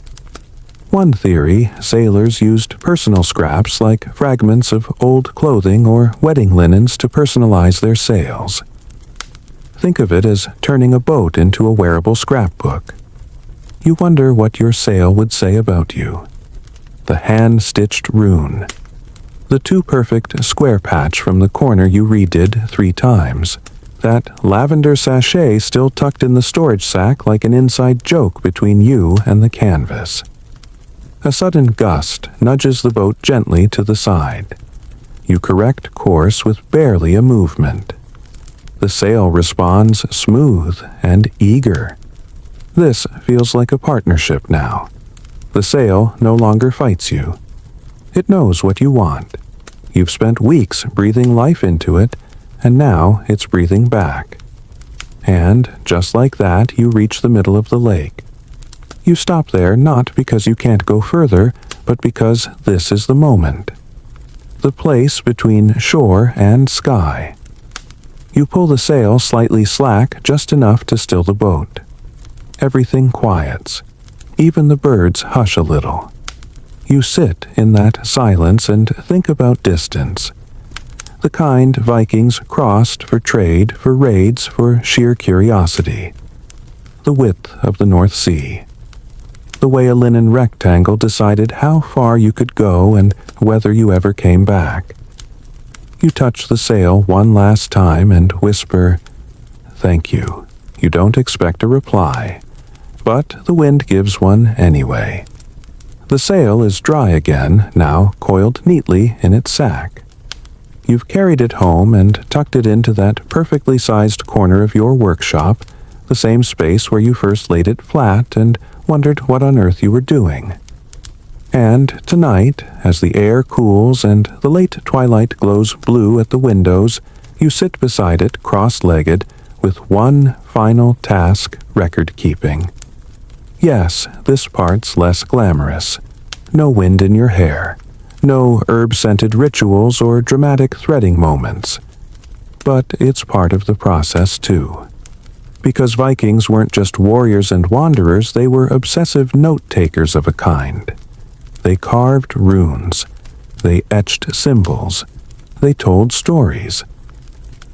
One theory, sailors used personal scraps like fragments of old clothing or wedding linens to personalize their sails. Think of it as turning a boat into a wearable scrapbook. You wonder what your sail would say about you. The hand-stitched rune. The too-perfect square patch from the corner you redid 3 times. That lavender sachet still tucked in the storage sack like an inside joke between you and the canvas. A sudden gust nudges the boat gently to the side. You correct course with barely a movement. The sail responds smooth and eager. This feels like a partnership now. The sail no longer fights you. It knows what you want. You've spent weeks breathing life into it, and now it's breathing back. And, just like that, you reach the middle of the lake. You stop there not because you can't go further, but because this is the moment. The place between shore and sky. You pull the sail slightly slack, just enough to still the boat. Everything quiets. Even the birds hush a little. You sit in that silence and think about distance. The kind Vikings crossed for trade, for raids, for sheer curiosity. The width of the North Sea. The way a linen rectangle decided how far you could go and whether you ever came back. You touch the sail one last time and whisper, "Thank you." You don't expect a reply, but the wind gives one anyway. The sail is dry again, now coiled neatly in its sack. You've carried it home and tucked it into that perfectly sized corner of your workshop, the same space where you first laid it flat and wondered what on earth you were doing. And tonight, as the air cools and the late twilight glows blue at the windows, you sit beside it cross-legged with one final task, record-keeping. Yes, this part's less glamorous. No wind in your hair. No herb-scented rituals or dramatic threading moments. But it's part of the process, too. Because Vikings weren't just warriors and wanderers, they were obsessive note-takers of a kind. They carved runes. They etched symbols. They told stories.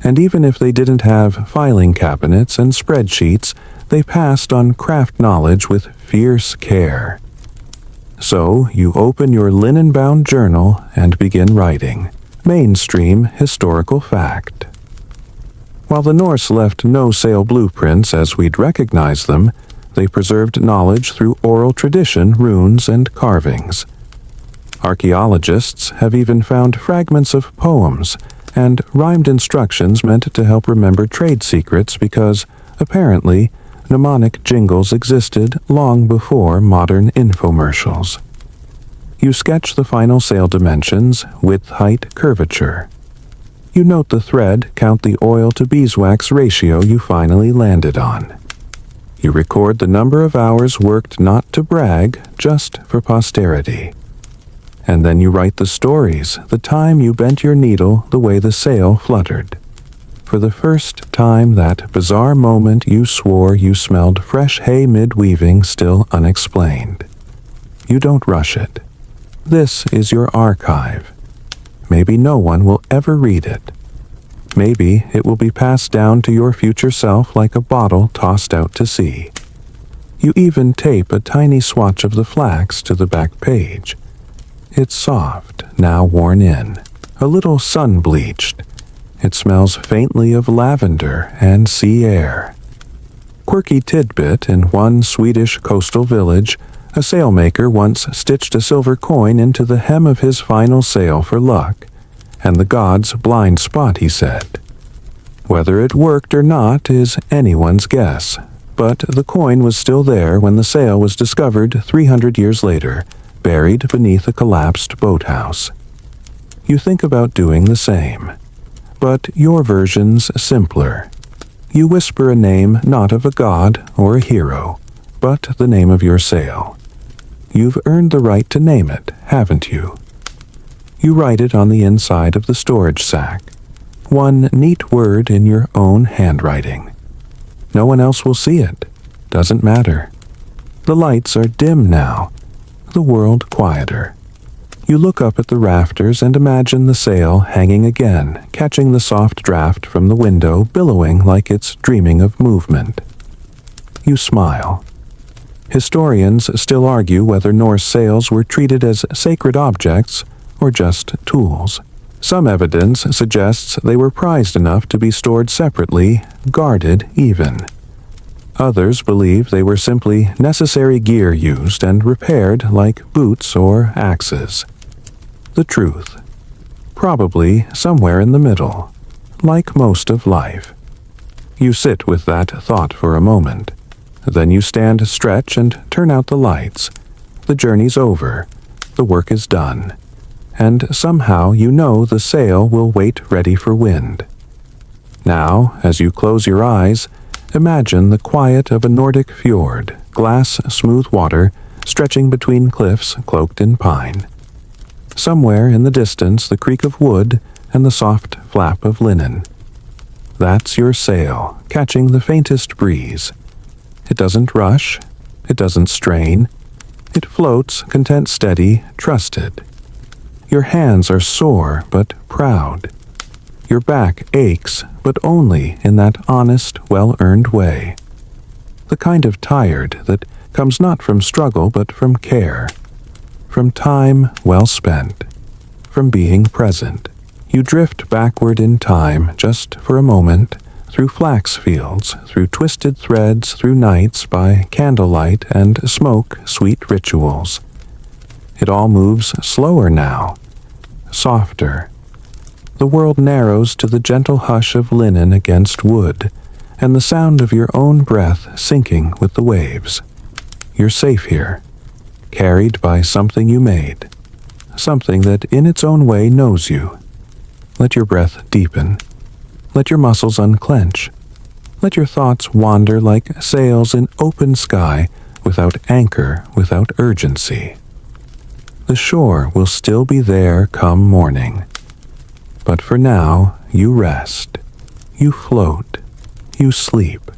And even if they didn't have filing cabinets and spreadsheets, they passed on craft knowledge with fierce care. So you open your linen-bound journal and begin writing. Mainstream historical fact. While the Norse left no sail blueprints as we'd recognize them, they preserved knowledge through oral tradition, runes, and carvings. Archaeologists have even found fragments of poems and rhymed instructions meant to help remember trade secrets because, apparently, mnemonic jingles existed long before modern infomercials. You sketch the final sail dimensions, width, height, curvature. You note the thread, count the oil to beeswax ratio you finally landed on. You record the number of hours worked not to brag, just for posterity. And then you write the stories, the time you bent your needle, the way the sail fluttered. For the first time, that bizarre moment you swore you smelled fresh hay mid-weaving still unexplained. You don't rush it. This is your archive. Maybe no one will ever read it. Maybe it will be passed down to your future self like a bottle tossed out to sea. You even tape a tiny swatch of the flax to the back page. It's soft, now worn in, a little sun-bleached. It smells faintly of lavender and sea air. Quirky tidbit: in one Swedish coastal village, a sailmaker once stitched a silver coin into the hem of his final sail for luck, and the gods' blind spot, he said. Whether it worked or not is anyone's guess, but the coin was still there when the sail was discovered 300 years later, buried beneath a collapsed boathouse. You think about doing the same, but your version's simpler. You whisper a name not of a god or a hero, but the name of your sail. You've earned the right to name it, haven't you? You write it on the inside of the storage sack, one neat word in your own handwriting. No one else will see it. Doesn't matter. The lights are dim now, the world quieter. You look up at the rafters and imagine the sail hanging again, catching the soft draft from the window, billowing like it's dreaming of movement. You smile. Historians still argue whether Norse sails were treated as sacred objects or just tools. Some evidence suggests they were prized enough to be stored separately, guarded even. Others believe they were simply necessary gear used and repaired like boots or axes. The truth? Probably somewhere in the middle, like most of life. You sit with that thought for a moment. Then you stand, stretch, and turn out the lights. The journey's over. The work is done. And somehow you know the sail will wait ready for wind. Now, as you close your eyes, imagine the quiet of a Nordic fjord, glass-smooth water stretching between cliffs cloaked in pine. Somewhere in the distance the creak of wood and the soft flap of linen. That's your sail, catching the faintest breeze. It doesn't rush, it doesn't strain. It floats, content, steady, trusted. Your hands are sore but proud. Your back aches, but only in that honest, well-earned way. The kind of tired that comes not from struggle but from care. From time well spent. From being present. You drift backward in time just for a moment, through flax fields, through twisted threads, through nights by candlelight and smoke-sweet rituals. It all moves slower now, softer. The world narrows to the gentle hush of linen against wood, and the sound of your own breath sinking with the waves. You're safe here, carried by something you made, something that in its own way knows you. Let your breath deepen. Let your muscles unclench. Let your thoughts wander like sails in open sky, without anchor, without urgency. The shore will still be there come morning. But for now, you rest. You float. You sleep.